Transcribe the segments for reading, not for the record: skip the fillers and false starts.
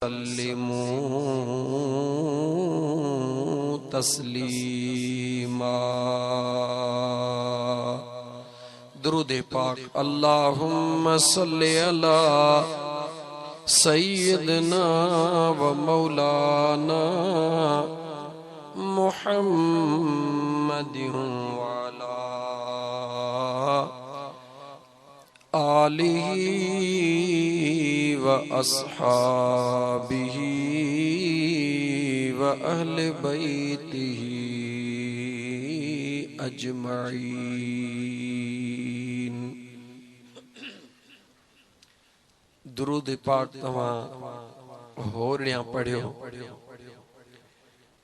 वसल्लिमू तस्लीमा। दुरूद पाक। अल्लाहुम्मा सल्लि अला सय्यदना व मौलाना मुहम्मदिन व अला आलिही व अस्हाबिही व अहले बैतिही अजमईन। दुरूद पाक तवा होरिया पढ़ियो।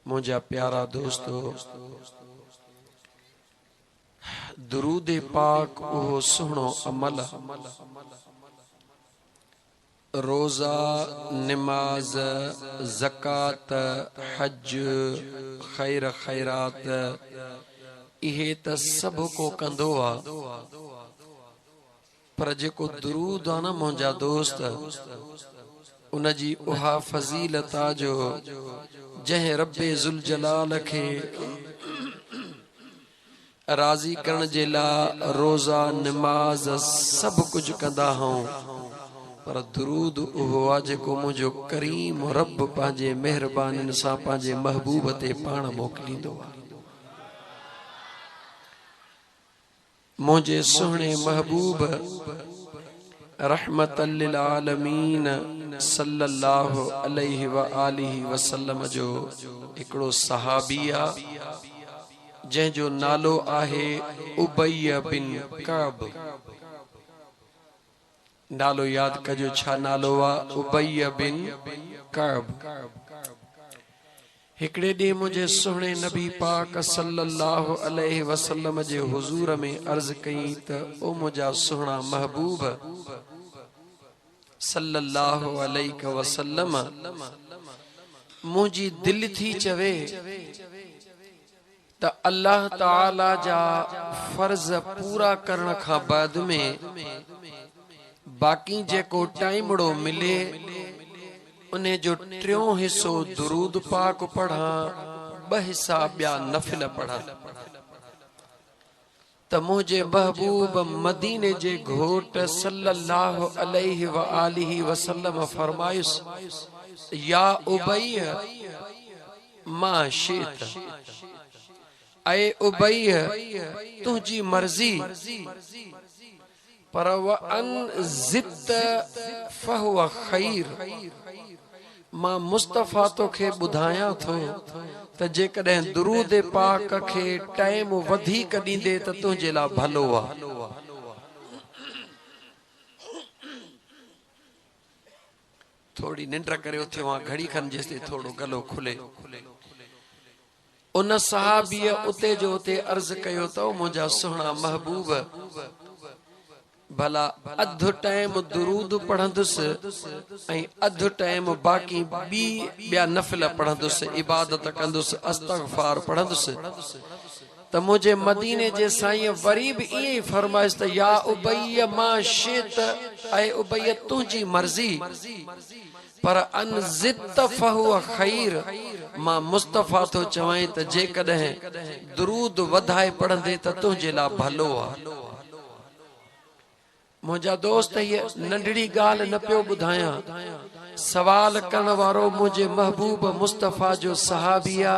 मुझा प्यारा दोस्तों, दुरूद पाक वो सुनो अमल। रोजा, नमाज, ज़कात, हज, खैर खैरात इहे त सब को कंदो आ, पर जेको दुरूद आ न मुंहिंजा दोस्त, उन जी उहा फज़ीलत आ जो जंहिं रब्बे ज़ुल जलाल खे राज़ी करण जे लाइ रोज़ा, नमाज सब कुछ कंदा हूं, पर दुरूद उहो आ जेको मुंहिंजो करीम रब पंहिंजे मेहरबानी सां पंहिंजे महबूब ते पाण मोकिलींदो आ। मुझे सुहणे महबूब रहमतल लिल आलमीन सल्लल्लाहु अलैहि व आलिहि वसल्लम जो हिकिड़ो सहाबिया जंहिंजो नालो आहे उबय बिन कअब। नालो याद कजो, छा नालो आ? उबय बिन कअब। हिकड़े ॾींहुं मुझे सुहणे नबी पाक सल्लल्लाहु अलैहि वसल्लम जे हुजूर में अर्ज कई त ओ मुझा सुहणा महबूब सल्लल्लाहु अलैहि वसल्लम, मुझी दिल थी चवे त अल्लाह ताला जा फर्ज पूरा करण खां बाद में बाकी जेको टाइमड़ो मिले उन्हें जो टियों हिस्सो दुरूद पाक पढ़ा, ब हिस्सा ॿिया नफिल पढ़ा। त मुझे महबूब मदीने जे घोट सल्लल्लाहु अलैहि व आलिहि वसल्लम फरमायुस, या उबय मा शित, ऐ उबय तुझी मर्जी, पर व अन जित फहुव खैर। मां मुस्तफा तोखे ॿुधायां थो त जेकॾहिं दुरूद पाक खे टाइम वधीक ॾींदे त तुंहिंजे लाइ भलो आ। थोड़ी निंड करे उथियो आ, घड़ी खन जेसि थोड़ो गलो खुले। उन सहाबीअ उते जो उते अर्ज कयो त मुंहिंजा सुहिणा महबूब, भला अधु टाइम दुरूद पढ़ंदुसि ऐं अधु टाइम बाकी ॿिया नफिल पढ़ंदुसि, इबादत कंदुसि, इस्तग़फ़ार पढ़ंदुसि। त मुझे मदीने जे साईं वरी भी इहे फरमाइश त या उबय मा शित, ऐ उबय तुझी मर्जी, पर अन जित फहुव खैर। मां मुस्तफा तो चवाई त जेकॾहिं दुरूद वधाए पढ़ंदे त तुंहिंजे लाइ भलो आ। मुझा दोस्त ये नंढड़ी गाल न पियो ॿुधायां, सवाल करण वारो मुझे महबूब मुस्तफा जो सहाबिया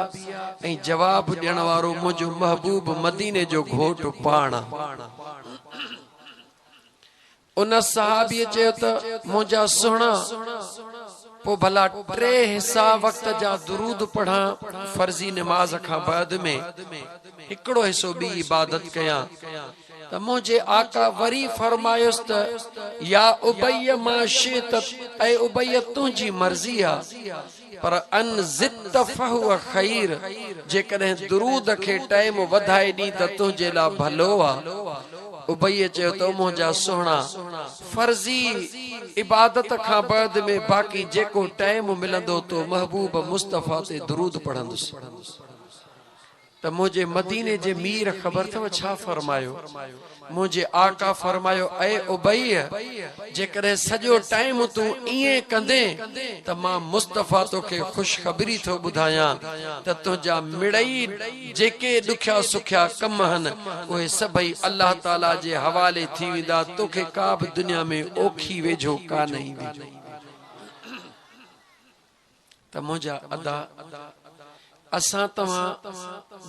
ऐं जवाब ॾियण वारो मुझो महबूब मदीने जो घोट पाण। उन सहाबीअ चयो त मुझा सुहिणा, पो भला टे हिस्सा वक्त जा दुरूद पढ़ा फर्जी नमाज खां बाद में, हिकड़ो हिस्सो ॿी इबादत कयां। त मुझे आका वरी फरमायुस त या उबय मा शित, ऐ उबय तुझी मर्जी आ, पर अन जित फहुव खैर। जेकॾहिं दुरूद खे टाइम वधाए ॾी त तुंहिंजे लाइ भलो आ। उबय चयो त मुंहिंजा सुहिणा, फर्जी इबादत खां बाद में बाकी जेको टाइम मिलंदो तो महबूब मुस्तफा ते दुरूद पढ़ंदुसि। त मुझे मदीने जे मीर खबर थव छा फरमायो मुझे आका फरमायो ए उबई जेकरे सजो टाइम तू इए कंदे त मां मुस्तफा तोखे खुशखबरी थो बुधाया त तुझा मिड़ई जेके दुखिया सुखिया कम हन उहे सभई अल्लाह ताला जे हवाले थी विदा तोखे का भी दुनिया में ओखी वेझो का नहीं वेझो त मुझा अदा असां तव्हां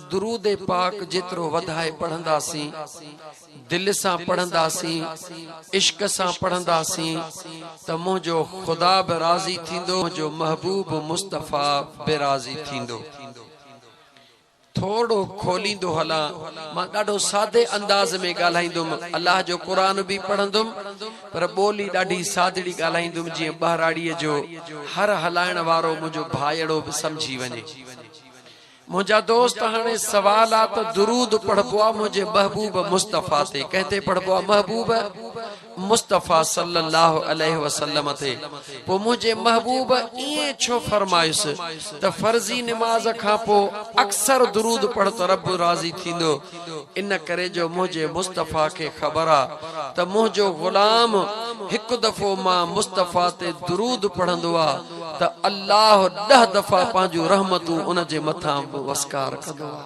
दुरूद पाक जेतिरो वधाए पढ़ंदासीं दिल सां पढ़ंदासीं इश्क सां पढ़ंदासीं त मुंहिंजो ख़ुदा बि राज़ी थींदो मुंहिंजो महबूब मुस्तफ़ा बि राज़ी थींदो थोड़ो खोलींदो हला मां ॾाढो सादे अंदाज़ में ॻाल्हाईंदुमि अल्लाह जो क़ुरान भी पढ़ंदुमि पर ॿोली ॾाढी सादड़ी ॻाल्हाईंदुमि जीअं ॿाराड़ीअ जो हर हलाइण वारो मुंहिंजो भाइड़ो भी समझी वञे मुझा दोस्त हाणे सवाल आ त दुरूद पढ़बो आ मुझे महबूब मुस्तफा ते कहते पढ़बो आ महबूब मुस्तफा सल्लल्लाहु अलैहि वसल्लम ते पो मुझे महबूब इए छो फरमाइस त फर्जी नमाज खां पो अक्सर दुरूद पढ़ त रब राज़ी थींदो इन करे जो मुझे मुस्तफा के खबर आ त मुझो गुलाम एक दफो मां मुस्तफा ते दुरूद पढ़ंदो आ त अल्लाह 10 दफा पांजो रहमतू उन जे मथा वस्कार कंदो आ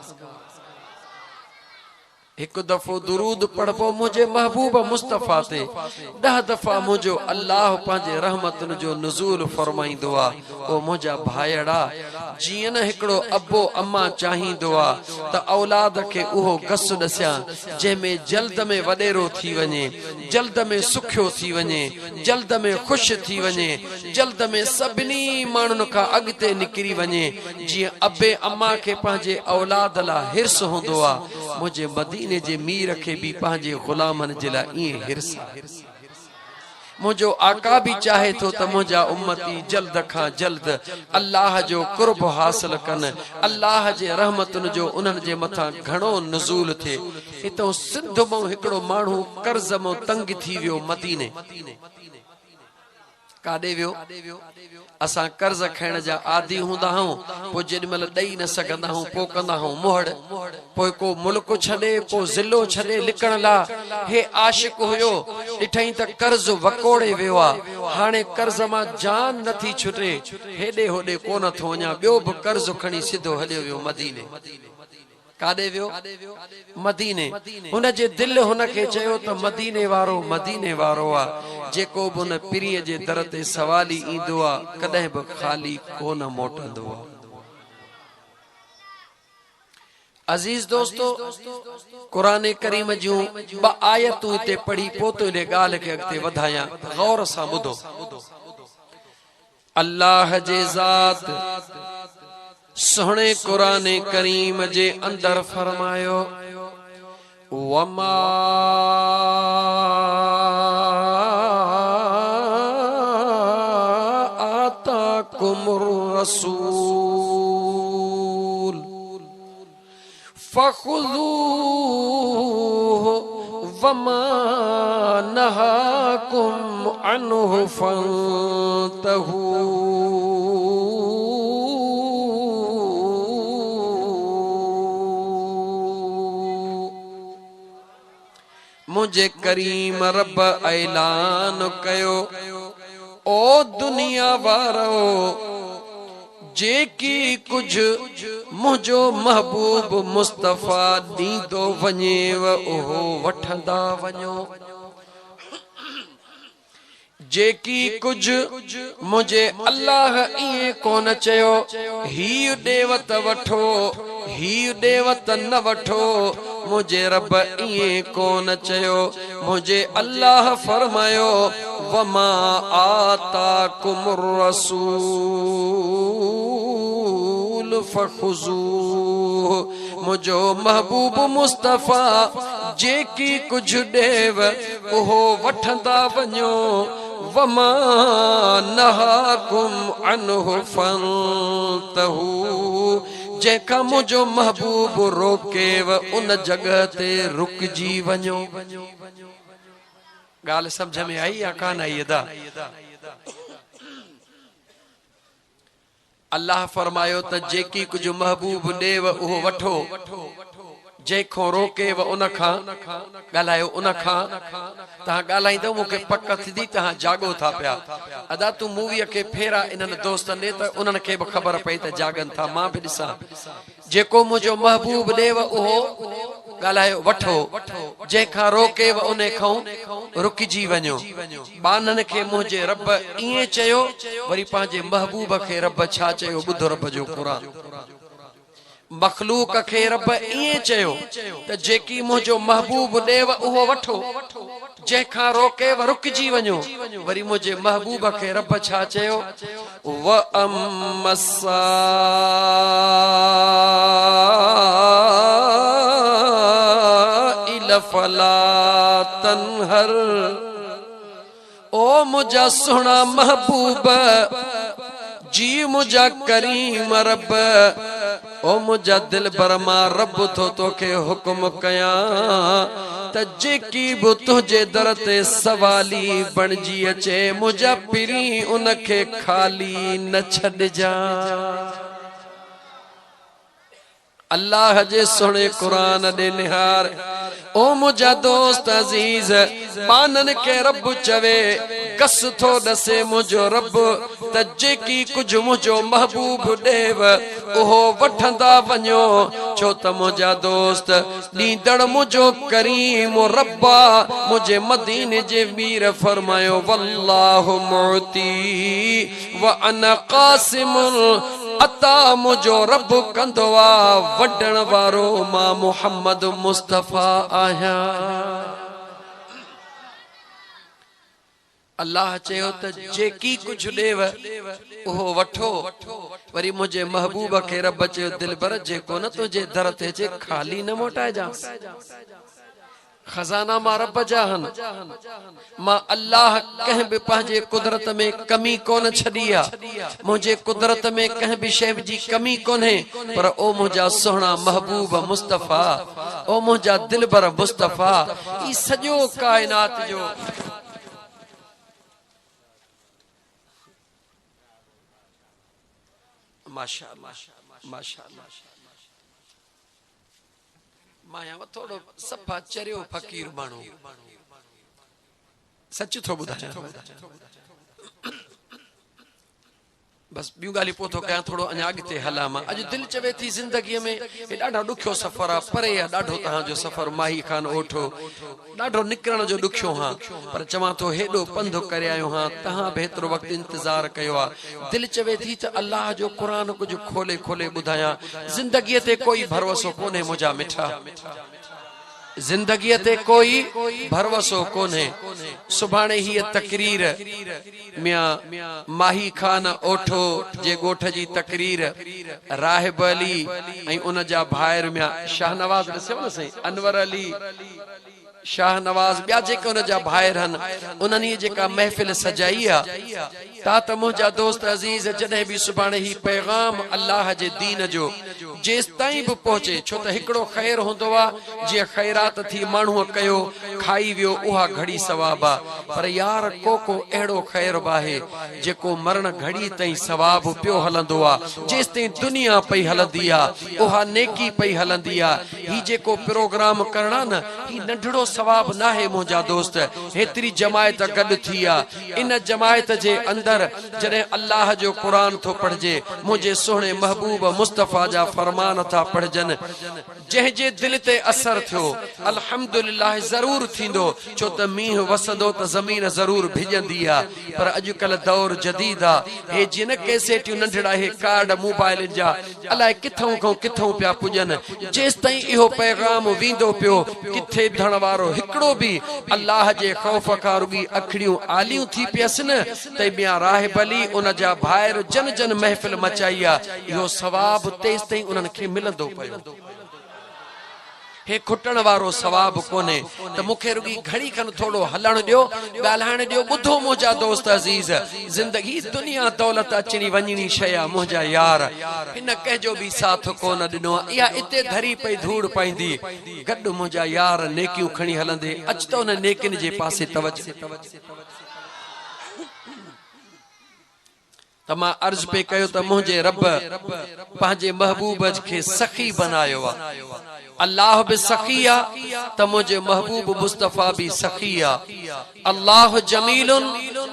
एक दफो दुरूद पढ़बो मुझे महबूब मुस्तफा ते 10 दफा मुझो अल्लाह पांजे रहमतन जो नुज़ूल फरमाइंदो आ ओ मुझा भाईड़ा जीअं न हिकड़ो अब्बो अम्मा चाहींदो आ त औलाद के उहो गस दस्या जे में जल्द में वडेरो थी वने जल्द में सुखियो थी वने जल्द में खुश थी वने जल्द में सभिनी मानुन का अगते निकरी वने जीअं अब्बे अम्मा के पांजे औलाद ला हिर्स होंदो आ मुझे मदीने जे मीर के भी पांजे गुलामन जिला इए हिर्स मुझो आका भी चाहे तो त मुझा उम्मती जल्द खां जल्द अल्लाह जो कुर्ब हासिल कन अल्लाह जे रहमतन जो उन्हन जे मथा घणो नुज़ूल थे इतो सिंध मो हिकड़ो मानू कर्ज मो तंग थी वियो मदीने काडे वियो असा कर्ज खण जा आदि हुंदा हूं पो जेमल दई न सघंदा हूं पो कंदा हूं मोहड़ पो को मुल्क छडे को जिलो छडे लिकण ला हे आशिक हुयो ॾिठई त कर्ज वकोड़े वियो आ हाणे कर्ज मां जान नथी छुटे हेडे होडे कोन थो वञा ॿियो भी कर्ज खणी सिधो हलियो वियो मदीने काडे वियो मदीने हुन जे दिल हुन के चयो त मदीने वारो आ जेको भी उन पिरीअ जे दर ते सवाली ईंदो आ कदे भी खाली कोन मोटंदो आ अजीज दोस्तो कुरान करीम जूं 2 आयतूं ते पढ़ी पोतो ले गाल के अगते वधाया गौर सां ॿुधो अल्लाह जे ज़ात सोहणे कुरान करीम जे अंदर फरमायो वमा आताकुमुर रसूल फखुज़ूहु वमा नहाकुम अन्हु फंतहू मुझे करीम रब ऐलान कयो ओ दुनिया वारो जेकी कुछ मुझो महबूब मुस्तफा दीदो वनेव ओहो वठंदा वञो जेकी कुछ मुझे अल्लाह इए कोन चयो ही देवत वठो ही देवत न वठो मुझे रब इए कोन चयो मुझे अल्लाह फरमायो वमा आताकुमुर रसूल फखुज़ूह मुझो महबूब मुस्तफा जेकी कुछ देव ओहो वठंदा वञो वमा नहाकुम अन्हु फंतहू जेका मुझो महबूब रोकेव उन जगह ते रुकजी वञो गाल समझ में आई या कान आई अदा अल्लाह फरमायो त जेकी कुछ महबूब देव उहो वठो, जेको रोके व उन खां ॻाल्हायो, उन खां तहां ॻाल्हाईंदो मूंखे पक थींदी तहां जागो था पिया। अदा तू मूवीअ खे फेरा इन्हनि दोस्तनि ॾे त उन्हनि खे बि ख़बर पई त जागनि था, मां बि ॾिसां। जेको मुंहिंजो महबूब ॾेव उहो ॻाल्हायो वठो, जंहिंखां रोके व उन खां रुकिजी वञो। बाननि खे मुंहिंजे रब ईअं चयो, वरी पंहिंजे महबूब खे रब छा चयो? ॿुधो रब जो क़ुरान। मखलूक खे रब ईअं चयो त जेकी मुंहिंजो महबूब ॾेव उहो वठो, जंहिंखां रोके व रुकिजी वञो। वरी मुंहिंजे महबूब खे रब छा चयो? व अम्मसा इल फला तनहर। ओ मुझा सुना महबूब जी मुझा करीम रब, ओ मुझा दिल बरमा रब थो तोखे हुक्म कया त जेकी बि तुझे दर ते सवाली बणजी अचे, मुझा पिरी उनखे खाली न छॾजा। अल्लाह जे सुणे कुरान दे निहार। ओ मुझा दोस्त अजीज, बानन के रब चवे कस थो दसे मुझो रब त जेकी कुछ मुझो महबूब देव ओहो वठंदा वञो। छो त मुझा दोस्त ॾींदड़ मुझो करीम रब्बा, मुझे मदीने जे मीर फरमायो वल्लाहु मुती व अना कासिमुल अता। मुझो रब कंदो आ वडण वारो, मां मुहम्मद मुस्तफा आया। अल्लाह चयो त जेकी कुछ देव उहो वठो। वरी मुझे महबूब खे रब चयो दिलबर जेको न तुझे दर ते अचे खाली न मोटाए जा। खजाना मां रब जा हन, मां अल्लाह कंहिं बि पंहिंजे कुदरत में कमी कोन छॾी आहे। मुंहिंजे कुदरत में कंहिं बि शइ जी कमी कोन्हे। पर ओ मुंहिंजा सुहिणा महबूब मुस्तफ़ा, ओ मुंहिंजा दिलबर मुस्तफ़ा, ई सॼो काइनात जो माशाअल्लाह माशाअल्लाह। माया थोड़ो सफ़ा चरियो फ़कीर माण्हू, सच थो ॿुधायां। बस ॿियूं ॻाल्हियूं पोइ थो कयां, थोड़ो अञा अॻिते हलां मां। अॼु दिलि चवे थी ज़िंदगीअ में हे ॾाढा ॾुखियो सफ़र आहे, परे आहे ॾाढो तव्हांजो सफ़र माही खान ओठो, ॾाढो निकिरण जो ॾुखियो हा। पर चवां थो हेॾो पंधु करे आयो हा, तव्हां बि हेतिरो वक़्तु इंतज़ार कयो आहे। दिलि चवे थी त अल्लाह जो क़ुरान कुझु खोले खोले ॿुधायां। ज़िंदगीअ ते कोई भरोसो कोन्हे मुंहिंजा मिठा, जिंदगी ते कोई भरवसो कोन्हे। सुभाणे हीअ तकरीर मियां माही खान ओठो जे ॻोठ जी तकरीर, राहिब अली ऐं उन जा भाइर मियां शाहनवाज ॾिसो न साईं, अनवर अली, शाहनवाज, ॿिया जेके उन जा भाइर हन, उन्हनि जेका महफ़िल सजाई आहे। ता त मुंहिंजा दोस्त अज़ीज़ जॾहिं बि सुभाणे ही पैगाम अल्लाह जे दीन जो जेसि ताईं बि पहुचे, छो त हिकिड़ो ख़ैर हूंदो आहे जीअं ख़ैरात थी माण्हूअ कयो खाई वियो उहा घड़ी सवाब आहे। पर यार को अहिड़ो ख़ैर बि आहे जेको मरण घड़ी ताईं सवाब पियो हलंदो आहे। जेसि ताईं दुनिया पई हलंदी आहे उहा नेकी पई हलंदी आहे। ही जेको प्रोग्राम करणा न, ही नंढड़ो सवाब ना है मुंहिंजा दोस्त। हेतिरी जमायत गॾु थी आहे, इन जमायत जे अंदर जॾहिं अल्लाह जो क़ुरान थो पढ़जे, मुंहिंजे सुहिणे महबूब मुस्तफ़ा जा फरमान था पढ़जन, जंहिंजे दिल ते असर थियो अल्हम्दुलिल्लाह ज़रूर थींदो। छो त मींहुं वसंदो त ज़मीन ज़रूर भिजंदी आहे। पर अॼुकल्ह दौर जदीद आहे, हे जिन कैसेटियूं नंढड़ा हे कार्ड मोबाइल जा अलाए किथां खां किथां पिया पुॼन। जेसि ताईं इहो पैगाम वेंदो पियो, किथे धण वारो हिकिड़ो बि अल्लाह जे ख़ौफ खां रुॻी अखड़ियूं आलियूं थी पियसि न, त ॿिया राहिब अली उन जा भाइर जन जन महफ़िल मचाई आहे। इहो सवाब तेसि ताईं उन्हनि खे मिलंदो पियो, हे खुटण वारो सवाब कोन्हे। त मूंखे रुॻी घड़ी खन थोड़ो हलण ॾियो, ॻाल्हाइण ॾियो। ॿुधो मुंहिंजा दोस्त अज़ीज़, ज़िंदगी दुनिया दौलत अचणी वञणी शइ आहे मुंहिंजा यार, हिन कंहिंजो बि साथ कोन ॾिनो आहे। इहा इते धरी पई धूड़ पाईंदी, गॾु मुंहिंजा यार नेकियूं खणी हलंदे। अच त उन नेकियुनि जे पासे तवजो। त मां अर्ज पे कयो त मुझे रब पंहिंजे महबूब के सखी बनायो आ। अल्लाह भी सखी आ त मुझे महबूब मुस्तफा भी सखी आ। अल्लाह जमीलुन,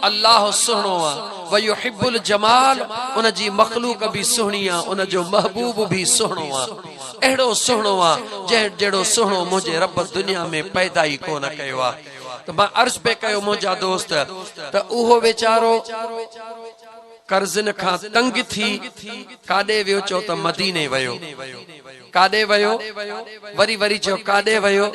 अल्लाह सुहणो आ। व युहिब्बुल जमाल, उन जी मखलूक भी सुहणी आ, उन जो महबूब भी सुहणो आ। एड़ो सुहणो आ जेड़ो सुहणो मुझे रब दुनिया में पैदा ही कोन कयो आ। तो मां अर्ज पे कयो मुझा दोस्त त उहो वेचारो कर्जन खां तंग थी काडे वियो, चो त मदीने वयो। काडे वयो? वरी वरी चो काडे वयो?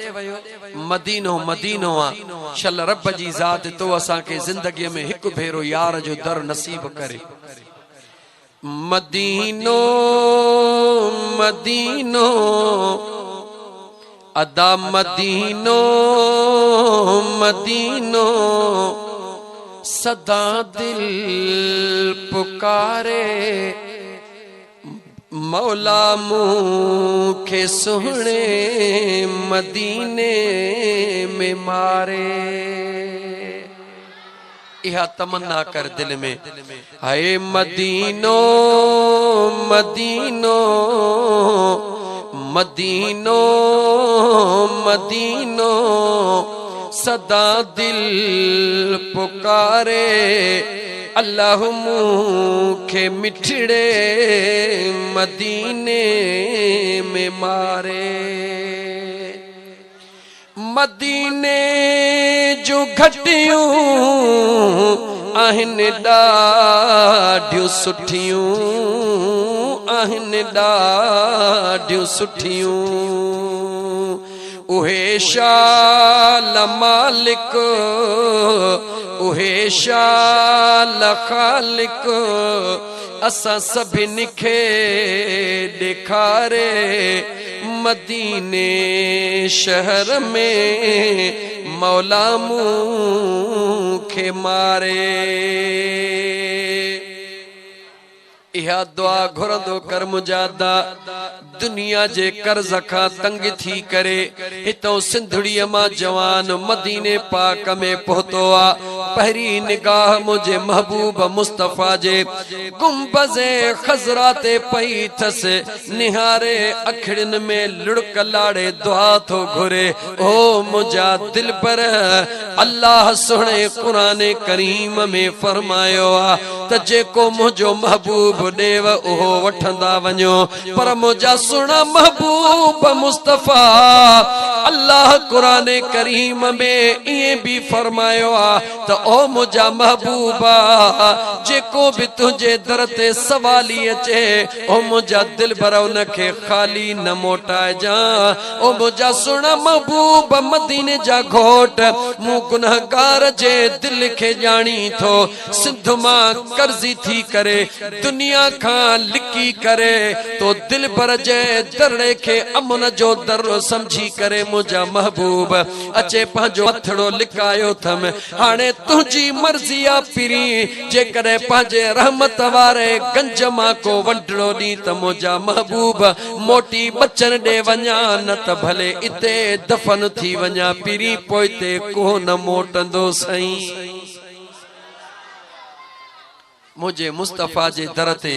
मदीनो मदीनो आ। शल रब जी ज़ात तो असा के जिंदगी में एक भेरो यार जो दर नसीब करे। मदीनो मदीनो अदा मदीनो मदीनो सदा दिल पुकारे। मौला मुखे सुहणे मदीने में मारे। इहा तमन्ना कर दिल में, हाय मदीनो मदीनो मदीनो मदीनो सदा दिल पुकारे। अल्लाह मुखे मिठड़े मदीने में मारे। मदीने जो घटियूं आहिन ॾाढियूं सुठियूं, आहिन ॾाढियूं सुठियूं। उहे शाल मालिक, उहे शाल खालिक असां सभिनी खे ॾेखारे। मदीने शहर में मौला मुखे मारे। इहा दुआ घुरंदो कर मुजादा दुनिया जे कर्ज खां तंग थी करे हितों सिंधड़ीअ मां जवान मदीने पाक में पहुतो आ। पहरी निगाह मुझे महबूब मुस्तफा जे गुंबज़े खज़रा ते पई थस। निहारे अखड़िन में लुड़क लाड़े दुआ थो घुरे। ओ मुझा दिल पर अल्लाह सुहणे कुरान करीम में फरमायो आ त जेको मुझो महबूब देव ओहो वठंदा वञो। पर मुझा सुना महबूब मुस्तफा अल्लाह कुरान करीम में ये भी फरमायो आ त ओ मुझा महबूबा जेको भी तुझे दर ते सवाली अचे ओ मुझा दिल भर उनके खाली न मोटाए जा। ओ मुझा सुना महबूब मदीने जा घोट मु गुनहगार जे दिल के जानी थो। सिंध मां कर्जी थी करे दुनिया खां लिकी करे तो दिल पर जे दरड़े के अमन जो दर समझी करे मुझा महबूब अचे पंहिंजो हथड़ो लिकायो थम। हाणे तुझी मर्जी आ पीरी जे करे पंहिंजे रहमत वारे गंज मां को वंडड़ो दी त मुझा महबूब मोटी बचन दे वञा न त भले इते दफन थी वञा। पीरी पोइते को न मोटंदो सही। मुझे मुस्तफा जे दर ते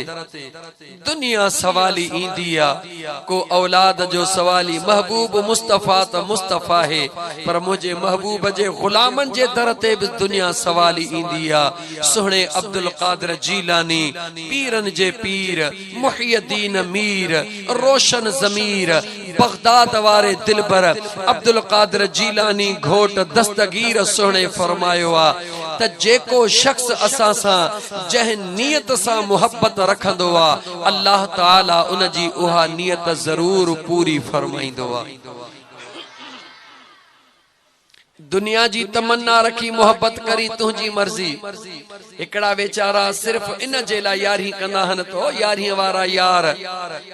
दुनिया सवाली इंदी आ। को औलाद जो सवाली महबूब मुस्तफा त मुस्तफा है पर मुझे महबूब जे गुलामन जे दर ते भी दुनिया सवाली इंदी आ। सुहणे अब्दुल कादिर जीलानी पीरन जे पीर मुहियद्दीन मीर रोशन जमीर बगदाद वारे दिलबर अब्दुल कादिर जीलानी घोट दस्तगीर सुहणे फरमायो आ त जेको शख्स असा सा जह नियत सा मोहब्बत रखंदो आ अल्लाह ताला उन जी उहा नियत जरूर पूरी फरमाइंदो आ। दुनिया जी तमन्ना रखी मोहब्बत करी तुझी मर्जी। एकड़ा वेचारा सिर्फ इन जे ला यारी कंदा हन तो यारी वारा यार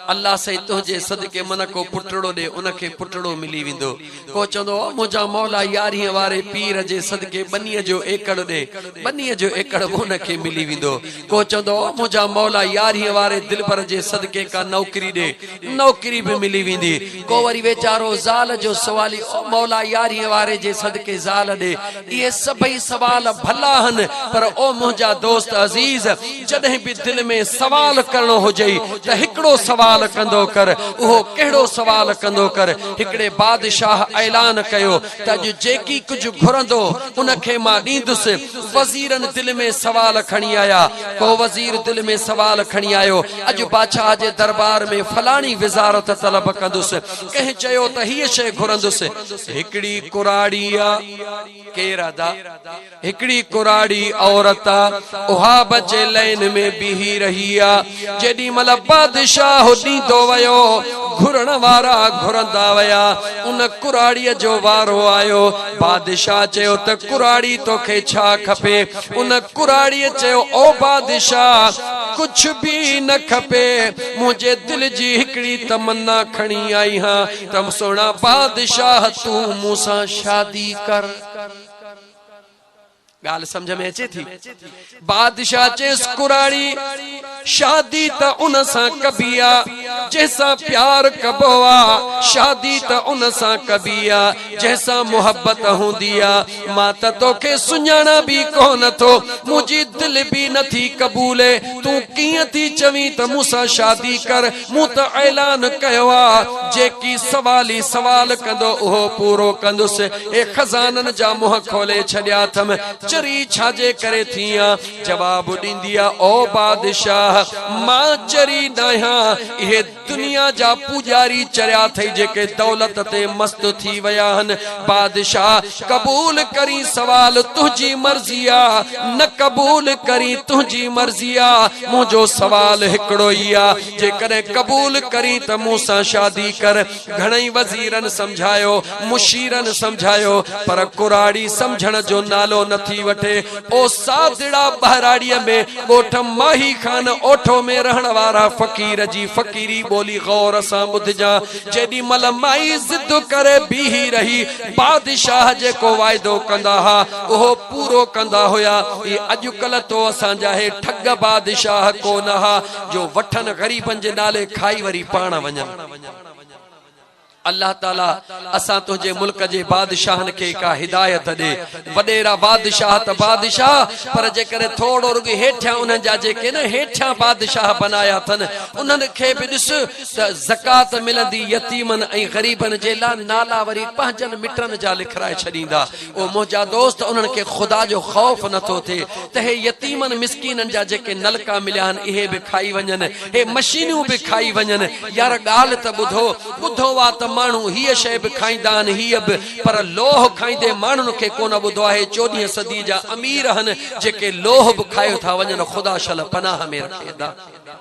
अल्लाह से तुझे सदके मन को पुटड़ो दे उनके पुटड़ो मिली विंदो। को चंदो मुझा मौला यारी वारे पीर जे सदके बनीअ जो एकड़ दे बनीअ जो एकड़ उनके मिली विंदो। को चंदो मुझा मौला यारी वारे दिलबर जे सदके का नौकरी दे नौकरी भी मिली विंदी। को वरी वेचारो ज़ाल जो सवाली ओ मौला यारी वारे जे सदके के ज़ाल दे। ये सभई सवाल भला हन, पर ओ मुंहिंजा दोस्त अजीज, जॾहिं भी दिल में सवाल करणो हुजे त हिकिड़ो सवाल कंदो कर। उहो कहिड़ो सवाल कंदो कर? हिकिड़े बादशाह ऐलान कयो त अॼु जेकी कुझु घुरंदो उनखे मां ॾींदुसि। वज़ीरनि दिल में सवाल खणी आया। को वज़ीर दिल में सवाल खणी आयो, अॼु बादशाह जे दरबार में फलाणी विज़ारत तलब कंदुसि। कंहिं चयो त हीअ शइ घुरंदुसि। हिकिड़ी कुराड़ी आ, केरु अदा? हिकिड़ी कुराड़ी औरत आ, उहा बचे लाइन में बीही रही आ। जेॾी महिल बादशाह ॾींदो वियो, घुरण वारा घुरंदा विया, उन कुराड़ीअ जो वारो आयो। बादशाह चयो त कुराड़ी तोखे छा खपे? उन कुराड़ीअ चयो, ओ बादशाह, कुछ भी न खपे, मुझे दिल जी हिकड़ी तमन्ना खणी आई हां त सोना बादशाह तू मूंसां शादी कर। गाल समझ में अचे थी? बादशाह चेस कुराड़ी शादी त उन सां कबी आ जैसा प्यार कबो आ, शादी त उन सां कबी आ जैसा मोहब्बत हूंदी आ। मां त तोखे सुञाणा भी कोन थो, मुंहिंजी दिल भी नथी कबूले, तू कीअं थी चवी त मूंसां शादी कर? मूं त ऐलान कयो आ, जेकी सवाली सवाल कंदो उहो पूरो कंदुसि। ए खजानन जा मुंह खोले छॾिया अथम, चरी छाजे करे थी आ? जवाब ॾींदी आ, ओ बादशाह, मां चरी न आहियां, इहे दुनिया जा पुजारी चरिया थई जेके दौलत ते मस्त थी विया हन। बादशाह, कबूल करी सवाल तुझी मर्जी आ, न कबूल करी तुझी मर्जी आ, मुंहिंजो सवाल हिकिड़ो ई आ, जेकॾहिं कबूल करी त मूंसां शादी कर। घणई वज़ीरन समझायो, मुशीरन समझायो, पर कुराड़ी समझण जो नालो नथी वठे। ओ सादड़ा बहराड़ीअ में ॻोठ माही खान ओठो में रहण वारा फ़कीर जी फ़कीरी ॿोली गौर सां ॿुधजा। जेॾी महिल माई ज़िद करे बीही रही, बादशाह जेको वाइदो कंदा हा उहो पूरो कंदा हुया। ये अॼुकल्ह तो असांजा हे ठग बादशाह कोन हा जो वठन ग़रीबन जे नाले खाई वरी पाण वञनि। अल्लाह ताला असां तुझे मुल्क जे बादशाहन के का हिदायत दे। वडेरा बादशाह त बादशाह, पर जेकर थोड़ो रुग हेठियां उन्हनि जा जेके न हेठियां बादशाह बनाया अथनि, उन्हनि खे बि ॾिस त ज़कात मिलंदी यतीमन ऐं ग़रीबन जे लाइ नाला वरी पंहिंजनि मिटनि जा लिखराए छॾींदा। ओ मुंहिंजा दोस्त, उन्हनि खे ख़ुदा जो ख़ौफ़ नथो थिए त हे यतीमन मिसकीननि जा जेके नलका मिलिया आहिनि इहे बि खाई वञनि, हे मशीनियूं बि खाई वञनि। यार ॻाल्हि त ॿुधो वा त माण्हू हीअ शइ बि खाईंदा आहिनि, हीअ बि, पर लोह खाईंदे माण्हुनि खे कोन ॿुधो आहे। 14वीं सदी जा अमीर आहिनि जेके लोह बि खायो था वञनि। ख़ुदा शल पनाह में रखे।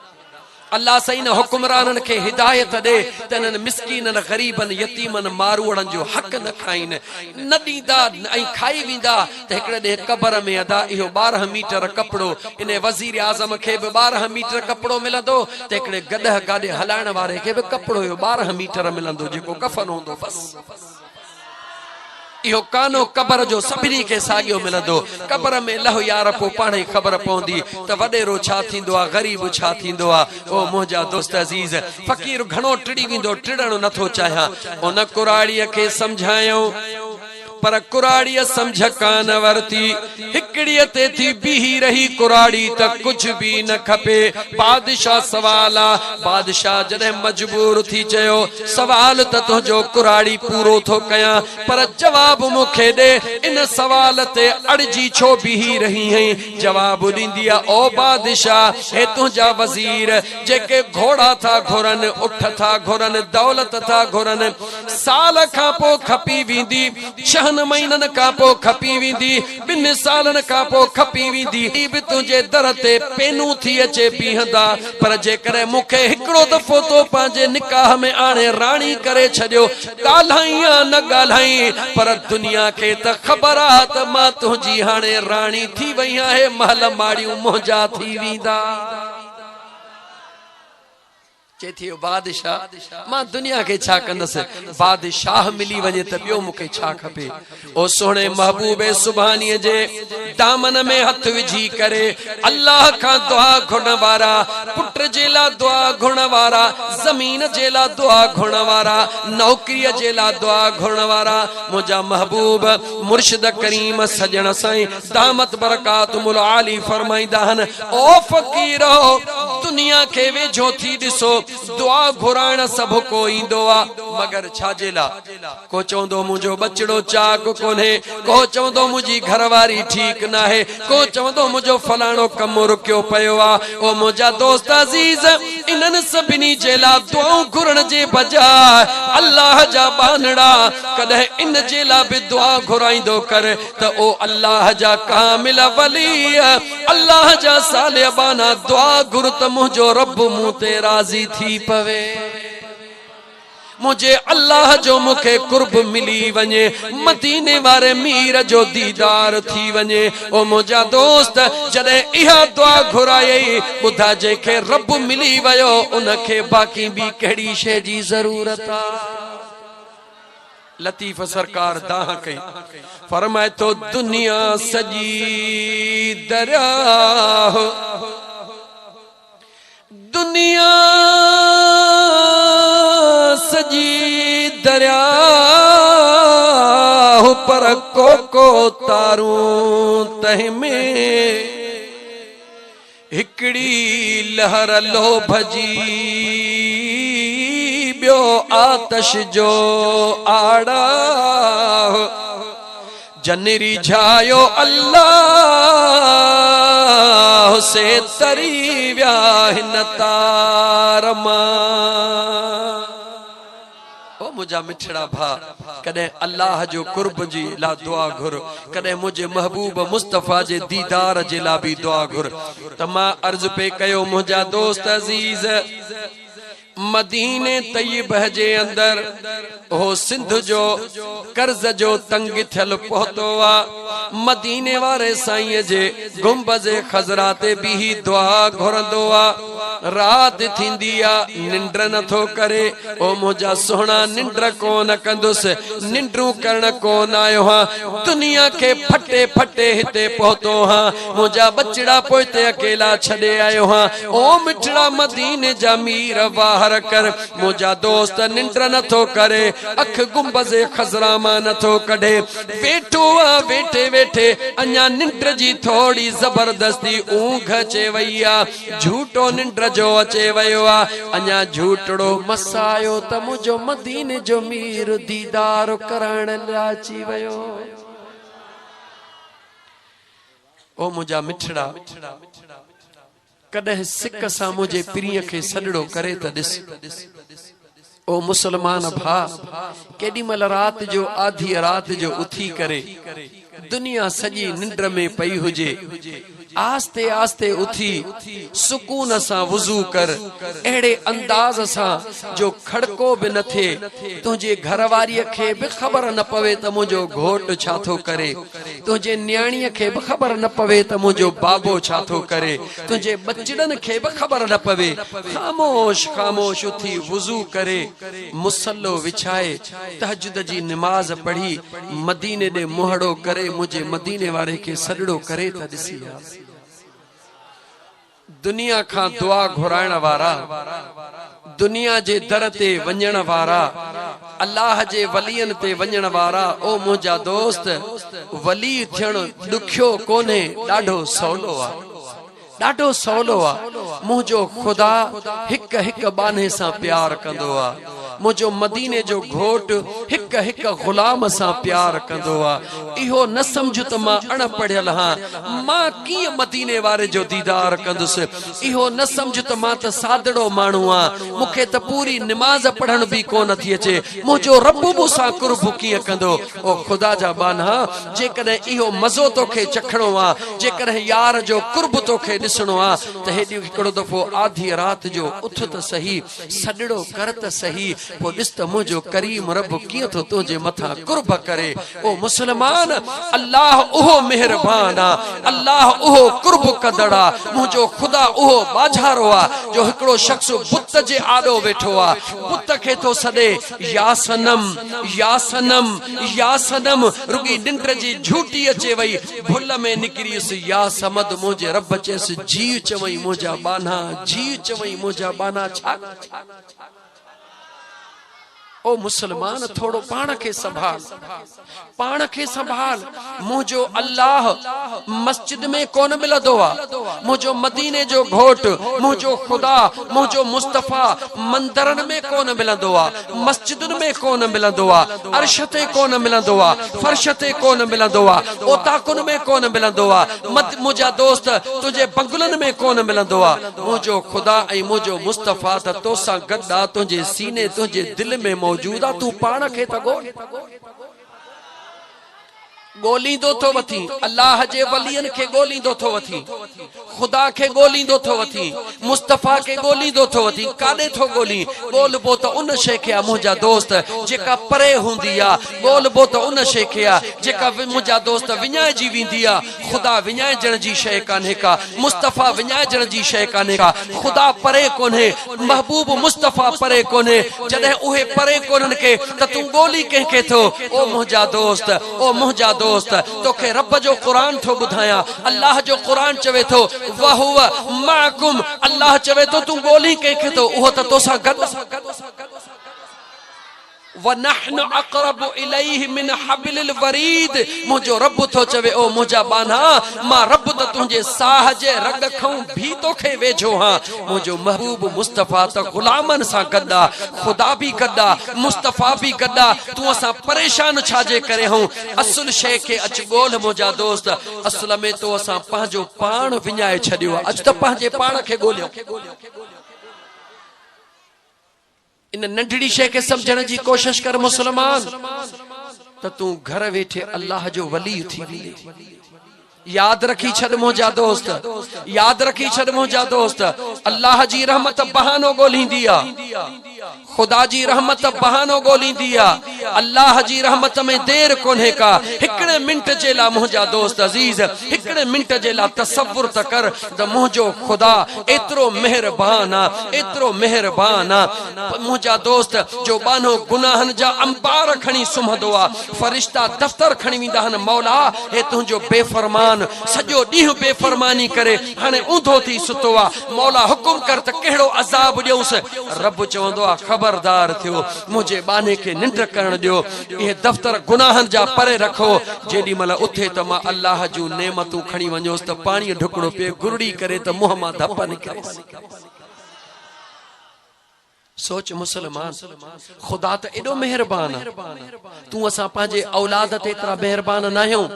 अल्लाह सही न हुक्मराननि खे हिदायत ॾे त इन्हनि मिसकीननि, ग़रीबनि, यतीमनि, मारूड़नि जो हक़ न खाइनि, न ॾींदा ऐं खाई वेंदा त हिकिड़े ॾींहुं क़बर में अदा इहो 12 मीटर कपिड़ो, इन वज़ीर आज़म खे बि 12 मीटर कपिड़ो मिलंदो त हिकिड़े गॾह गाॾे हलाइण वारे खे बि कपिड़ो इहो 12 मीटर मिलंदो जेको कफ़न हूंदो। बसि इहो कानो क़बर जो सभिनी खे साॻियो मिलंदो। क़बर में लहो यार, पोइ पाण ई ख़बर पवंदी त वॾेरो छा थींदो आहे, ग़रीब छा थींदो आहे। ओ मुंहिंजा दोस्त अज़ीज़, फ़क़ीर घणो टिड़ी वेंदो, टिड़णु नथो चाहियां। उन कुराड़ीअ खे सम्झायूं, पर कुराड़ीअ समझ कान वरती। हिकड़ीअ ते थी बीही रही कुराड़ी त कुछ भी न खपे। बादशाह सवाल आ, बादशाह जॾहिं मजबूर थी चयो सवाल त तुंहिंजो कुराड़ी पूरो थो कयां, पर जवाब मूंखे ॾे, इन सवाल ते अड़जी छो बीही रही हैं? जवाब ॾींदी आ, ओ बादशाह, हे तुंहिंजा वज़ीर जेके घोड़ा था घुरनि, उठ था घुरनि, दौलत था घुरनि, साल खां पोइ खपी वेंदी, 6 महीननि खां पोइ खपी वेंदी, 2 सालनि खां पोइ खपी वेंदी, ही बि तुंहिंजे दर ते पेनू थी अचे बीहंदा। पर जेकर मूंखे हिकिड़ो दफ़ो तो पंहिंजे निकाह में आणे राणी करे छॾियो, ॻाल्हाई या न ॻाल्हाई, पर दुनिया खे त ख़बर आहे त मां तुंहिंजी हाणे राणी थी वई आहे, महल माड़ियूं मुंहिंजा थी वेंदा। चे थी बादशाह, मां दुनिया के छा कंदसि, बादशाह मिली वञे त ॿियो मूंखे छा खपे। ओ सोहणे महबूबे सुभानीअ जे दामन में हथ विझी करे अल्लाह खां दुआ घुरण वारा पुट पुट जेला दुआ घुण वारा, जमीन जेला दुआ घुण वारा, नौकरी जेला दुआ घुण वारा मुझा महबूब मुर्शिद करीम सजण साईं दामत बरकातुल आली फरमाईंदा हन, ओ फकीरो दुनिया के वेझो थी दिसो, दुआ घुराइण सब को ईंदो आ, मगर छा जेला को चवंदो मुझो बचड़ो चाक कोन्हे, को चवंदो मुझी घरवारी ठीक ना है, को चवंदो मुझो फलाणो कम रुकियो पयो आ। ओ मुझा दोस्त अजीज इनन सभिनी जेला दुआऊं घुरण जे बजाय अल्लाह जा बानड़ा कदे इन जेला भी दुआ घुराइंदो कर त ओ अल्लाह जा कामिल वली, अल्लाह जा सालिबाना दुआ घुर त मुझो रब मूं ते राजी थी पवे, मुझे अल्लाह जो मुखे कुर्ब मिली वने, मदीने वारे मीर जो दीदार थी वने। ओ मुझा दोस्त जदे इहा दुआ घुराई बुधा जेके रब मिली वयो उनखे बाकी भी केड़ी शे जी जरूरत आ। लतीफ सरकार दाह कई फरमाए तो दुनिया सजी दरिया, दुनिया सजी दरिया पर को तारूं तह में हिकड़ी लहर लो भजी बियो आतश जो आड़ा, जनरी झायो अल्लाह से तरी व्याहिन तारमा। ओ मुझा मिठड़ा भा कदे अल्लाह जो कुर्ब जी ला दुआ घुर, कदे मुझे महबूब मुस्तफा जे दीदार जे ला भी दुआ घुर। तमा अर्ज पे कयो मुझा दोस्त अजीज मदीने तय्यब जे अंदर ओ सिंध जो कर्ज जो तंग थियल पहुतो आ, मदीने वारे साईं जे गुंबज खजरा ते भी दुआ घुरंदो आ, रात थींदी आ निंड्र नथो करे, ओ मुझा सोहना निंड्र कोन कंदुस, निंड्रू करण कोन आयो हां, दुनिया के फटे फटे हिते पहुतो हां, मुझा बचड़ा पोइते अकेला छड़े आयो हां। ओ मिठड़ा मदीने जा मीर बाहर कर, मुझा दोस्त निंड्र नथो करे, अख गुंबज खजरा मा नथो कढे, वेठो आ वेठे वेठे अञा निंड्र जी थोड़ी जबरदस्ती ऊंघ अचे वई आ, झूठो निंड्र जो अचे वयो आ, अञा झूठड़ो मसायो त मुझो मदीने जो मीर दीदार करण लाची वयो। ओ मुझा मिठड़ा कदे सिक सा मुझे प्रिय के सडड़ो करे त दिस, ओ मुसलमान भा केडी मल रात जो आधी रात जो उथी करे दुनिया सजी निंद्र में पई हुजे, आस्ते आस्ते उथी सुकून सा वुजू कर, एड़े अंदाज सा जो खड़को भी न थे, तुझे घरवारी के भी खबर न पवे त मुझो घोट छाथो करे, तुझे न्याणी के भी खबर न पवे त मुझो बाबो छाथो करे, तुझे बचड़न के भी खबर न पवे, खामोश खामोश उथी वुजू करे, मुसल्लो विछाए तहज्जुद जी नमाज पढ़ी, मदीने दे मुहड़ो करे, मुझे मदीने वारे के सडड़ो करे त दिसी आ। दुनिया खां दुआ घुराइण वारा, दुनिया जे दर ते वञण वारा, अल्लाह जे वलियन ते वञण वारा, ओ मुझा दोस्त वली थियण ॾुखियो कोन्हे, ॾाढो सवलो आ, ॾाढो सवलो आ। मुझो खुदा हिक हिक बाने सां प्यार कंदो आ, मुझो मदीने जो घोट हिक हिक गुलाम सा प्यार कंदो आ। इहो न समझ त मां अणपढ़ियल हां, मां कीअं मदीने वारे जो दीदार कंदुसि, इहो न समझ त मां त सादड़ो माण्हू आ, मूंखे त पूरी नमाज पढ़ण भी कोन थी अचे, मुझो रब मूंसां कुर्ब कीअं कंदो। ओ खुदा जा बाना जेकॾहिं इहो मज़ो तोखे चखणो आ, जेकॾहिं यार जो कुर्ब तोखे ॾिसणो आ त हेॾी हिकिड़ो दफ़ो आधी रात जो उथ त सही, सडड़ो कर त सही, पो ॾिस त मुंहिंजो करीम रब कीअं थो तुंहिंजे मथां कुर्ब करे। ओ मुसलमान, अल्लाह उहो मेहरबान आ, अल्लाह उहो कुर्ब कंदड़ आ, मुंहिंजो ख़ुदा उहो बाझारो आ जो हिकिड़ो शख्स बुत जे आॾो वेठो आ, बुत खे थो सॾे या सनम या सनम या सनम, रुगी निंड जी झूठी अचे वई, भुल में निकिरीसि या समद, मुंहिंजे रब चयसि जीव चवई मुंहिंजा बाना, जीव चवई मुंहिंजा बाना। छा ओ मुसलमान, थोड़ो पाण खे संभाल, पाण खे संभाल। मुंहिंजो अल्लाह मस्जिद में कोन मिलंदो आ, मुंहिंजो मदीने जो घोट, मुंहिंजो ख़ुदा, मुंहिंजो मुस्तफ़ा मंदरनि में कोन मिलंदो आ, मस्जिदुनि में कोन मिलंदो आ, अर्श ते कोन मिलंदो आ, फर्श ते कोन मिलंदो आ, ओताकुन में कोन मिलंदो आ, मुंहिंजा दोस्त तुंहिंजे बंगलनि में कोन मिलंदो आ। मुंहिंजो ख़ुदा ऐं मुंहिंजो मुस्तफ़ा त तोसां गॾु आ, तुंहिंजे सीने तुंहिंजे दिलि में मौजूद आ। तू पाण खे त ॻोल्हींदो थो वठी, अल्लाह जे वलियनि खे ॻोल्हींदो थो वठी, ख़ुदा खे ॻोल्हींदो थो वठी, मुस्तफ़ा खे ॻोल्हींदो थो वठी। काॾे थो ॻोल्ही? ॻोल्हबो त उन शइ खे आहे मुंहिंजा दोस्त जेका परे हूंदी आहे, ॻोल्हबो त उन शइ खे आहे जेका मुंहिंजा दोस्त विञाइजी वेंदी आहे। ख़ुदा विञाइजण जी शइ कान्हे का, मुस्तफ़ा विञाइजण जी शइ कान्हे का, ख़ुदा परे कोन्हे, महबूब मुस्तफ़ा परे कोन्हे। जॾहिं उहे परे कोन्हनि के त तूं ॻोल्ही कंहिंखे थो? ओ मुंहिंजा दोस्त, ओ मुंहिंजा दोस्त, तोखे रब जो क़ुरान थो ॿुधायां। अल्लाह जो क़ुरान चवे थो वहुव माकुम, अल्लाह चवे थो तूं ॻोल्ही कंहिंखे थो, उहो त तोसां गॾु। वनहनु अक़रबु इलैहि मिन हब्लिल वरीद, मुंहिंजो रब थो चवे ओ मुंहिंजा बाना, मां रब त तुंहिंजे साह जे रग खां भी तोखे वेझो हां। मुंहिंजो महबूब मुस्तफ़ा त ग़ुलामनि सां गॾु आ, ख़ुदा बि गॾु आ, मुस्तफ़ा बि गॾु आ। तूं असां परेशान छाजे करे हूं? असुल शइ खे अच ॻोल्ह मुंहिंजा दोस्त। असुल में तो असां पंहिंजो पाण विञाए छॾियो आहे। अच त पंहिंजे पाण खे ॻोल्हियो। इन नंढड़ी शइ खे समझण जी कोशिश कर मुसलमान, त तूं घर वेठे अल्लाह जो वली थी वेंदे। याद रखी छॾ मुंहिंजा दोस्त, याद रखी छॾ मुंहिंजा दोस्त, अल्लाह जी रहमत बहानो ॻोल्हींदी आहे, ख़ुदा जी रहमत बहानो ॻोल्हींदी आहे। अल्लाह जी रहमत में देर कोन्हे का। हिकिड़े मिंट जे लाइ मुंहिंजा दोस्त अज़ीज़, हिकिड़े मिंट जे लाइ तसव्वुर त कर त मुंहिंजो ख़ुदा एतिरो मेहरबान आहे, एतिरो मेहरबान आहे। मुंहिंजा दोस्त जो बानो गुनाहनि जा अंबार खणी सुम्हंदो आहे, फरिश्ता दफ़्तर खणी वेंदा आहिनि, मौला हे तुंहिंजो बेफ़रमान सॼो ॾींहुं बेफ़रमानी करे हाणे ऊंधो थी सुतो आहे, मौला हुकुम कर त कहिड़ो अज़ाब ॾियूंसि। रब चवंदो आहे ख़बरदार थियो, मुंहिंजे बाने खे निंड करण ॾियो, इहे दफ़्तर गुनाहनि जा परे रखो। जेॾी महिल उथे त मां अल्लाह जूं नेमतूं खणी वञोसि त पाणी ढुकड़ो पिए, गुरड़ी करे त मुंहं मां धप निकिरे। सोच मुसलमान, ख़ुदा त एॾो मेहरबान आहे, तूं असां पंहिंजे औलाद ते एतिरा मेहरबान न आहियूं।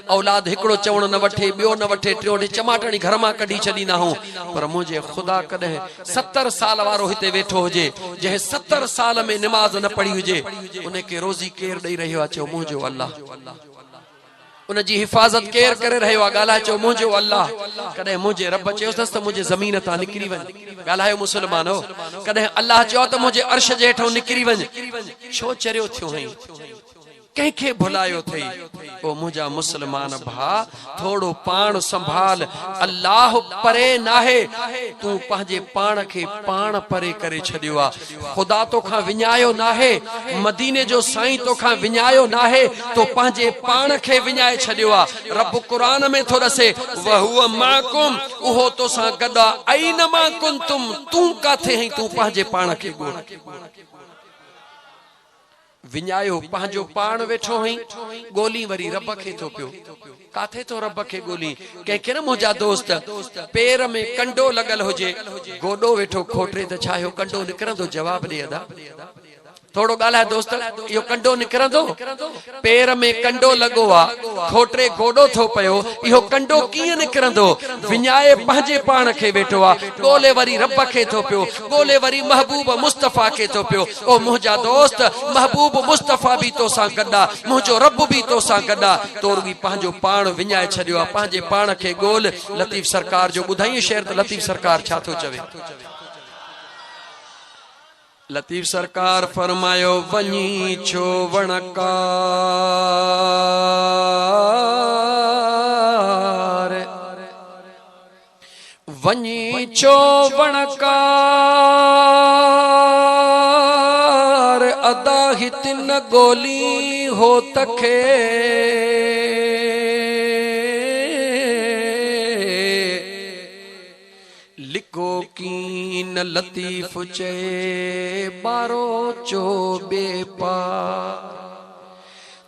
औलाद हिकिड़ो चवण न वठे, ॿियो न वठे, टियों वठे, चमाटणी घर मां कढी छॾींदा आहियूं। पर मुंहिंजे ख़ुदा कॾहिं 70 साल वारो हिते वेठो हुजे, जंहिं 70 साल में निमाज़ न पढ़ी हुजे, उनखे रोज़ी केरु ॾेई रहियो आहे? चओ मुंहिंजो अल्लाह। उन जी हिफ़ाज़त केरु करे रहियो आहे? ॻाल्हाए चओ मुंहिंजो अल्लाह। कॾहिं मुंहिंजे रब चयोसि त मुंहिंजे ज़मीन तां निकिरी वञ, ॻाल्हायो मुसलमानो। कॾहिं अल्लाह चयो त मुंहिंजे अर्श जे हेठों निकिरी वञ, छो चरियो थियो हई? कंहिंखे भुलायो थई? ओ मुंहिंजा मुसलमान भा, थोड़ो पाण संभाल। अल्लाह परे नाहे, तूं पंहिंजे पाण खे पाण परे करे छॾियो आहे। ख़ुदा तोखां विञायो नाहे, मदीने जो साईं तोखां विञायो नाहे, तो पंहिंजे पाण खे विञाए छॾियो आहे। रब क़ुरान में थो ॾसे वहुव माकुम, उहो तोसां गॾु आहे। ऐनमा कुंतुम, तूं काथे हई? तूं पंहिंजे पाण खे ॻोल्ह। विञायो पंहिंजो पाण वेठो हई, ॻोल्ही वरी रब खे थो पियो। काथे तो रब खे ॻोल्ही? कंहिंखे न मुंहिंजा दोस्त पेर में कंडो लॻल हुजे, गोॾो वेठो खोटरे त छा इहो कंडो निकिरंदो? जवाब ॾे अदा, थोड़ो ॻाल्हाए दोस्त, इहो कंडो निकिरंदो? पेर में कंडो लॻो आहे, खोटरे गोॾो थो पियो, इहो कंडो कीअं निकिरंदो? विञाए पंहिंजे पाण खे वेठो आहे, ॻोल्हे वरी रब खे थो पियो, ॻोल्हे वरी महबूब मुस्तफ़ा खे थो पियो। ओ मुंहिंजा दोस्त, महबूब मुस्तफ़ा बि तोसां गॾु आहे, मुंहिंजो रब बि तोसां गॾु आहे। तो रुॻी पंहिंजो पाण विञाए छॾियो आहे, पंहिंजे पाण खे ॻोल्ह। लतीफ़ सरकार जो ॿुधाई शेर त लतीफ़ सरकार छा थो चवे? लतीफ सरकार फरमायो वञी छो वणकार, वञी छो वणकार, अदा हित न गोली हो तखे, लिको कीन लतीफ चे बारो चो बेपा,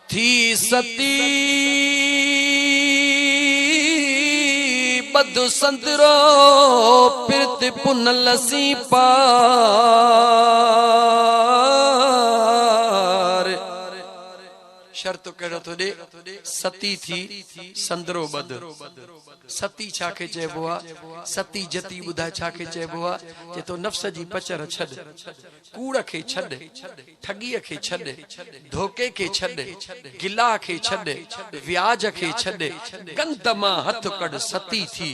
थी सती बद संदरो पिरत पुन लसी पार। शर्त कहिड़ो थो ॾे, सती थी संदरो बद। सती छाखे चइबो आहे? सती जती ॿुधाए छाखे चइबो आहे? जे तो नफ़्स जी पचर छॾ, कूड़ खे छॾ, ठगीअ खे छॾ, धोखे खे छॾ, गिला खे छॾ, व्याज खे छॾ, गंद मां हथ कढ, सती थी।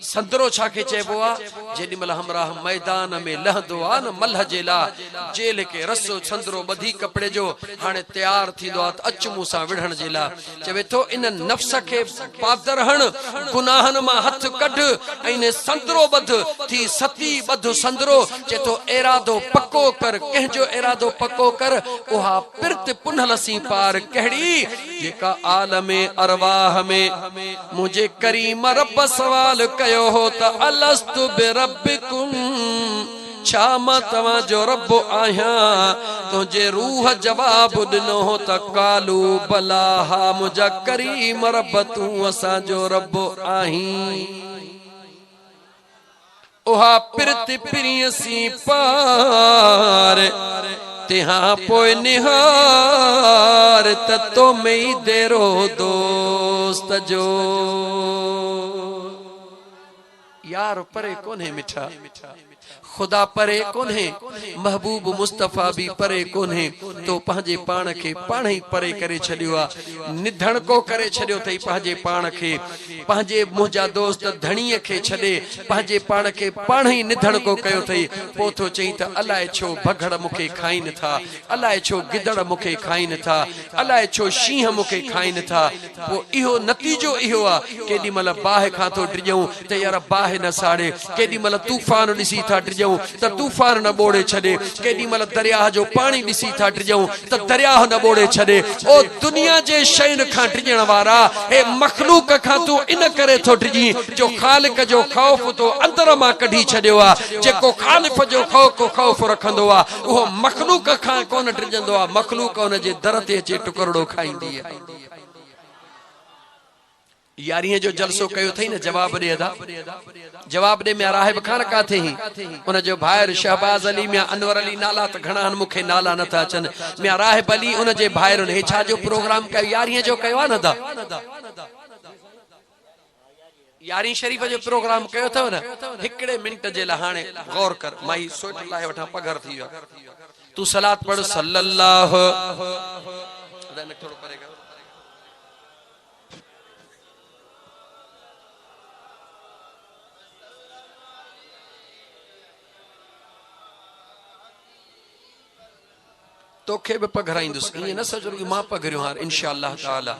संदरो छाखे चइबो आहे? जेॾीमहिल हमराह मैदान में लहंदो आहे न मल्ह जे लाइ, जेल खे रसो संदरो ॿधी कपिड़े जो हाणे तयारु थींदो आहे त अच मूं सां विढ़ण जे लाइ। चवे थो इन नफ़्स खे पादर हण, गुनाहन मां हथ कढ, ऐं संदरो ॿध, थी सती ॿध संदरो। चए थो इरादो पको कर, कंहिंजो इरादो पको कर, उहा पिरत पुनल सी पार। कहिड़ी? जेका आलमे अरवाह में मुझे करीम रब सवाल कयो हो त अलस्तु बिरब्बिकुम, छा मां तव्हां जो रब आहियां? तुंहिंजे रूह जवाब ॾिनो हो त कालू बला, हा मुंहिंजा करीम रब तूं असांजो रब आहीं। उहा पिरत पिरीअ सी पार, तिहां पोइ निहार त तो में ई देरो दोस्त जो। यार परे कोन्हे मिठा, खुदा परे कोन्हे, महबूब मुस्तफ़ा भी परे कोन्हे। तो पंहिंजे पाण खे पाण ई परे करे छॾियो आहे, निधण को करे छॾियो अथई पंहिंजे पाण खे। पंहिंजे मुंहिंजा दोस्त धणीअ खे छॾे पंहिंजे पाण खे पाण ई निधण को कयो अथई। पोइ थो चई त अलाए छो भगड़ मूंखे खाइनि था, अलाए छो गिदड़ मूंखे खाइनि था, अलाए छो शींहं मूंखे खाइनि था। पोइ इहो नतीजो इहो आहे, केॾी महिल बाहि खां थो डिॼूं त यार बाहि न साड़े, केॾी महिल तूफ़ान ॾिसी था डिॼूं त तूफ़ान न ॿोड़े छॾे, केॾी महिल दरिया जो पाणी ॾिसी था डिॼूं त दरिया न ॿोड़े छॾे। ओ दुनिया जे शयुनि खां डिॼण वारा, हे मखलूक खां तूं इन करे थो डिॼी जो ख़ालिक जो ख़ौफ़ तो अंदर मां कढी छॾियो आहे। जेको ख़ालिफ़ जो ख़ौफ़ रखंदो आहे उहो मखलूक खां कोन डिॼंदो आहे, मखलूक हुन जे दर ते अचे टुकड़ो खाईंदी आहे। यारीअ जो जलसो कयो अथई न, जवाब ॾे अदा, जवाब ॾे। मियां राहिब खान काथे ही? उन जो भाइर शहबाज अली, मियां अनवर अली, नाला त घणा आहिनि, मूंखे नाला नथा अचनि। मियां राहिब अली उन जे भाइरुनि हे छा जो प्रोग्राम कयो? यारीअ जो कयो आहे न दा, यारी शरीफ़ जो प्रोग्राम कयो अथव न। हिकिड़े मिंट जे लाइ हाणे गौर कर, मां ही सोच लाहे वठां, पघर थी वियो। तू सलात पढ़ सल्लल्लाहु, थोड़ो परे कर। तोखे भी पघराईंदुसि, ईअं न सोचो कि मां पघरियो हार, इंशाअल्लाह ताला।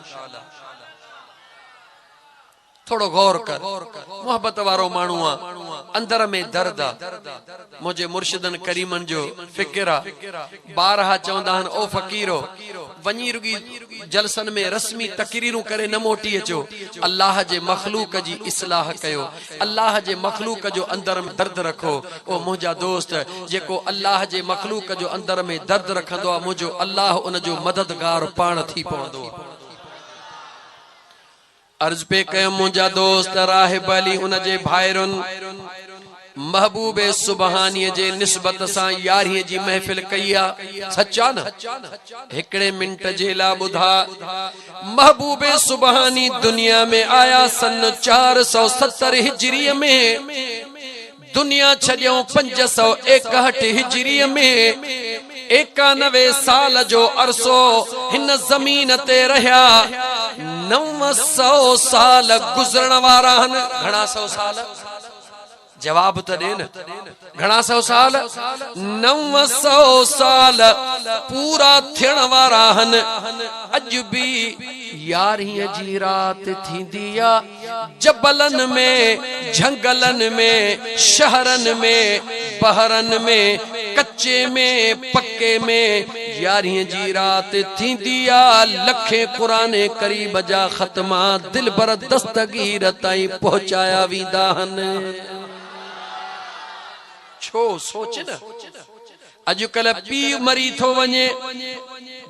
थोड़ो गौर कर, मोहब्बत वारो माण्हू आहे, अंदर में दर्द आहे। मुंहिंजे मुर्शिदनि करीमनि जो फिक्र आहे। बारहा चवंदा आहिनि ओ फ़कीरो, वञी रुगी जलसन में रस्मी तकरीरूं करे न मोटी अचो, अल्लाह जे मखलूक जी इस्लाह कयो, अल्लाह जे मखलूक जो अंदर में दर्द रखो। ओ मुंहिंजा दोस्त, जेको अल्लाह जे मखलूक जो अंदर में दर्द रखंदो आहे, मुंहिंजो अल्लाह उन जो मददगार पाण थी पवंदो। अर्ज पे कयो मुंहिंजा दोस्त राहिब अली उन जे भाइरुनि महबूब सुबहानी जे निस्बत सां यारीअ जी महफ़िल कई आहे। सच्चा न? हिकिड़े मिंट जे लाइ ॿुधा, महबूब सुबहानी दुनिया में आया सन 470 हिजरीअ में, दुनिया छॾियऊं 561 हिजरीअ में। 91 साल जो अरसो हिन ज़मीन ते रहिया, 900 साल गुज़रण वारा आहिनि। घणा 100 साल? जवाब तो दे न। घणा सौ साल? 900 साल पूरा थियण वारा हन। अज भी 11 जी रात थींदी आ। जबलन में, झंगलन में, शहरन में, बहरन में, कच्चे में, पक्के में 11 जी रात थींदी आ। लखे कुराने करीब जा ख़त्मा दिल बर दस्तगीर ताईं पहुंचाया वींदा हन। छो सोच न, अजुकल्ह पीउ मरी थो वञे,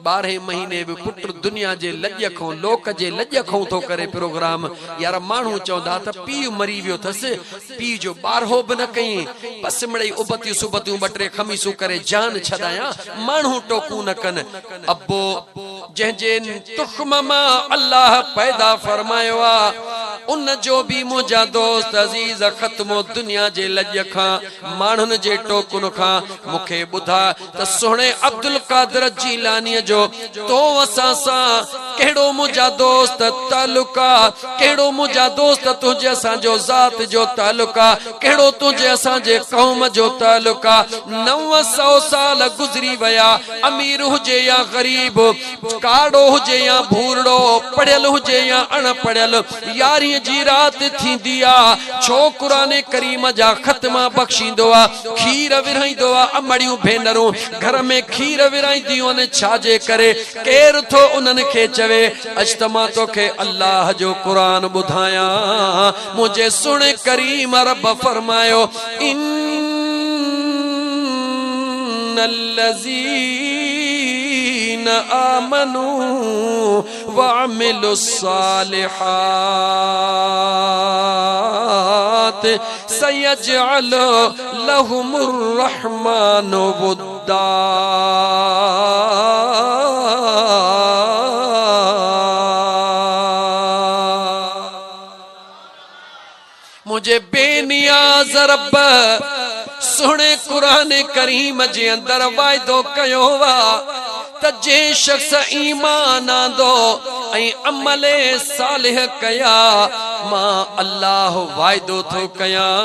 12 महीने भी पुट दुनिया जे लॼ खां, लोक जे लॼ खां थो करे प्रोग्राम। यार माण्हू चवंदा त पीउ मरी वियो अथसि, पीउ जो 12 बि न कई, बस मिड़ई उबतियूं सुबतियूं 2-3 खमीसूं करे जान छॾाया, माण्हू टोकू न कनि। अब्बो जंहिंजे तुख़्म मां अल्लाह पैदा फरमायो आ, उन जो भी मुंहिंजा दोस्त अज़ीज़ ख़त्मो दुनिया जे लॼ खां, माण्हुनि जे टोकुन खां। मूंखे ॿुधा त सुहिणे अब्दुल कादिर जीलानी जो तो असां सां कहिड़ो मुंहिंजा दोस्त तालुक आ, कहिड़ो मुंहिंजा दोस्त तुंहिंजे असांजो ज़ात जो तालुक आ, कहिड़ो तुंहिंजे असांजे क़ौम जो तालुक आ। 900 साल गुज़री विया, अमीर हुजे या ग़रीब, काड़ो हुजे या भूरड़ो, पढ़ियल हुजे या अणपढ़ियल, 11 जी रात थींदी आ। छो क़ुरान करीम जा ख़त्मा बख़्शींदो आ, खीर विरहाईंदो आ। अमड़ियूं भेनरूं घर में खीर विरहाईंदियूं आहिनि, छाजे करे? केर थो उन्हनि खे चवे अॼु त मां तोखे अल्लाह जो क़ुरान ॿुधायां। मुंहिंजे सुहिणे करीम रब फरमायो, इन्नल्लज़ीन आमनू वअमिलुस्सालिहात सयजअलु लहुमुर रहमानु वुद्दा। मुझे बेनियाज़ रब सुने कुरान करीम जे अंदर वायदो कयो वा त जे शख्स ईमान आंदो ऐं अमले सालिह कया, मां अल्लाह वायदो थो कयां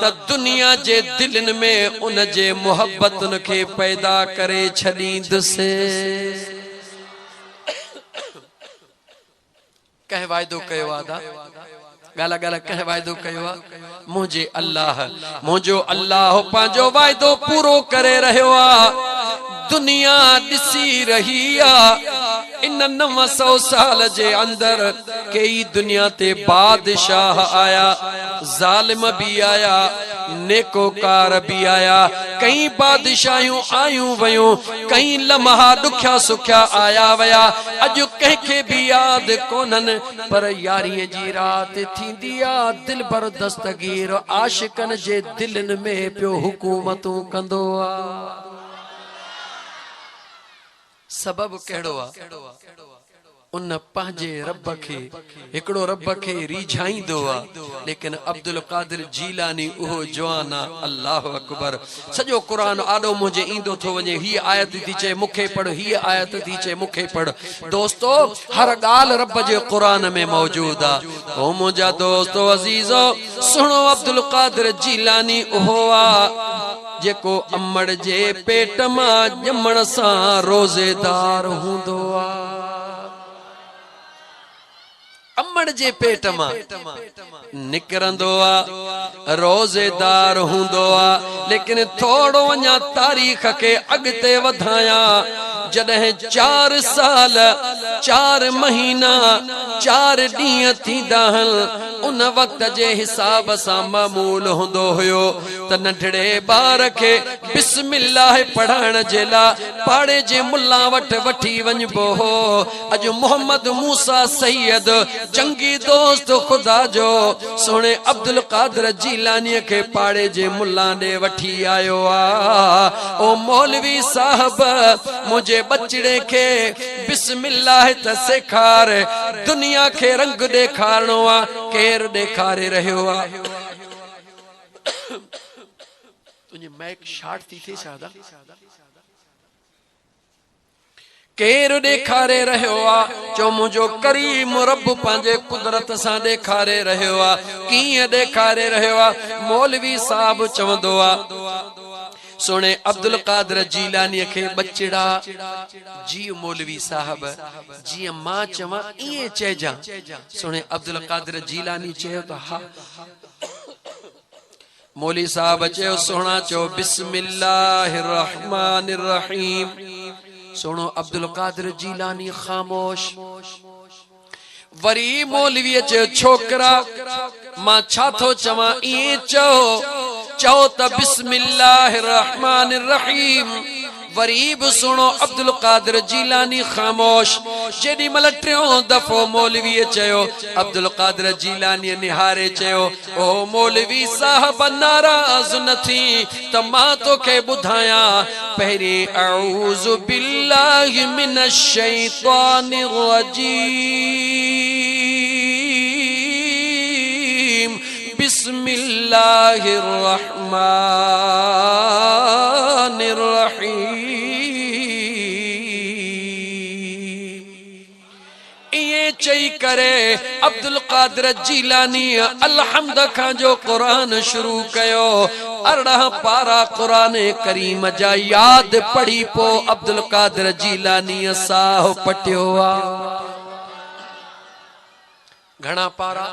त दुनिया जे दिलनि में उन जे मोहब्बतुन खे पैदा करे छॾींदुसि। कंहिं वायदो कयो आहे? गाला गाला कंहिं वायदो कयो आहे? मुंहिंजे अल्लाह, मुंहिंजो अल्लाह पंहिंजो वायदो पूरो करे रहियो आहे। दुनिया ॾिसी रही आहे, इन 900 साल जे अंदर कई दुनिया ते बादशाह आया, ज़ालिम भी आया, नेकोकार भी आया। कई बादशाहियूं आयूं वयूं, कई लम्हा ॾुखिया सुखिया आया वया। अॼु कंहिंखे भी यादि कोन्हनि, पर 11 जी रात थींदी आ। दिल बर दस्तगीर आशिकन जे दिलनि में पियो हुकूमतूं कंदो आ। सबब कहिड़ो आ? उन पंहिंजे रब खे, हिकिड़ो रब खे रिझाईंदो आ। लेकिन अब्दुल कादिर जीलानी उहो जवान आ। अल्लाह अकबर। सॼो क़ुरान आॾो मुंहिंजे ईंदो थो वञे, हीअ आयत थी चए मूंखे पढ़, हीअ आयत थी चए मूंखे पढ़। दोस्तो हर ॻाल्हि रब जे क़ुरान में मौजूद आ। ओ मुंहिंजा दोस्तो अज़ीज़ो, सुणो अब्दुल कादिर जीलानी उहो आ जेको अमड़ जे पेट मां ॼमण सां रोज़ेदार हूंदो आ। अमड़ जे पेट मां निकरंदो आ, रोज़ेदार हूंदो आ। लेकिन थोड़ो अञा तारीख़ खे अॻिते वधाया, जॾहिं 4 साल 4 महीना 4 ॾींहं थींदा आहिनि, उन वक़्त जे हिसाब सां मामूल हूंदो हुयो त नंढड़े ॿार खे बिस्मिल्लाह पढ़ाइण जे लाइ पाड़े जे मुल्ला वटि वठी वञिबो हो। अॼु मोहम्मद मूसा सैयद जंगी दोस्त ख़ुदा जो सुहिणे अब्दुल कादिर जीलानी खे पाड़े जे मुल्ला ॾे वठी आयो आ। ओ मौलवी साहब, मुंहिंजे बचड़े खे बिस्मिल्लाह त सेखार, दुनिया खे रंग ॾेखारणो आ। केर ॾेखारे रहियो आ? तुंहिंजी मैक शार्ट थी थिए छा? केर ॾेखारे रहियो आ चो मुंहिंजो करीम रब पंहिंजे कुदरत सां ॾेखारे रहियो आ। कीअं ॾेखारे रहियो आ? मौलवी साहब चवंदो आ सुने अब्दुल कादिर जीलानी खे बचड़ा जी मौलवी साहब जी मां चवां इएं चइजां। सुने अब्दुल कादिर जीलानी चयो त हा। मौलवी साहब चयो सुणा चो बिस्मिल्लाहिर रहमानिर रहीम। सुनो अब्दुल कादिर जीलानी खामोश। वरी मौलवी चयो छोकरा मां छा थो चवां इएं चओ त बिस्मिल्लाहिर रहमानिर रहीम। वरी बि सुनो अब्दुल कादिर जीलानी खामोश। जेडी मल टियों दफो मौलवी चयो अब्दुल कादिर जीलानी निहारे चयो ओ मौलवी साहब नाराज न थी त मां तोखे बुधाया पहिरी अऊज़ु बिल्लाहि मिनश शैतानिर रजीम बिस्मिल्लाहिर रहमानिर रहीम। ये चई करे अब्दुल कादिर जीलानी अलहम्द खां जो कुरान शुरू कयो। 18 पारा कुरान करीम जा याद पढ़ी पो अब्दुल कादिर जीलानी साह पटियो आ। घणा पारा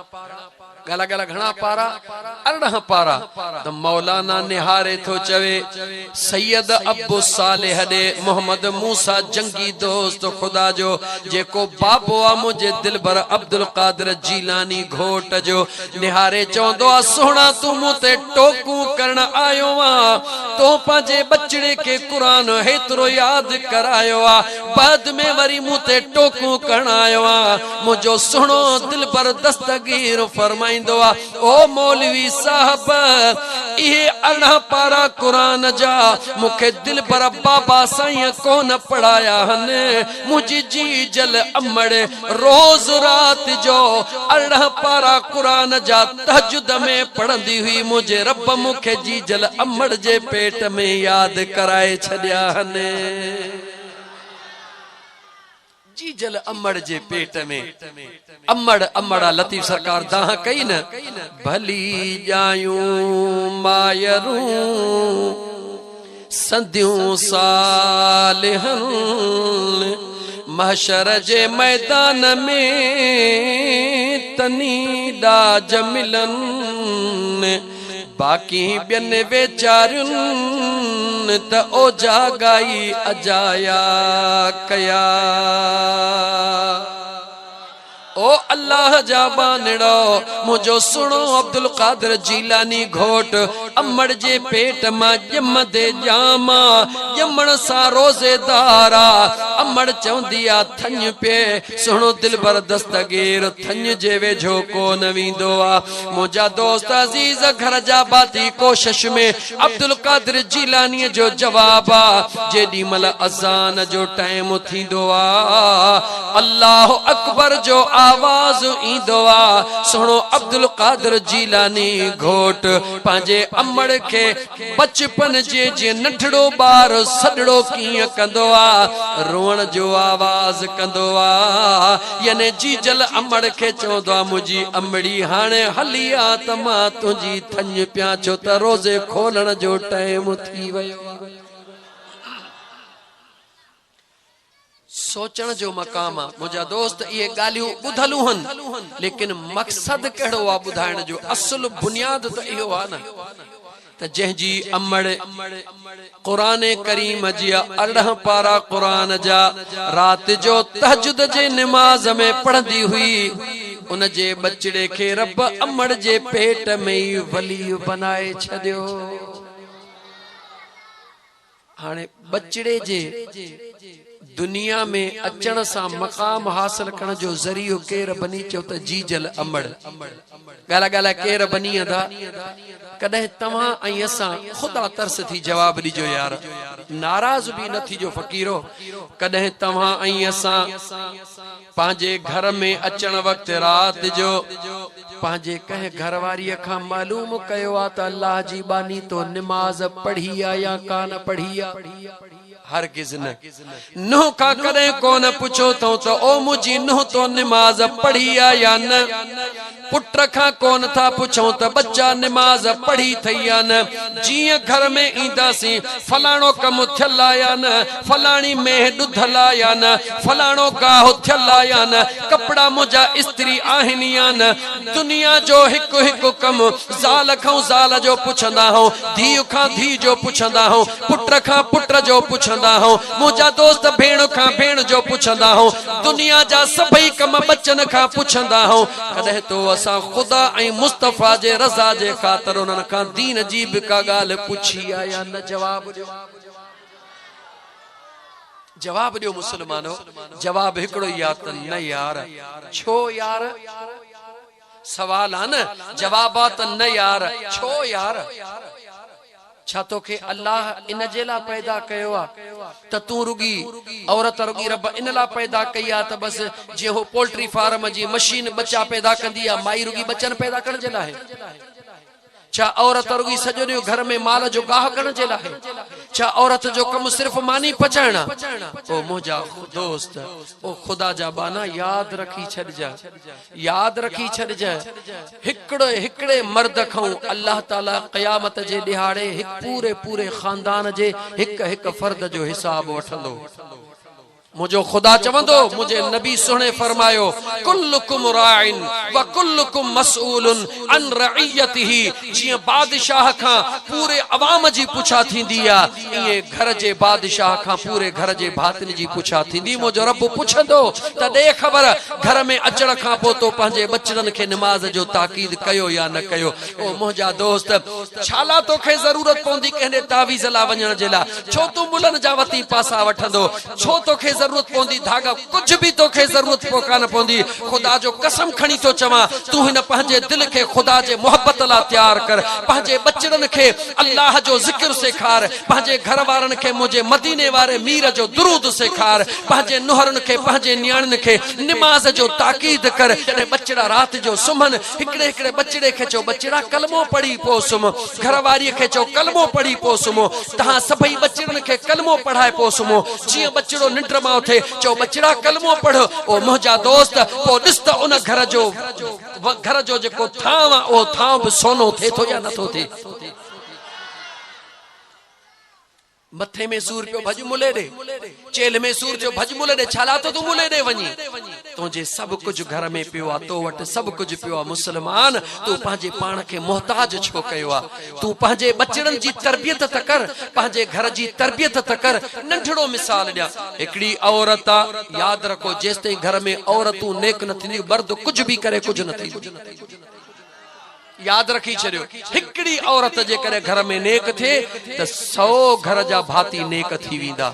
गला गला घणा पारा 18 पारा। त मौलाना निहारे थो चवे सैयद अबू सालेह दे मोहम्मद मूसा जंगी दोस्त खुदा जो जेको बाबो आ मुझे दिलबर अब्दुल कादिर जीलानी घोट जो निहारे चवंदो आ सोना तू मुते टोकू करण आयो आ तो पंहिंजे बचड़े के कुरान हेतरो याद करायो आ बाद में वरी मुते टोकू करण आयो आ। मुझो सुनो दिलबर दस्तगीर फरमाई ओ मौलवी साहब ये 18 पारा कुरान जा मुखे दिल पर बाबा साईं कोन पढ़ाया हन। मुझी जी जल अमड़ रोज रात जो 18 पारा कुरान जा तहज्जुद में पढ़ंदी हुई। मुझे रब मुखे जी जल अमड़ जे पेट में याद कराए छड़िया हन। जी जल अमड़ जे पेट में अमड़ अमड़ा लतीफ सरकार दाह कई न भली जायूं मायरूं सदियूं सालिहन महशर जे मैदान में तनी डाज मिलन बाकी बियन बेचारुन त ओ जागाई अजाया कया। ओ अल्लाह जा बानड़ो मुझो सुनो अब्दुल कादिर जीलानी घोट अमड़ जे पेट मां जम दे जामा जमण सा रोजेदारा अमड़ चवंदी आ थन पे सुनो दिलबर दस्तगीर थन जे वेझो कोन वींदो आ। मुझा दोस्त अजीज घर जा बाती कोशिश में अब्दुल कादिर जीलानी जो जवाब आ जेडी मल अजान जो टाइम थींदो आ अल्लाह अकबर जो आवाज ईंदो आ। सुनो अब्दुल कादिर जीलानी घोट पंहिंजे अमड़ के बचपन जे जे नंढड़ो बार सडड़ो कीअं कंदो आ रोअण जो आवाज कंदो आ। याने जी जल अमड़ के चवंदो आ मुंहिंजी अमड़ी हाणे हली आ त मां तुंहिंजी थन पिया छो त रोज़े खोलण जो टाइम थी वियो। सोचण जो मकाम आ। मुझा दोस्त ये गालियों बुधलू हन लेकिन मकसद कड़ो आ बुधाइण जो असल बुनियाद तो इहो आ न त जंहिंजी अमड़ कुरान करीम जी 18 पारा कुरान जा रात जो तहज्जुद जे नमाज में पढ़ंदी हुई उन जे बचड़े के रब अमड़ जे पेट में ही वली बनाए छदियो। हाणे बचड़े जे दुनिया में अचण सा मकाम हासिल करण जो जरियो केर बनी चो त जी जल अमड़ गाला गाला केर बनी अदा कदे तव्हां ऐं असां खुदा तरस थी जवाब दीजो यार नाराज भी न थी जो फकीरो कदे तव्हां ऐं असां पंहिंजे घर में अचण वक्त रात जो पंहिंजे कंहिं घरवारी खां मालूम कयो आ त अल्लाह जी बानी तो नमाज पढ़ी आ या कान पढ़ी आ। हरगिज़ न। नूह का कदे कोन पुछो तो ओ मुझी नूह तो नमाज पढ़ी आ या न। पुट का कोन था पुछो तो बच्चा नमाज पढ़ी थई या न। जिया घर में ईंदासी फलाणो कम थियल या न, फलाणी मेह ॾुधल या न, फलाणो गाहो थियल या न, कपड़ा मुझा इस्त्री आहिनि या न। दुनिया जो हिकु हिकु कम ज़ाल खां ज़ाल जो पुछंदा हो, धीउ खां धी जो पुछंदा हो, पुट खां पुट जो पुछंदा हो, मुझा दोस्त भेण खां भेण जो पुछंदा हो, दुनिया जा सभई कम बच्चन खां पुछंदा हो। कदे तो असा खुदा ऐं मुस्तफा जे रज़ा जे ख़ातिर उन्हनि खां दीन जी बि का ॻाल्हि पुछी आ या न? जवाब ॾियो, जवाब ॾियो मुसलमानो। जवाब हिकिड़ो ई आ त न यार। छो यार? सवाल आ न, जवाब आ त न यार। छो यार? छा तोखे अल्लाह इन जे लाइ पैदा कयो आ त तू रुगी औरत रुगी रब इन लाइ पैदा कई आ त बस जे हो पोल्ट्री फार्म जी मशीन बच्चा पैदा कंदी आ, माई रुगी बच्चन पैदा करण जे लाइ? छा औरत रुगी सॼो ॾींहुं घर में माल जो गाह करण जे लाइ? छा औरत जो कम सिर्फ मानी पचाइणा? ओ मुंहिंजा दोस्त, ओ खुदा जा बाना याद रखी छॾिजा, याद रखी छॾिजा। हिकिड़े मर्द खां अल्लाह ताला क़यामत जे ॾिहाड़े पूरे पूरे खानदान जे हिक फर्द जो हिसाब वठंदो। मुझो खुदा चवंदो, मुझे नबी सुने फरमायो, कुल्लुकुम राइन व कुल्लुकुम मसऊलुन अन रइयतिही। जिया बादशाह का पूरे अवाम जी पुछा थींदी आ, ये घर जे बादशाह का पूरे घर जे भातिन जी पुछा थींदी। मुझो रब पुछंदो त दे खबर घर में अचण का पो तो पंहिंजे बचड़न के नमाज जो ताकीद कयो या न कयो। ओ मुझा दोस्त, छाला तोखे जरूरत पवंदी कहने तावीज़ ला वञण जे ला? छो तू मुलन जा वती पासा वठंदो? छो तोखे जरूरत पवंदी धागा? कुछ भी तोखे जरूरत कान पवंदी। खुदा जो कसम खणी तो चवा, तू हिन पंहिंजे दिल के खुदा जे मोहब्बत ला तैयार कर। पंहिंजे बचड़न के अल्लाह जो जिक्र सेखार, पंहिंजे घर वारन के मुझे मदीने वारे मीर जो दुरूद सेखार, पंहिंजे नुहरन के पंहिंजे नियाणन के नमाज जो ताकीद कर। जॾहिं बचड़ा रात जो सुमन, हिकड़े हिकड़े बचड़े के चो बचड़ा कलमो पढ़ी पो सुम, घरवारी के चो कलमो पढ़ी पो सुमो। तहां सभई बचड़न के कलमो पढ़ाए पो सुमो। जिया बचड़ो निंड मां थे चो बचड़ा कलमो पढ़ो। ओ मुझा दोस्त, पो ॾिस त उन घर जो जेको थाव आ ओ थाव भी सोनो थे तो या नथो थे? मथे में सूर पियो भज मुले दे, चेल में सूर जो भज मुले दे। छाला तो तू मुले दे वनी? तुझे सब कुछ घर में पियो आ, तो वट सब कुछ पियो आ। मुसलमान, तू पंहिंजे पान के मोहताज छो कयो आ? तू पंहिंजे बचड़न जी तरबियत त कर, पंहिंजे घर जी तरबियत त कर। नंढड़ो मिसाल ॾिया, हिकड़ी औरत आ, याद रखो जेसिताईं घर में औरतूं नेक न थींदी, मर्द कुछ भी करे कुछ न थींदो। याद रखी छड़ियो, हिकड़ी औरत जे करे घर में नेक थे त 100 घर जा भाती नेक थी वेंदा।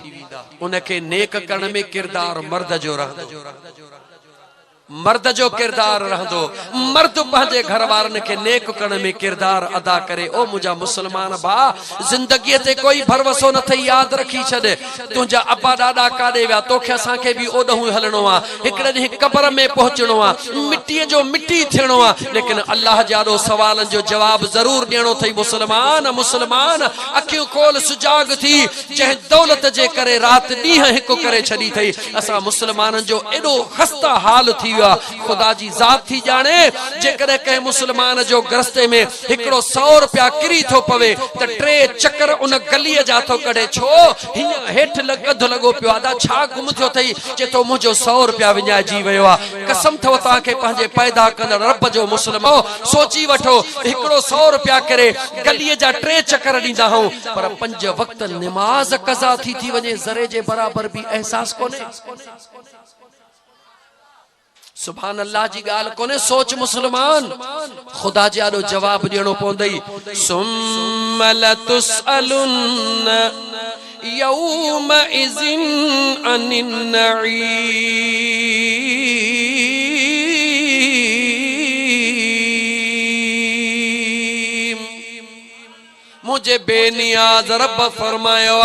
उनके नेक करण में किरदार मर्द जो रहंदो, मर्द जो किरदार रहंदो। मर्द पंहिंजे घर वारन के नेक करण में किरदार अदा करे। ओ मुझा मुसलमान बा, जिंदगी ते कोई भरवसो न थई। याद रखी छॾ, तुझा अब्बा ॾाॾा काॾे विया, तोखे असांखे भी ओॾहूं हलणो आ। हिकड़े ॾींहुं कब्र में पहुचणो आ, मिट्टीअ जो मिट्टी थियणो आ, लेकिन अल्लाह जाॾो सवालन जो जवाब जरूर ॾियणो थई। मुसलमान, मुसलमान अखियूं खोल, सुजाग थी। जंहिं दौलत जे करे रात ॾींहं हिकु करे छॾी थई, असां मुसलमाननि जो एॾो खस्ता हाल थी। खुदा जी जात थी जाने, जेकॾहिं कंहिं मुसलमान जो गरस्ते में हिकिड़ो 100 रुपया किरी थो पवे त 3 चक्कर उन गलीअ जा थो कढे। छो? हीअं हेठि गधु लॻो पियो आहे। छा गुम थियो अथई? चए थो मुंहिंजो 100 रुपया विञाइजी वियो आहे। कसम अथव तव्हांखे पंहिंजे पैदा कंदड़ रब जो। मुसलमान, सोची वठो, हिकिड़ो 100 रुपया करे गलीअ जा 3 चक्कर ॾींदा आहियूं, पर 5 वक्त नमाज कज़ा थी वञे, ज़रे जे बराबर भी एहसास कोन्हे। सुभान अल्लाह जी गाल कोने। सोच मुसलमान, खुदा जाॾो जवाब ॾियणो पवंदई। सुम्म लतुसअलुन यौमइज़िन अनिन नईम। मुझे बेनियाज रब फरमायो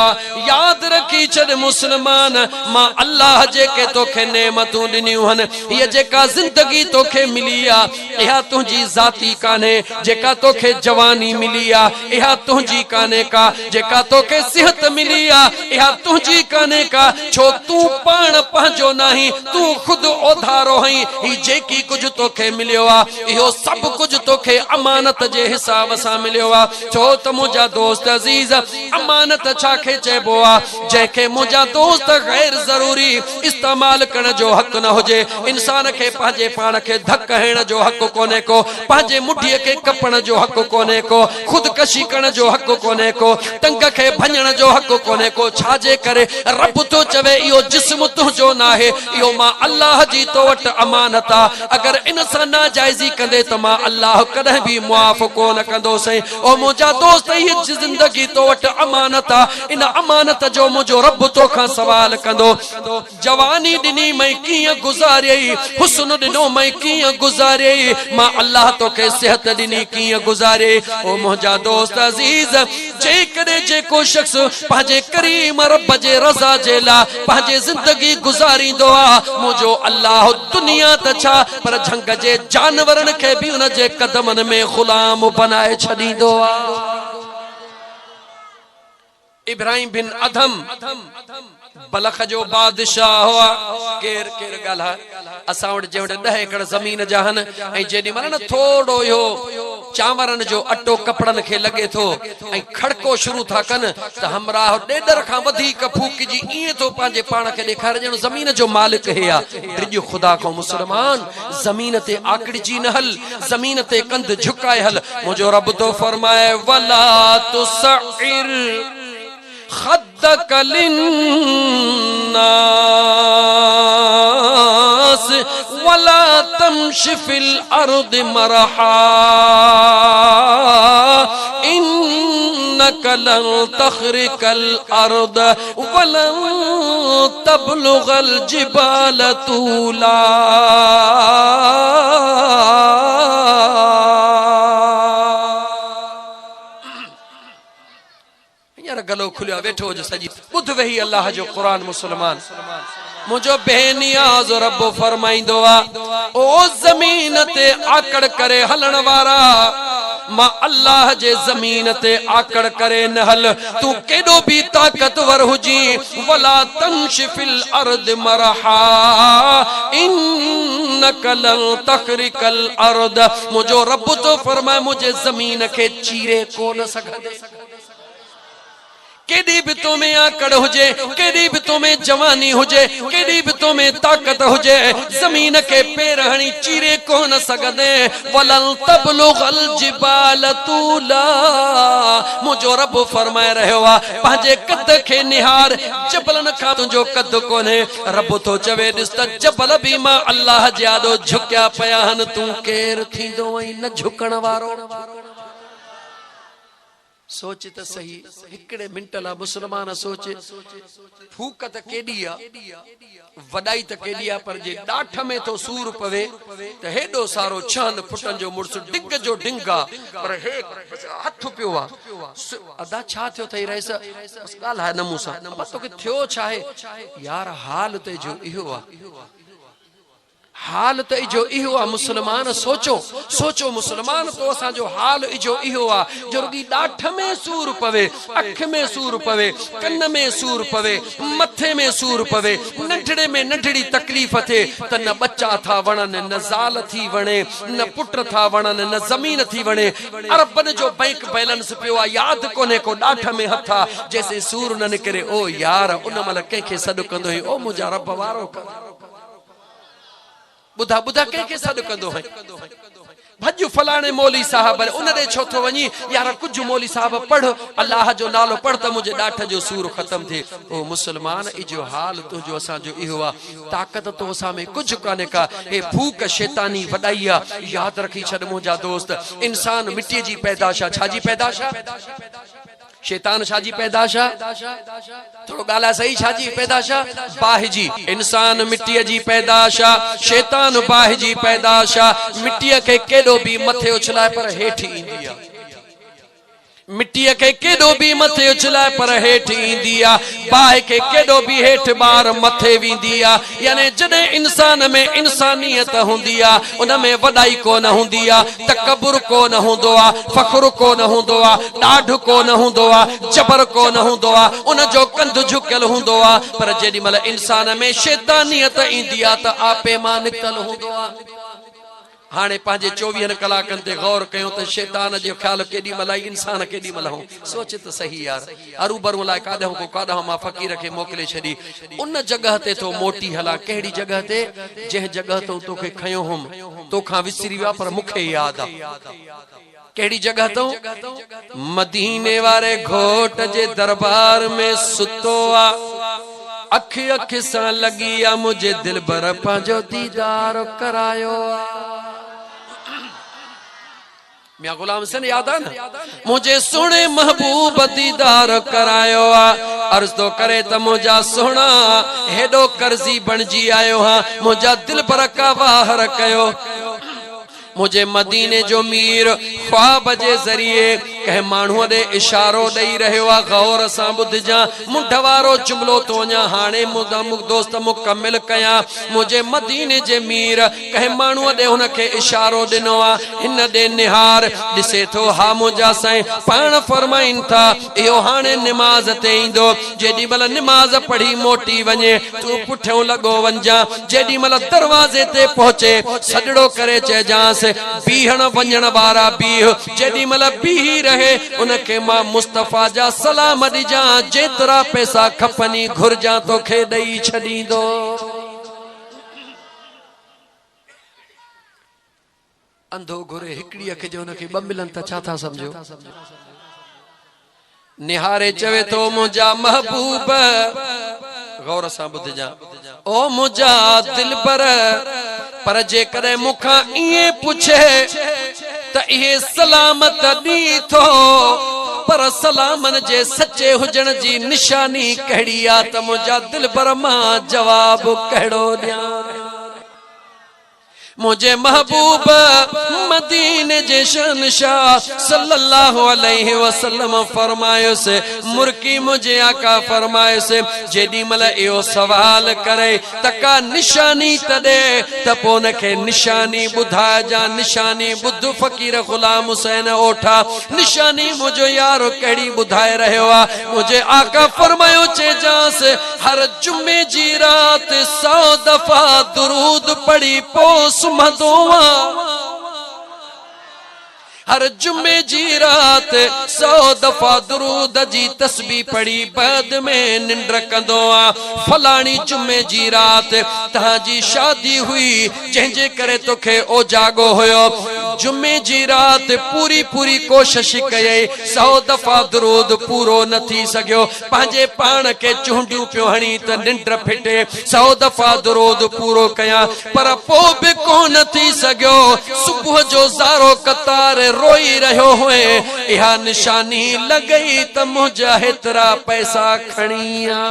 याद रखी छद मुसलमान मां अल्लाह जेके तोखे नेमतूं ॾिनियूं हन ये जेका जिंदगी तोखे मिली आ इहा तुंहिंजी ज़ाती काने जेका तोखे जवानी मिली आ इहा तुंहिंजी काने का जेका तोखे सिहत मिली आ इहा तुंहिंजी काने का छो तू पाण पंहिंजो नहीं तू खुद ओधारो हई ही जेकी कुछ तोखे मिलियो आ इहो सब कुछ तोखे अमानत जे हिसाब सां मिलियो आ छो त मुंहिंजा दोस्त अजीज अमानत छाखे चइबो आ जंहिंखे मुंहिंजा दोस्त गैर ज़रूरी इस्तेमाल करण जो हक न हुजे इंसान खे पंहिंजे पाण खे धक हणण जो हक कोने को पंहिंजे मुठीअ खे कपण जो हक कोने को खुदकशी करण जो हक कोने को टंग खे भञण जो हक कोने को छाजे करे रब तो चवे इहो जिस्म तुंहिंजो न आहे इहो मां अल्लाह जी तो वटि अमानत आ अगर इन सां नाजाइज़ी कंदे त मां अल्लाह कॾहिं भी मुआफ़ कोन कंदोसि ओ मुंहिंजा दोस्त ये जिंदगी तो वटि अमानत आ इन अमानत जो मुंहिंजो रब तोखां सवाल कंदो जवानी ॾिनी मई कीअं गुज़ारियई हुस्न ॾिनो मई कीअं गुज़ारियई मां अल्लाह तोखे सिहत ॾिनी कीअं गुज़ारियई ओ मुंहिंजा दोस्त अज़ीज़ जेकॾहिं जेको शख्स पंहिंजे करीम रब जे रज़ा जे लाइ पंहिंजी ज़िंदगी गुज़ारींदो आहे मुंहिंजो अल्लाह दुनिया त छा पर झंग जे जानवरनि खे बि उन जे कदमनि में ग़ुलाम बनाए छॾींदो आहे इब्राहिम बिन अदम बलख जो बादशाह हुआ केर केर गाला असां वटि जे वटि 10 एकड़ ज़मीन जा हन ऐं जेॾी महिल न थोड़ो इहो चांवरनि जो अटो कपड़नि खे लगे थो ऐं खड़को शुरू था कनि त हमराह ॾेडर खां वधीक फूकिजी ईअं थो पंहिंजे पाण खे ॾेखारे ॼण ज़मीन जो मालिक हे आहे रिॼ ख़ुदा को मुसलमान ज़मीन ते आकड़िजी न हल ज़मीन ते कंध झुकाए हल मुंहिंजो रब तो फरमाए वला तुसइर खद्दक लिन्नास वला तमशि फिल अर्द मरहा इन्नक लन तखरिकल अर्द वलन तबलुगल जिबाल तूला गलो खुलिया वेठो जो सजी बुध वही अल्लाह जो कुरान मुसलमान मुझो बेनियाज रब फरमाइंदो आ ओ जमीन ते आकड़ करे हलण वारा मां अल्लाह जे जमीन ते आकड़ करे न हल तू केडो भी ताकतवर हुजी वला तमशि फिल अर्द मरहा इन्नक लन तखरिकल अर्द मुझो रब तो फरमाए मुझे जमीन के चीरे कोन सघंदे केडी भी तो में आकड़ हुजे केडी भी तो में जवानी हुजे केडी भी तो में ताकत हुजे जमीन के पेर हणी चीरे कोन सगदे वलन तबलुगल जिबाल तूला मुझो रब फरमाए रहियो आ पंहिंजे कद खे निहार जबलन खां तुंहिंजो कद कोन्हे रब तो चवे ॾिस त जबल भी मां अल्लाह जे आॾो झुकिया पिया हन तूं केर थींदो ऐं न झुकण वारो सोच त सही हिकड़े मिंट ला मुसलमान सोच फूक त केडी आ वडाई त केडी आ पर जे डाठ में तो सूर पवे त हेडो सारो 6 फुटन जो मुर्स डिग जो डिंगा पर हे हथ पियो आ अदा छा थियो थई रहिस ॻाल्हाए न मूंसां तो के थियो छा है यार हाल ते जो इहो आ हाल तो इजो इहो आ मुसलमान सोचो सोचो मुसलमान तो असा जो हाल इजो इहो आ जो रुगी डाठ में सूर पवे अख में सूर पवे कन में सूर पवे मथे में सूर पवे नंढड़े में नंढड़ी तकलीफ थे त न बच्चा था वणन न ज़ाल थी वणे न पुट था वणन न जमीन थी वणे अरबन जो बैंक बैलेंस पियो आ याद कोने को डाठ में हथा जैसे सूर न निकरे ओ यार उन मल कंहिंखे सॾु कंदो ओ मुंहिंजा रब वारो कर बुधा बुधा के सद कंदो है भज फलाने मौली साहब उन दे छो थो वनी यार कुछ मौली साहब पढ़ अल्लाह जो नालो पढ़ त मुझे डाठ जो सूर खत्म थे ओ मुसलमान इजो हाल तो जो असा जो इहो आ ताकत तो असा में कुछ काने का ए फूक शैतानी वडाइया याद रखी छड मुजा दोस्त इंसान मिट्टी जी पैदाशा छाजी पैदाशा शैतान शाजी पैदाशा थोड़ो गाला सही शाजी पैदाशा बाहिजी इंसान मिट्टी जी पैदाशा शैतान बाहिजी पैदाशा मिट्टी के केडो भी मथे उछलाए पर हेठी इंदी आ मिट्टी के केडो भी मथे उछलाए पर हेठ ईंदी आ, बाहि के केडो भी हेठ बार मथे वींदी आ। यानी जडे इंसान में इंसानियत हुंदी आ, उन में वडाई कोन हुंदी आ, तकब्बुर कोन हुंदो आ, फख्र कोन हुंदो आ, डाढ कोन हुंदो आ, जबर कोन हुंदो आ, उन जो कंध झुकल हुंदो आ। पर जेडी मल इंसान में शैतानियत ईंदी आ त आपे मां निकतल हुंदो आ। हाणे पांजे 24 कलाकनि ते गौर कयूं त शैतान जो ख्याल केडी मलाई इंसान केडी मल हो। सोच त सही यार, अरू बरू लाइ काॾहं को काॾहं मां फ़कीर खे मोकिले छॾी, उन जगह ते तो मोटी हला। कहिड़ी जगह ते? जंहिं जगह तो तोखे खयो हुम, तोखां विसरी विया पर मूंखे याद आ। कहिड़ी जगह तो? मदीने वारे घोट जे दरबार में सुतो आ, अख अख सां लगी आ, मुझे दिल भर पंहिंजो दीदार करायो आ। मियां गुलाम हुसैन याद आ न? मुझे सोने महबूब दीदार करायो आ। अर्ज तो करे त मुझा सोना हेडो कर्जी बणजी आयो हां, मुझा दिल पर का वाहर कयो। मुझे मदीने जो मीर ख्वाब जे जरिए कह मानू दे इशारो दई रहो आ। गौर सां बुझजा, मुंड वारो जुमलो तो अञा हाणे दोस्त मुकम्मिल कया। मुझे मदीने जे मीर कह मानू दे हुनके इशारो दिनो आ। हिन दे निहार दिसे थो हा मुझा साईं पान फरमाइन था इहो हाणे नमाज ते इंदो। जेडी मल नमाज पढ़ी मोटी वने तू पुठियों लगो वंजा। जेडी मल दरवाजे ते पहुंचे सजड़ो करे चेजांस बीहण वंजण वारा बीह। जेडी मल बीही रहे उनके मां मुस्तफा जा सलाम ॾिजा, जेतरा पैसा खपनी घुरजा तोखे ॾेई छॾींदो। अंधो घुरे हिकड़ी अख जो उनखे ॿ मिलन त छा था समझो? निहारे चवे तो मुझा महबूब, गौर सां ॿुधजा, ओ मुझा दिलबर, पर जे करे मुखां इए पुछे त इहे सलामत दी थो, पर सलामन जे सच्चे हुजण जी निशानी कहिड़ी आ त मुझा दिलबर मां जवाब कहिड़ो ॾियां। मुझे महबूब मदीने जे शहंशाह सल्लल्लाहु अलैहि वसल्लम फरमायो से, मुर्की मुझे आका फरमायो से, जेडी मल इहो सवाल करे त का निशानी तदे त पोन के निशानी बुधाए जा। निशानी बुध फकीर गुलाम हुसैन ओठा निशानी मुझो यारो कड़ी बुधाए रहो आ। मुझे आका फरमायो चे जास हर जुम्मे जी रात 100 दफा दुरूद पढ़ी पोस मदोवा। हर जुम्मे जी रात 100 दफा दुरूद जी तस्बीह पढ़ी बाद में निंड्र कंदो आ। फलानी जुम्मे जी रात तहां जी शादी हुई जंहिंजे करे तोखे ओ जागो हुयो। जुम्मे जी रात पूरी पूरी कोशिश कई 100 दफा दुरूद पूरो न थी सकियो। पंहिंजे पान के चूंडियूं पियो हणी त निंड्र फिटे 100 दफा दुरूद पूरो कया पर पोइ बि कोन थी सकियो। सुबुह जो ज़ारो कतार रोई रहो हुए, यह निशानी लगई त मुझा हेतरा पैसा खणिया।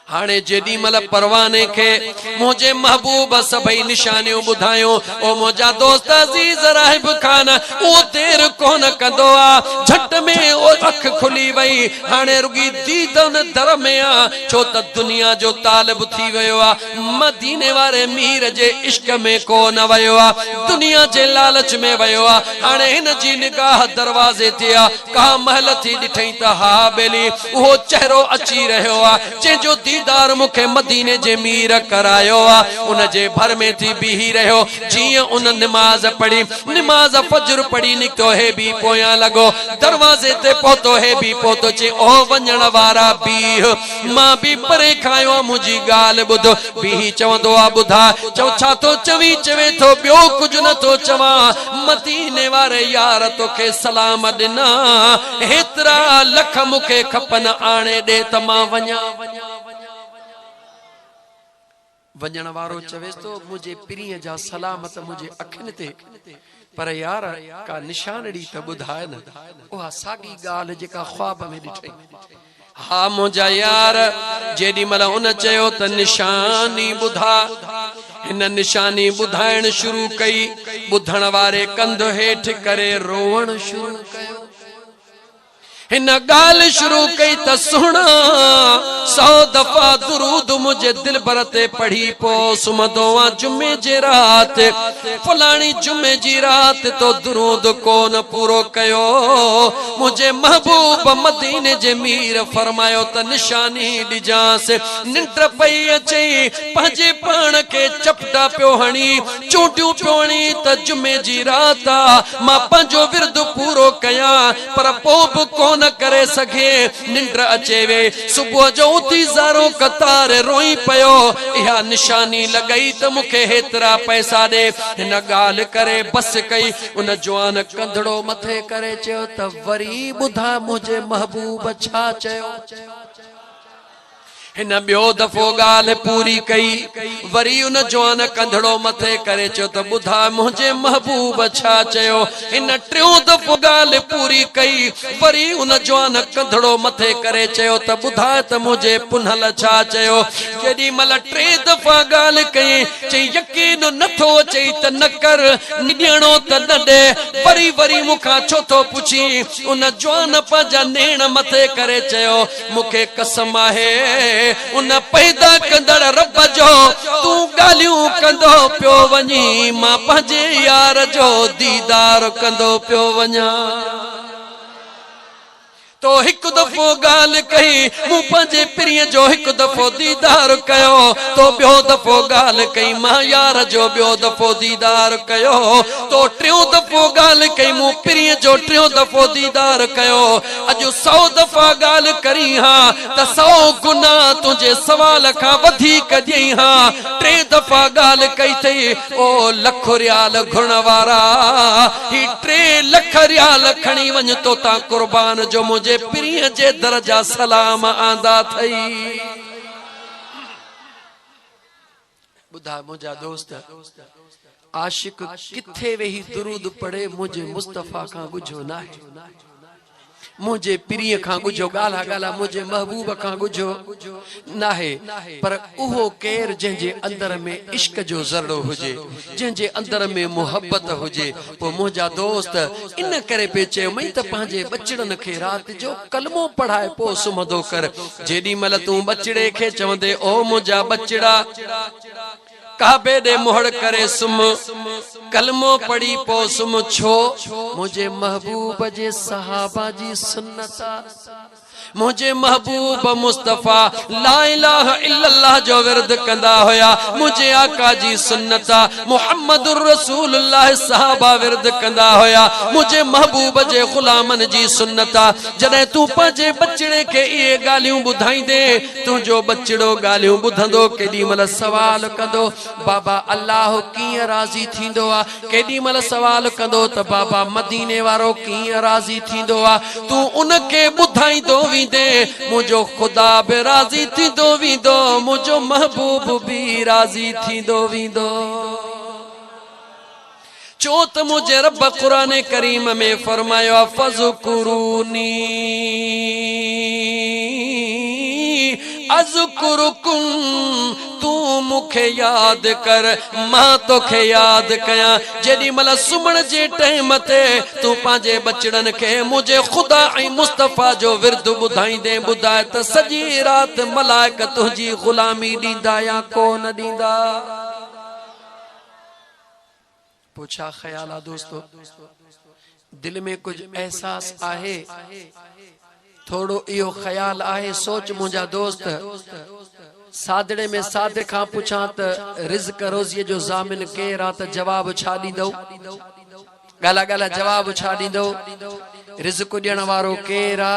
हाणे जेडी मल परवाने के मुझे महबूब सभई निशानियों बुधायो। ओ मुझा दोस्त अजीज राहिब खान ओ देर कोन कंदो आ, झट में ओ अख खुली वई। हाणे रुगी दीदन दर में आ, छो त दुनिया जो तालिब थी वयो आ। मदीने वारे मीर जे इश्क में कोन वयो आ, दुनिया जे लालच में वयो आ। हाणे हिन जी निगाह दरवाजे ते आ, का महल थी ॾिठई त हा बेली उहो चेहरो अची रहियो आ जंहिंजो दीदार मुखे मदीने जे मीर करायो आ। उन जे भर में थी बीही रहो जियां उन नमाज पढ़ी, नमाज फजर पढ़ी निकतो है भी पोया लगो। दरवाजे ते पहुतो है भी पहुतो चे ओ वंजण वारा बीह, मां भी परे खायो मुझी गाल बुध। बीही चवंदो आ बुधा चौ छा तो चवी चवे थो ॿियो कुछ न तो चवा। मदीने वारे यार तोखे सलाम ॾिना, हेतरा लख मुखे खपन आणे ॾे त मां वञा। वंजण वारो चवेस तो मुझे पिरीअ जा सलामत मुझे अखिन ते, पर यार का निशानड़ी त बुधाए न। उहा सागी गाल जेका ख्वाब में ॾिठई। हा मुझा यार जेडी मल उन चयो त निशानी बुधा, हिन निशानी ॿुधाइण शुरू कई। ॿुधण वारे कंध हेठि करे रोवण शुरू कयो। हिन ॻाल्हि शुरू कई त सुहिणा 100 दफ़ा दुरूद मुझे दिल भर ते पढ़ी पो सुम्हंदो आ जुमे जे रात। फलाणी जुमे जी रात तो दुरूद कोन पूरो कयो। मुझे महबूब मदीने जे मीर फरमायो त निशानी ॾिजांस। निंड पई अचे पंहिंजे पाण खे चपटा पियो हणी चूटियूं पियो हणी त जुमे जी रात आ मां पंहिंजो विर्द पूरो कयां पर पोइ बि कोन न करे सके। निंड अचे वे सुबुह जो उथी ज़ारो कतार रोई पयो। इहा निशानी लॻई त मूंखे हेतिरा पैसा ॾे। हिन ॻाल्हि करे बस कई। उन जवान कंधड़ो मथे करे चयो त वरी ॿुधा मुंहिंजे महबूब छा चयो। हिन ॿियो दफ़ो ॻाल्हि पूरी कई। वरी उन जवान कंधड़ो मथे करे चयो त ॿुधा मुंहिंजे महबूब छा चयो। हिन टियों दफ़ो ॻाल्हि पूरी कई। वरी उन जवान कंधड़ो मथे करे चयो त ॿुधा त मुंहिंजे पुनल छा चयो। जेॾी महिल 3 दफ़ा ॻाल्हि कई चई यकीन नथो अचे त न कर ॾियणो त न ॾे। वरी वरी मूंखां छो थो पुछी। उन जवान पंहिंजा नेण मथे करे चयो मूंखे कसम आहे उन पैदा कंदड़ रब जो तू ॻाल्हियूं कंदो पियो वञी मां पंहिंजे यार जो दीदार कंदो पियो वञा। तो हिकु दफ़ो ॻाल्हि कई मूं पंहिंजे पिरीअ जो हिकु दफ़ो दीदार कयो। तो ॿियो दफ़ो ॻाल्हि कई मां यार जो ॿियो दफ़ो दीदार कयो। तो 3 दफ़ो ॻाल्हि कई मूं पिरीअ जो 3 दफ़ो दीदार कयो। अॼु 100 दफ़ा ॻाल्हि करी हा त 100 गुना तुंहिंजे सवाल खां वधीक ॾेई हा। 3 दफ़ा ॻाल्हि कई थई ओ लख रियाल घुरण वारा ही 3 लख रियाल खणी वञ तो ता कुर्बान जो मुझे पिरीअ जे दर जा सलाम आंदा थई। ॿुधा मुंहिंजा दोस्त आशिक किथे वेही दुरूद पढ़े मुझे मुस्तफा खां गुझो नाहे। मुझे पिरीअ खां गुझो ॻाल्हा ॻाल्हा मुझे महबूब खां गुझो नाहे। पर उहो केर जंहिंजे अंदर में इश्क जो ज़रड़ो हुजे जंहिंजे अंदर में मोहब्बत हुजे पोइ मुंहिंजा दोस्त इन करे पे चयो मई त पंहिंजे बचड़नि खे राति जो कलमो पढ़ाए पोइ सुम्हंदो कर। जेॾी महिल तूं बचड़े खे चवंदे ओ मुंहिंजा बचड़ा काबे दे मोहड़ करे सुम कलमो पढ़ी पो सुम छो मुझे महबूब जे सहाबा जी सुन्नत। मुझे महबूब मुस्तफा ला इलाहा इल्लल्लाह जो विरद कंदा होया। मुझे आका जी सुन्नता मुहम्मदुर रसूलुल्लाह सहाबा विरद कंदा होया। मुझे महबूब जे गुलामन जी सुन्नता। जॾहिं तू पंहिंजे बचड़े के ये गालियूं ॿुधाईंदे तुंहिंजो बचड़ो गालियूं ॿुधंदो केॾी महिल सवाल कंदो बाबा अल्लाह कीअं राज़ी थींदो आ। केॾी महिल सवाल कंदो त बाबा मदीने वारो कीअं राज़ी थींदो आ। तू उनखे ॿुधाईंदो मुझो खुदा भी राजी थींदो वींदो मुझो महबूब भी राजी थींदो वींदो। चो त मुझे रब कुरान करीम में फरमायो फज़कुरूनी अज़कुरुकुम तू मुखे याद कर मां तोखे याद कया। जेडी महिल सुम्हण जे टाइम ते तू पंहिंजे बचड़न के मुझे खुदा ऐं मुस्तफा जो विर्द ॿुधाईंदे ॿुधाए त सॼी रात मलाइक तुंहिंजी गुलामी ॾींदा या कोन ॾींदा। पूछा ख्याल आ दोस्तों दिल में कुछ एहसास आहे थोड़ो इहो ख्याल आहे सोच मुंहिंजा दोस्त सादड़े में सादे खां पुछां त रिज़्क रोज़ीअ जो ज़ामिन केर आ त जवाब छा ॾींदो। ॻाल्हा ॻाल्हा जवाब छा ॾींदो। रिज़्क ॾियण वारो केर आ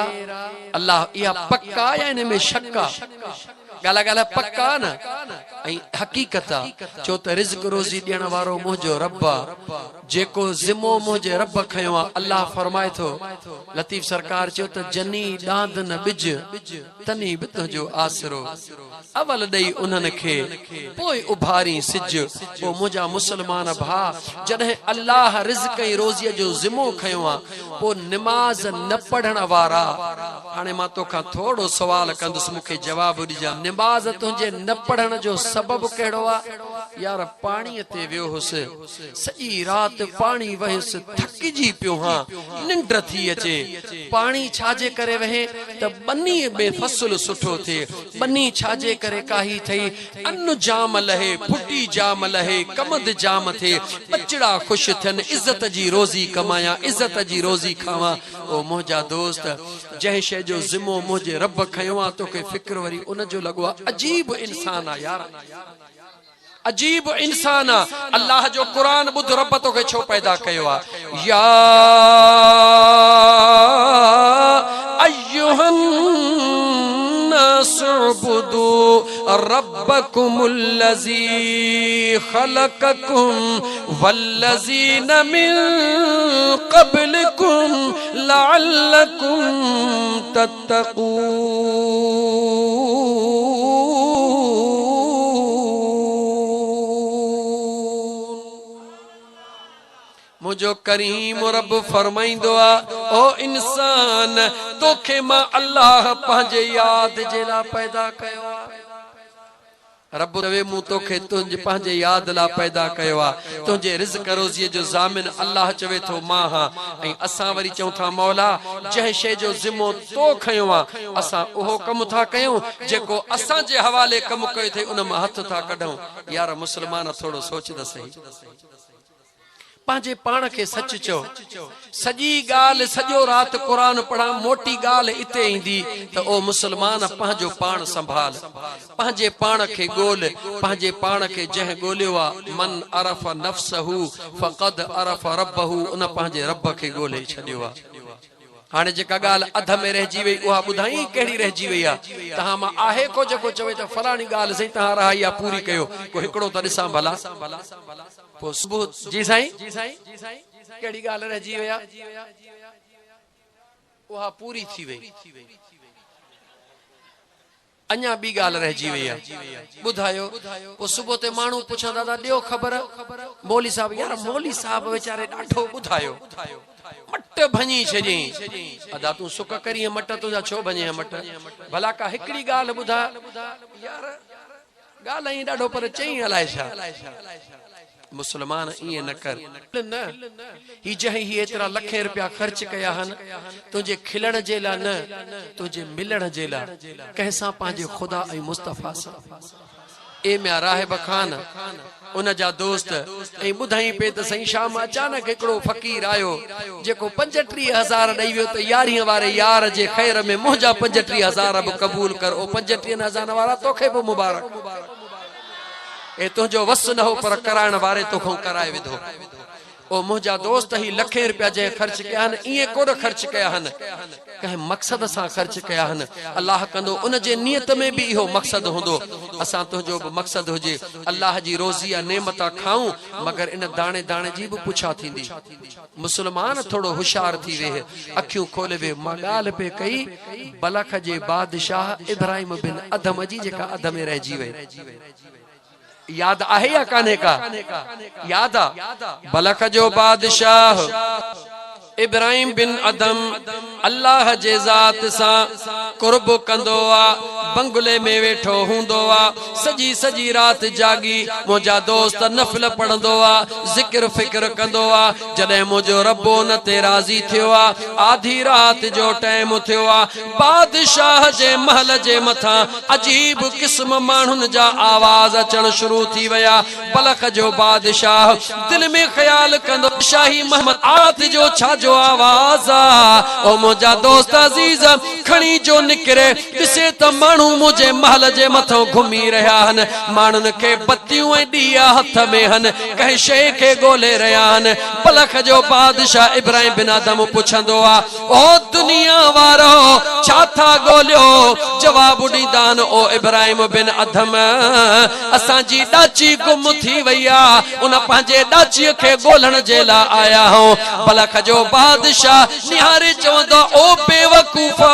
अल्लाह। इहा पक्का या इन में शक आ। ॻाल्हा ॻाल्हा पक्का न ऐं हकीकत आ। चो त रिज़्क रोज़ी ॾियण वारो मुंहिंजो रब आ। जेको ज़िमो मुंहिंजे रब खयो आ। अल्लाह फरमाए थो लतीफ़ सरकार चयो त जनी ॾांद न ॿिज तनी बि तुंहिंजो आसरो अवल ॾेई उन्हनि खे पोइ उभारी सिज। पोइ मुंहिंजा मुस्लमान भा जॾहिं अल्लाह रिज़्क ऐं रोज़ीअ जो ज़िमो खयो आ पोइ निमाज़ न पढ़ण वारा हाणे मां तोखां थोड़ो सवाल कंदुसि मूंखे जवाब ॾिजां। निमाज़ तुंहिंजे न पढ़ण जो सबब कहिड़ो आ। यार पानी ते वियो हुस सजी रात पानी वहिस थकजी पियो हां निंड थी अचे पानी छाजे करे वहे त बनी में फसल सुठो थे बनी छाजे करे काही थई अन्न जाम लहे फुटी जाम लहे कमद जाम थे बचड़ा खुश थन इज्जत जी रोजी कमाया इज्जत जी रोजी खावा ओ मोजा दोस्त जह शे जो जिम्मो मुझे रब खयोआ तो के फिक्र वरी उन जो लगवा अजीब इंसान आ यार अजीब इंसान अल्लाह जो कुरान बुध रब तो के छो पैदा कयो आ या अय्युहन नासुबुदु रब्बकुमुल्लज़ी खलककुम वल्लज़ीना मिन क़ब्लिकुम लअल्लकुम तत्तक़ून मुझो करीम रब फरमाइंदो आ ओ इंसान तोखे मां अल्लाह पंहिंजे याद जेला पैदा कयो आ रब रवे मु तोखे तुंहिंजे पंहिंजे याद ला पैदा कयो आ तुंहिंजे रिज़्क़ रोज़ीअ जो ज़ामिन अल्लाह चवे थो मां हां ऐं असां वरी चऊं था मौला जंहिं शइ जो ज़िम्मो तो खयो आ असां उहो कमु था कयूं जेको असां जे हवाले कमु कयो अथई उन मां हथ था कढूं यार मुस्लमान थोड़ो सोच त सही पांजे पाण के सच चो सजी गाल सजो रात कुरान पढ़ा मोटी गाल इते इंदी तो ओ मुसलमान पांजो पाण संभाल पांजे पाण के गोल पांजे पाण के जह गोलियो मन अरफ नफ्सहु फक़द अरफ रब्बहु उन पांजे रब के गोले छडियो आ हाने जेका गाल अध में रहजी वई उहा बुधाई केड़ी रहजी वई आ तहां मा आहे को जेको चवे त फलानी गाल सही तहां रहा या पूरी कयो को हिकड़ो त दिसां भला पो सुबह जी साईं केड़ी गाल रहजी वया उहा पूरी थी वई अन्या बी गाल रहजी वई आ बुधायो पो सुबह ते मानू पुछा दादा दियो खबर मौली साहब यार मौली साहब बेचारे डाठो बुधायो मट भनी छजी अदा तू सुक करी मट तुजा छो भने मट भला का हिकड़ी गाल बुधा यार गाल ही डाडो पर चई हलाए छा मुसलमान ये न कर न ही जह ही एतरा लखे रुपया खर्च कया हन तुझे खिलण जेला न तुझे मिलण जेला कैसा पांजे खुदा ए मुस्तफा सा ए म्या राहिब खान उन जा दोस्त ए बुधाई पे त सही शाम अचानक एकड़ो फकीर आयो जेको 35,000 दई वियो त 11 वारे यार जे खैर में मुजा 35,000 अब कबूल कर ओ 35,000 वाला तोखे बि मुबारक ए तुझो वस न हो पर कराण वारे तोखो कराए विधो ओ मुजा दोस्त ही लखे रुपया जे खर्च कया हन इए कोड खर्च कया हन कहे मकसद सा खर्च कया हन अल्लाह कंदो उन जे नियत में भी इहो मकसद होंदो असा तुझो मकसद होजे अल्लाह जी रोजी या नेमता खाऊं मगर इन दाणे दाणे जी भी पुछा थींदी मुसलमान थोड़ो होशियार थी वे अखियों खोले वे मगाल पे कई बलख जे बादशाह इब्राहिम बिन अदम जी जेका अदम में रहजी वे याद आहे या काने का याद आ बलख जो बादशाह इब्राहिम बिन अदम अल्लाह जे जात सा कुर्ब कंदो आ बंगले में वेठो हुंदो आ सजी सजी रात जागी मुजा दोस्त नफल पढ़ंदो आ जिक्र फिक्र कंदो आ जदे मुजो रब्बो न ते राजी थियो आ आधी रात जो टाइम थियो आ बादशाह जे महल जे मथा अजीब किस्म मानुन जा आवाज अचण शुरू थी वया बलख जो बादशाह दिल में ख्याल कंदो शाही मोहम्मद आत जो छा जो आवाज आ ओ मुजा दोस्त अजीज खणी जो निकरे दिसे त मानू मुझे महल जे मथो घुमी रहा हन मानन के बत्तियों ए दिया हाथ में हन कहीं शे के गोले रहा हन बलख जो बादशाह इब्राहिम बिन अदम पुछंदो आ ओ दुनिया वारो छा था गोलियो जवाब ॾींदान ओ इब्राहिम बिन अदम असा जी डाची गुम थी वया उन पंहिंजे डाची के गोलण जे ला आया हो बलख जो बादशाह निहारे चवंदो ओ बेवकूफो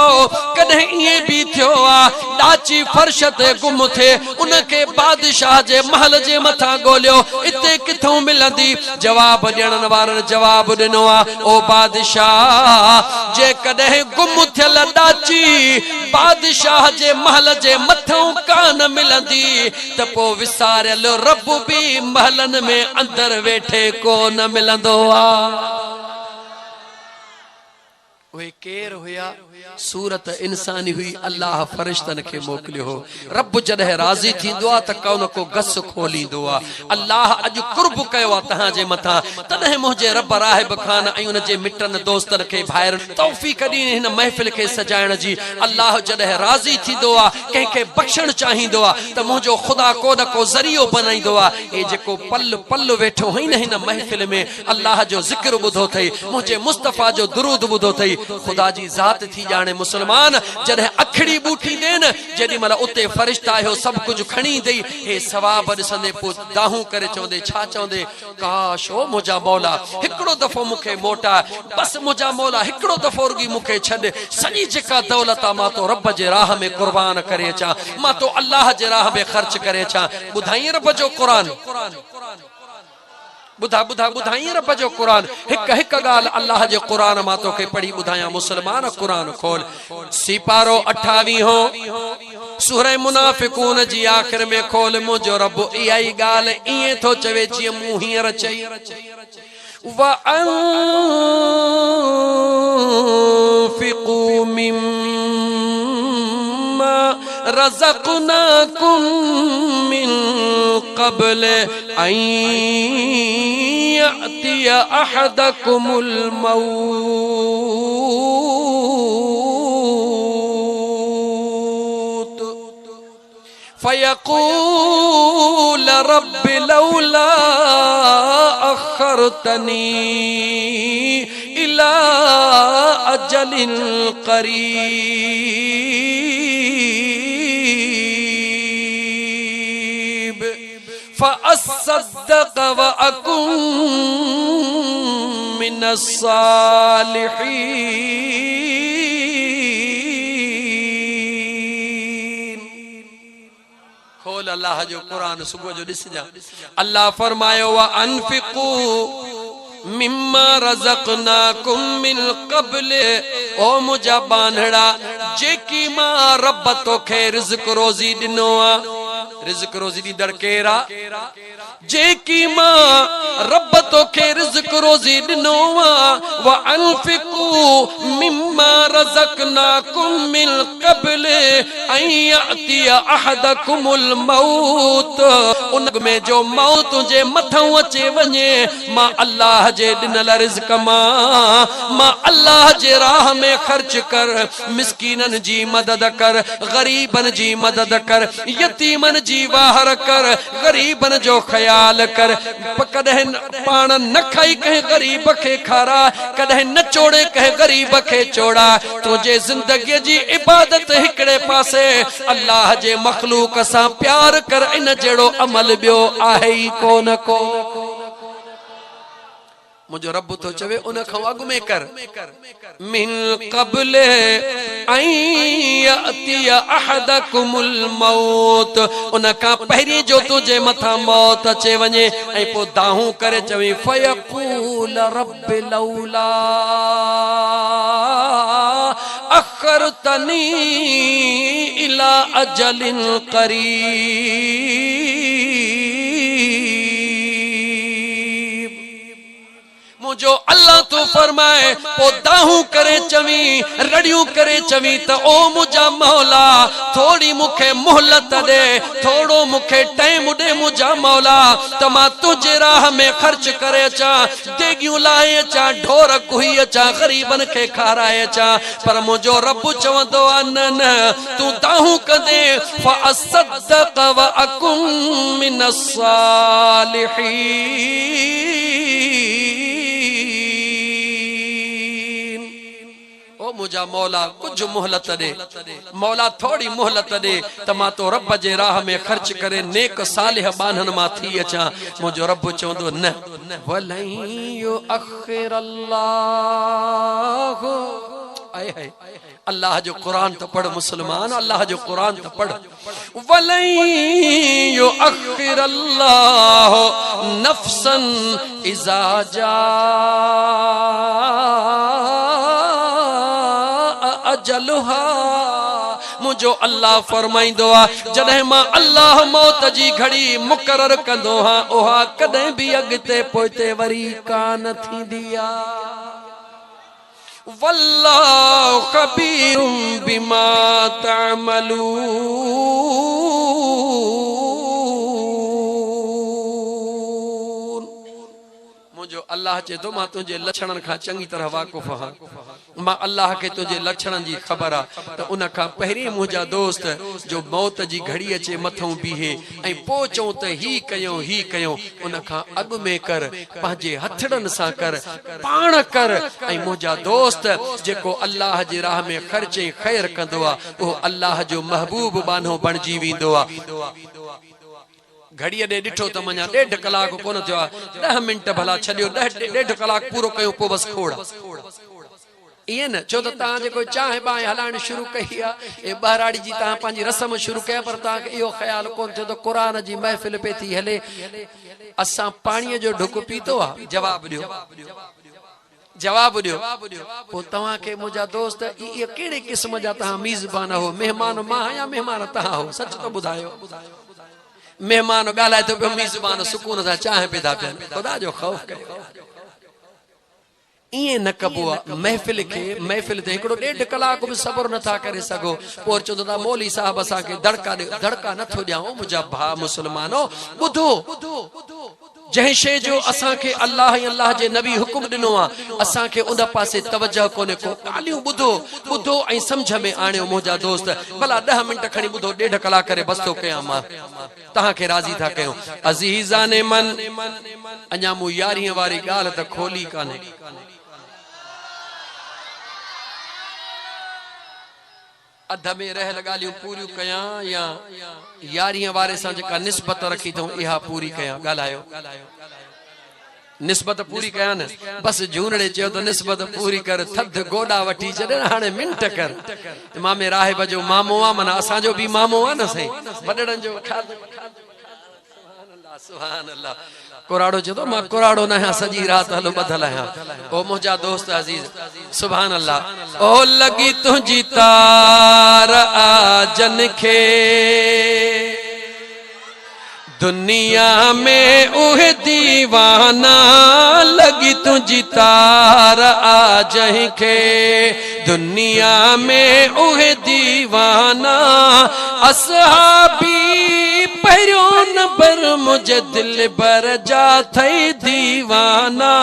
कदे ये भी थियो आ डाची फर्श ते गुम थे उनके बादशाह जे महल जे मथा गोलियो इते किथों मिलंदी जवाब ॾियण वारन जवाब ॾिनो आ ओ बादशाह जे कदे गुम थियल डाची बादशाह जे महल जे मथों कान मिलंदी त पो विसारियल रब भी महलन में अंदर वेठे को न मिलंदो आ। वे केर हुया सूरत इंसानी हुई अल्लाह फरिश्तन के मोकलियो हो। रब जॾहिं राज़ी थींदो आ त कौन को गस खोलींदो आ। अल्लाह अॼु कुर्ब कयो आ तहां जे मथां तॾहिं मुंहिंजे रब राहिब खान ऐं उन जे मिटन दोस्तन खे भाइर तौफ़ीक़ ॾिनी हिन महफ़िल खे सजाइण जी। अल्लाह जॾहिं राज़ी थींदो आ कंहिंखे बख़्शण चाहींदो आ त मुंहिंजो ख़ुदा को न को ज़रियो बनाईंदो आ। ए जेको पल पल वेठो हुई न हिन महफ़िल में अल्लाह जो ज़िक्र ॿुधो अथई, मुंहिंजे मुस्तफ़ा जो दुरूद ॿुधो अथई। खुदा जी ज़ात थी जाने मुसलमान जॾहिं अखड़ी बूटी देन जेॾी महिल उते फरिश्ता आयो सब कुछ खणी दई हे सवाब ॾिसंदे पोइ दाहूं करे चवंदे छा चवंदे काश ओ मुंहिंजा मौला हिकिड़ो दफ़ो मूंखे मोटा बस मुंहिंजा मौला हिकिड़ो दफ़ो रुगी मूंखे छॾ सॼी जेका दौलत आहे मां तो रब जे राह में कुर्बान करे अचां, मां तो अल्लाह जे राह में ख़र्च करे अचां। ॿुधाई रब जो क़ुरान बुधा बुधा बुधाई रब जो कुरान हिक हिक गाल अल्लाह जे कुरान मां तोखे पढ़ी बुधाया मुसलमान। कुरान खोल सिपारो 28 हो सूरह मुनाफिकून जी आखिर में खोल मुंहिंजो रब इहा ई गाल इएं थो चवे जीअं मूं हींअर चई व अनफिकू मिम्मा रज़क़नाकुम मिन क़ब्ल अन यअतिय अहदकुमुल मौत फयक़ूल रब्बि लौला अख़रतनी इला अजलिन क़रीब फ़अस्सद्दक़ व अकुन मिनस सालिहीन। खोल अल्लाह जो कुरान सुबह जो ॾिस जा। अल्लाह फरमायो व अनफिकू मिम्मा रज़क़नाकुम मिन क़ब्ल ओ मुंहिंजा बांधड़ा जेकी मां रब तोखे रिज़्क़ रोज़ी ॾिनो आ। रिज़्क़ रोज़ी ॾींदड़ केर आ? जेकी मां रब तोखे रिज़्क़ रोज़ी ॾिनो आ। व अनफिकू मिम्मा रज़क़नाकुम मिन क़ब्ल अन यअतिय अहदकुमुल मौत उन में जो मौत जे मथों अचे वञे मां अल्लाह जे ॾिनल रिज़्क़ मां अल्लाह जे राह में ख़र्च कर, मिस्कीनन जी मदद कर, गरीबन जी मदद कर, यतीमन जी वाहर कर, गरीबन जो ख्याल कर। कॾहिं पाण न खाई कंहिं गरीब खे खारा, कॾहिं न चोड़े कंहिं गरीब खे चोड़ा। तुंहिंजे ज़िंदगीअ जी इबादत हिकिड़े पासे अल्लाह जे मखलूक सां प्यार कर, इन जहिड़ो अमल ॿियो आहे ई कोन को। मुझे रब तो चवे उन खां अॻु में कर मिन क़ब्ल अन यअतिय अहदकुमुल मौत उन खां पहिरीं जो तुझे मथा मौत अचे वञे ऐं पोइ दाहूं करे चवे फयक़ूल रब्बि लौला अख़रतनी इला अजलिन क़रीब। मुझो अल्लाह तो फरमाए पो दाहूं करे चवी रड़ियूं करे चवी त ओ मुझा मौला थोड़ी मुखे मोहलत दे, थोड़ो मुखे टाइम दे मुझा मौला त मां तुझे राह में खर्च करे अचा, देगियूं लाए अचा, ढोर कुही अचा, गरीबन खे खाराए अचा। पर मुझो रब चवंदो आ न न तू दाहूं कदे फअसद्दक़ व अकुन मिनस सालिहीन। ओ मुझा मौला कुछ मोहलत दे, मौला थोड़ी मोहलत दे त मां तो रब जे राह में खर्च करे नेक सालिह बानन मां थी अचा। मुझो रब चवंदो न वलन युअख़िरल्लाह। आए हाय अल्लाह जो कुरान तो पढ़ मुसलमान, अल्लाह जो कुरान तो पढ़। वलन युअख़िरल्लाह नफ्सन इज़ा जा लम्हा मुझो अल्लाह फरमाइंदो आ जॾहिं मां अल्लाह मौत जी घड़ी मुकरर कंदो हां उहा कॾहिं भी अॻिते पोइते वरी कान थींदी आ वल्लाहु खबीरुम बिमा तअमलून मुझो अल्लाह चे तो मां तुझे लक्षणन का चंगी तरह वाक़ुफ़ हां मां अल्लाह के तुझे लक्षणन जी खबर आ तो उन का पहरी मुझा दोस्त जो मौत जी घड़ी अचे मथों बीहे ऐं पोचो त ही कयो उन का अग में कर पांजे हथड़न सा कर पाण कर ऐं मुझा दोस्त जेको अल्लाह जी राह में खर्च खैर कंदो आ ओ अल्लाह जो महबूब बानो बनजी विंदो आ घड़ी दे डिठो त मना 1.5 कलाक कोन थियो 10 मिनट भला छडियो 1.5 कलाक पूरो कयो पो बस खोड़ ये न छो त ता जे कोई चाहे बाए हलाण शुरू कई आ ए बहराड़ी जी ता पांजी रस्म शुरू कया पर ता के यो ख्याल कोन थियो त कुरान जी महफिल पे थी हले असा पानी जो ढुक पीतो आ जवाब दियो पो तवा के मुजा दोस्त ये केड़े किस्म जा ता मेजबान हो मेहमान मां या मेहमान ता हो सच तो बुधायो मेहमान गालाए तो मेजबान सुकून सा चाहे पिदा पिया खुदा जो खौफ कयो इए न कबो महफिल ते 1.5 कलाक भी सबर न था करे सगो और चोदा मौली साहब असा के धड़का न थो दियाओ मुजा भा मुसलमानो बुधो जह शे जो असा के अल्लाह जे नबी हुकुम दिनो आ असा के उन पासे तवज्जो कोने को गालियों बुधो ऐ समझ में आणियो मुजा दोस्त भला 10 मिनट खणी बुधो 1.5 कलाक करे बस तो कया मां तहा के राजी था कयो अजीजाने मन अञा मु यारी वारी गाल त खोली काने अध में रह लगालियों पूरी कया या यारी वारे सा जेका निस्बत रखी थो इहा पूरी कया गालायो निस्बत पूरी कया न बस झूनड़े चयो तो निस्बत पूरी कर थद गोडा वठी छॾे हाणे मिंट कर इमाम राहिब जो मामो आ मना असा जो भी मामो आ न सही वडड़न जो सुभान अल्लाह कुराड़ो चतो मां कुराड़ो न है सजी रात हलो बदल है ओ मुजा दोस्त अजीज सुभान अल्लाह ओ लगी तुझी तार आजन खे दुनिया में उहे दीवाना लगी तुझी तार आज के दुनिया में उहे दीवाना असहाबी पहिरियों नंबर मुझे दिल भर जा थई दीवाना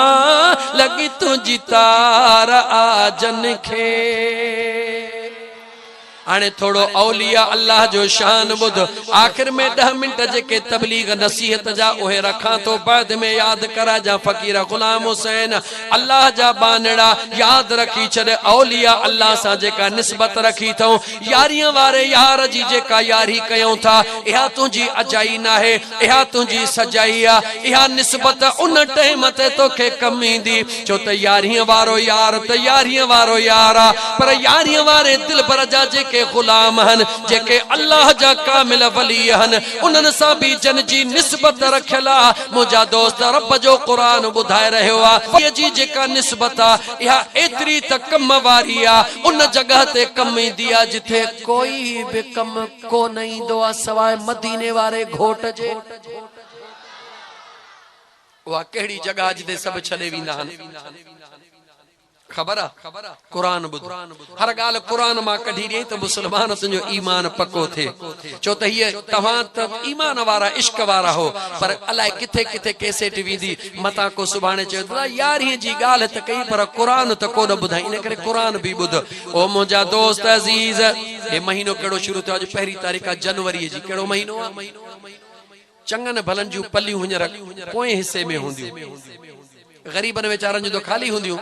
लगी तुझी तार आजन खे आने थोड़ो औलिया अल्लाह जो शान बुध आखिर में 10 मिनट जेके तबलीग नसीहत जा ओहे रखा तो बाद में याद करा जा फकीर गुलाम हुसैन अल्लाह जा बानड़ा याद रखी छड़े औलिया अल्लाह सा जेका निस्बत रखी थो यारियां वारे यार जी जेका यारी कयो था इहा तुझी अजाई ना है इहा तुझी सजाई आ इहा निस्बत उन टाइम ते तोखे कम ईंदी छो त यारियां वारो यार त यारियां वारो यार आ पर यारियां वारे दिल भर जा जेके गुलाम हन जेके अल्लाह जा कामिल वली हन उनन सा भी जन जी निस्बत रखला मुजा दोस्त रब जो कुरान बुधाए रहयो आ ये जी जेका निस्बत आ या एतरी त कम वारी आ उन जगह ते कम ईंदी आ जिथे कोई भी कम को नहीं दो सवाए मदीने वाले घोट जे वा केड़ी जगह जिथे सब छले विंदा हन खबर कुरान बुध हर गाल कुरान मा कढी रे तो मुसलमान तुजो ईमान पक्को थे चो त ये तवा त ईमान वारा इश्क वारा हो पर अलाए किथे किथे कैसेट विंदी मता को सुभाणे चयो यार ही जी गाल त कई पर कुरान त को न बुधाई इन करे कुरान भी बुध ओ मुजा दोस्त अजीज ए महीनो केड़ो शुरू थियो आज पहली तारीख जनवरी जी केड़ो महीनो आ चंगन भलन जू पल्लियूं हुनर पोए हिस्से में हुंदियूं गरीबन बेचारन जो तो खाली हुंदियूं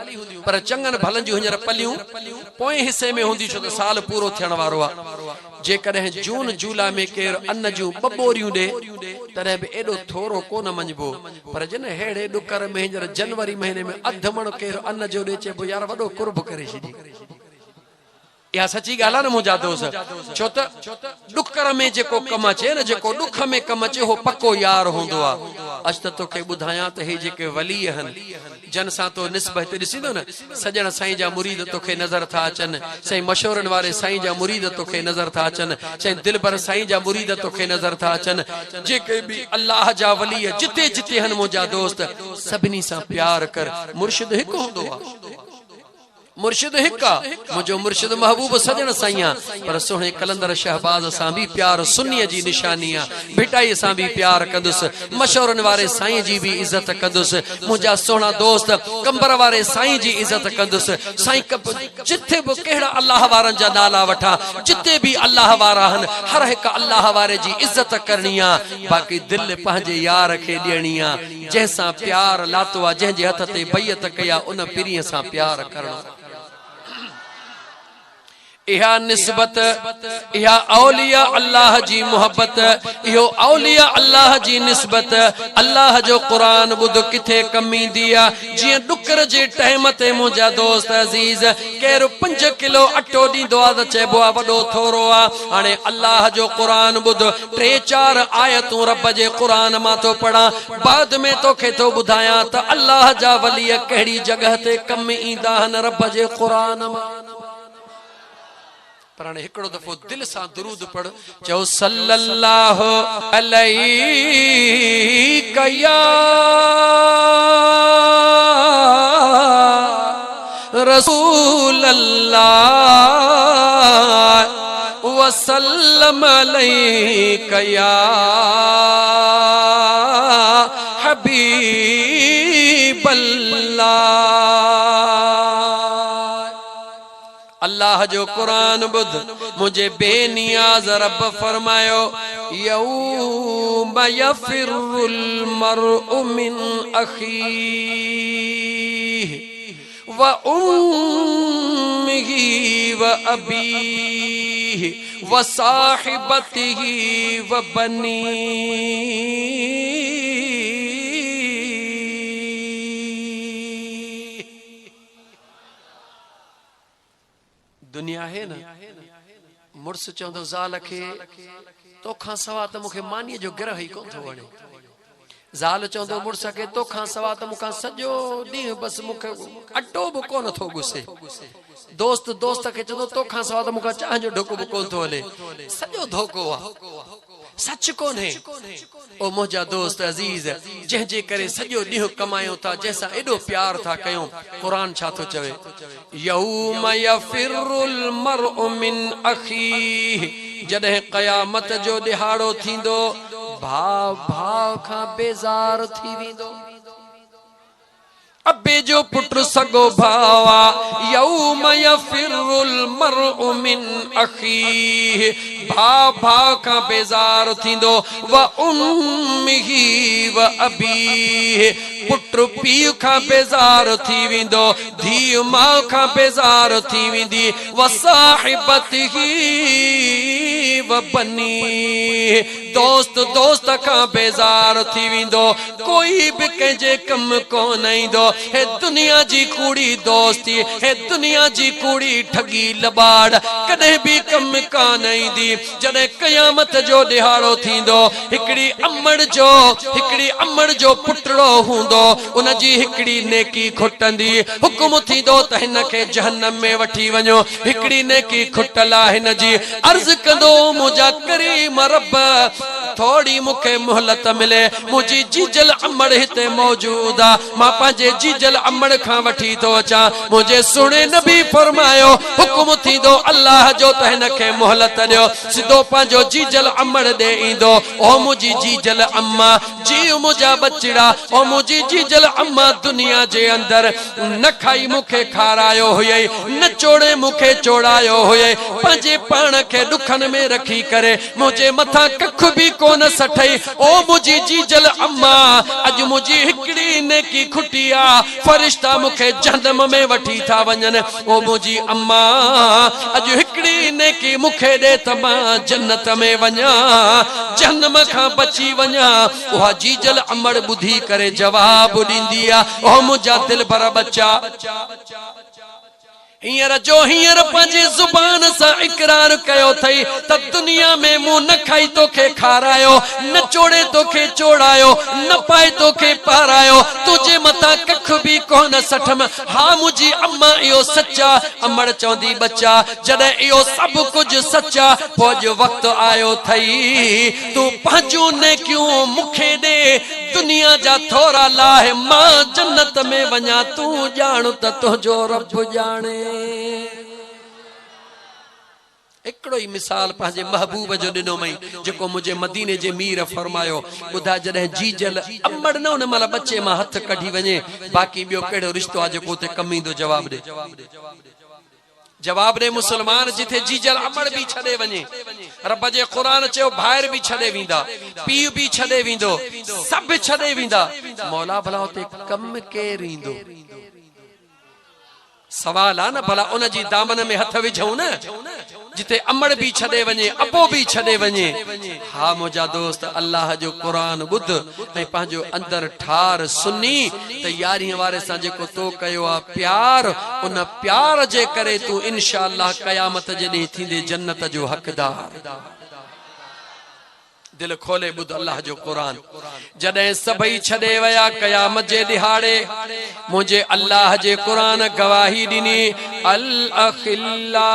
पर चंगन भलन जी हुनर पल्लियूं पोए हिस्से में हुंदी छो तो साल पूरो थियण वारो आ जे कदे जून जुलाई में केर अन्न जू बबोरियूं दे तरे भी एडो थोरो कोन मंजबो पर जन हेड़े डुकर में हींजर जनवरी महीने में अधमण केर अन्न जो दे चे यार वडो कुर्ब करे छी या सची गाला न मुझा दोस्त छो त दुखर में जेको कम अचे न जेको दुख में कम अचे हो पक्को यार होंदो आ। अज त तोखे बुधाया त हे जेके वली हन जन सा तो निस्बत दिसींदो न सजण साईं जा मुरीद तोखे नजर था अचन साईं मशहूरन वारे साईं जा मुरीद तोखे नजर था अचन साईं दिलबर साईं जा मुरीद तोखे नजर था अचन जेके भी अल्लाह जा वली जिते जिते हन मुझा दोस्त सभिनी सा प्यार कर। मुर्शिद हिक होंदो आ मुर्शिद हिक्का मुझो मुर्शिद महबूब सजन साइया पर सोहणे कलंदर शहबाज सां भी प्यार सुन्नीअ जी निशानिया भिटाई सां भी प्यार कंदुस मशहूरन वारे साईं जी भी इज्जत कंदुस मुझा सोहणा दोस्त कंबर वारे साईं जी इज्जत कंदुस साईं जिथे भी केड़ा अल्लाह वारन जा नाला वठा जिते भी अल्लाह वारा हन हर एक अल्लाह वारे जी इज्जत करनी आ बाकी दिल पंहिंजे यार खे ॾियणी आ जंहिंसां प्यार लातो आ जंहिंजे हथ ते बैयत कया उन पीरीअ सां प्यार करणो। इहा निस्बत इहा औलिया अल्लाह जी मोहब्बत इहो औलिया अल्लाह जी निस्बत अल्लाह जो कुरान बुध किथे कमी दिया जिए डुकर जे टाइम ते मुझा दोस्त अजीज केर 5 किलो अटो दींदो आ त चइबो आ वडो थोरो आ। हाणे अल्लाह जो कुरान बुध 3-4 आयतूं रब जे कुरान मां तो पढ़ा बाद में तोखे तो बुधाया त अल्लाह जा वली कहिड़ी जगह ते कम ईंदा हन रब जे कुरान मां। पर हाणे हिकिड़ो दफ़ो दिल सां दुरूद पढ़ चओ सल्लल्लाहु अलैहि या रसूल अल्लाह वसल्लम अलैका या हबीब अल्लाह जो कुरान बुध मुझे बेनियाज रब फरमायो यौम यफिरुल मरउ मिन अखीहि व उम्मिही व अबीहि व साहिबतिही व बनीहि। दुनिया है ना मुर्स चवंदो ज़ाल खे तोखां सवा त मूंखे मानीअ जो गिरह ई कोन थो वणे। ज़ाल चवंदो मुर्स खे तोखां सवा त मूंखां सॼो ॾींहुं बसि मूंखे अटो बि कोन थो गुसे। दोस्त दोस्त खे चवंदो तोखां सवा त मूंखां चांहि जो ढुक बि कोन थो हले। सॼो धोखो आहे सच कोन्हे। ओ मुंहिंजा दोस्त अज़ीज जंहिंजे करे सॼो ॾींहुं कमायूं था जंहिंसां एॾो प्यार था कयूं क़ुरान छा थो चवे यौम यफिरुल मरउ मिन अखीहि जॾहिं क़यामत जो ॾिहाड़ो थींदो भाउ भाउ खां बेज़ार थी वेंदो। अबे जो पुत्र सगो भावा यौम यफिरुल मरउ मिन अखीहि भाउ भाउ खां बेज़ार थींदो व उम्मिही व अबीहि पुत्र पीउ खां बेज़ार थी वेंदो धीउ माउ खां बेज़ार थी वेंदी व साहिबतिही व बनीहि दोस्त दोस्त खां बेज़ार थी वेंदो कोई भी कंहिंजे कम कोन ईंदो। हे दुनिया जी कूड़ी दोस्ती हे दुनिया जी कूड़ी ठगी लबाड़ कदे भी कम कान ईंदी। जॾहिं क़यामत जो ॾिहाड़ो थींदो हिकिड़ी अमड़ जो पुटड़ो हूंदो उन जी हिकिड़ी नेकी खुटंदी हुकुम थींदो त हिन खे जहन्नम में वठी वञो हिकिड़ी नेकी खुटल आहे हिन जी अर्ज़ कंदो मुंहिंजा करीम रब थोड़ी मुखे मोहलत मिले मुझी जीजल अमड़ हिते मौजूद आ मां पंहिंजे जीजल अमड़ खां वठी तो अचा मुझे सुणे नबी फरमायो हुकुम थींदो अल्लाह जो त हिन खे मोहलत ॾियो सिधो पंहिंजो जीजल अमड़ ॾे ईंदो ओ मुझी जीजल अम्मा जीव मुंहिंजा बचड़ा ओ मुझी जीजल अम्मा दुनिया जे अंदर न खाई मुखे खारायो हुयई न चोड़े मुखे चोड़ायो हुयई पंहिंजे पाण खे ॾुखन में रखी करे मुझे मथा कख भी कोन सठई ओ मुझी जीजल अम्मा अज मुझी हिकड़ी नेकी खुटिया फरिश्ता मुखे जहन्नम में वठी था वञन ओ मुझी अम्मा अज हिकड़ी नेकी मुखे दे त मां जन्नत में वञा जहन्नम खां बची वञा। उहा जीजल अमड़ बुधी करे जवाब ॾींदी आ ओ मुंहिंजा दिल भर बच्चा हींअर जो हींअर पंहिंजी ज़ुबान सां इकरार कयो थई त दुनिया में मूं न खाई तोखे खारायो, न चोड़े तोखे चोड़ायो, न पाए तोखे पारायो, तुझे मथा कख भी कोन सठम। हा मुझी अम्मा इहो सच्चा। अमड़ चवंदी बच्चा जॾहिं इहो सभु कुझु सच्चा पोइ जो वक़्तु आयो थई तूं पंहिंजूं नेकियूं मूंखे ॾे, दुनिया जा थोरा लाहे मां जन्नत में वञा, तूं ॼाण त तुंहिंजो रब ॼाणे। हिकिड़ो ई मिसाल पंहिंजे महबूब जो ॾिनो मई जेको मुझे मदीने जे मीर फरमायो। ॿुधा जॾहिं जीजल अमड़ न उन महिल बच्चे मां हथ कढी वञे, बाक़ी ॿियो कहिड़ो रिश्तो आहे जेको उते कम ईंदो? जवाब ॾे, जवाब ॾे। मुसलमान जिथे जीजल अमड़ भी छॾे वञे, रब जे क़ुरान चयो भाइर भी छॾे वेंदा, पीउ भी छॾे वेंदो, सभु छॾे वेंदा, मौला भला उते कम केरु ईंदो? सवाल आहे न, भला उन जी दामन में हथ विझूं न जिथे अमड़ भी छॾे वञे, अबो भी छॾे वञे। हा मुंहिंजा दोस्त, अल्लाह जो क़ुरान ॿुध ऐं पंहिंजो अंदर ठार सुनी त यारीअ वारे सां जेको तो कयो आहे प्यार, उन प्यार जे करे तूं इंशा अल्लाह क़यामत जे ॾींहुं थींदे जन्नत जो हक़दार। दिल खोले ॿुध अल्लाह जो क़ुरान। जॾहिं सभई छॾे वया क़यामत जे ॾिहाड़े, मुंहिंजे अल्लाह जे क़ुरान गवाही ॾिनी, अल अखिल्ला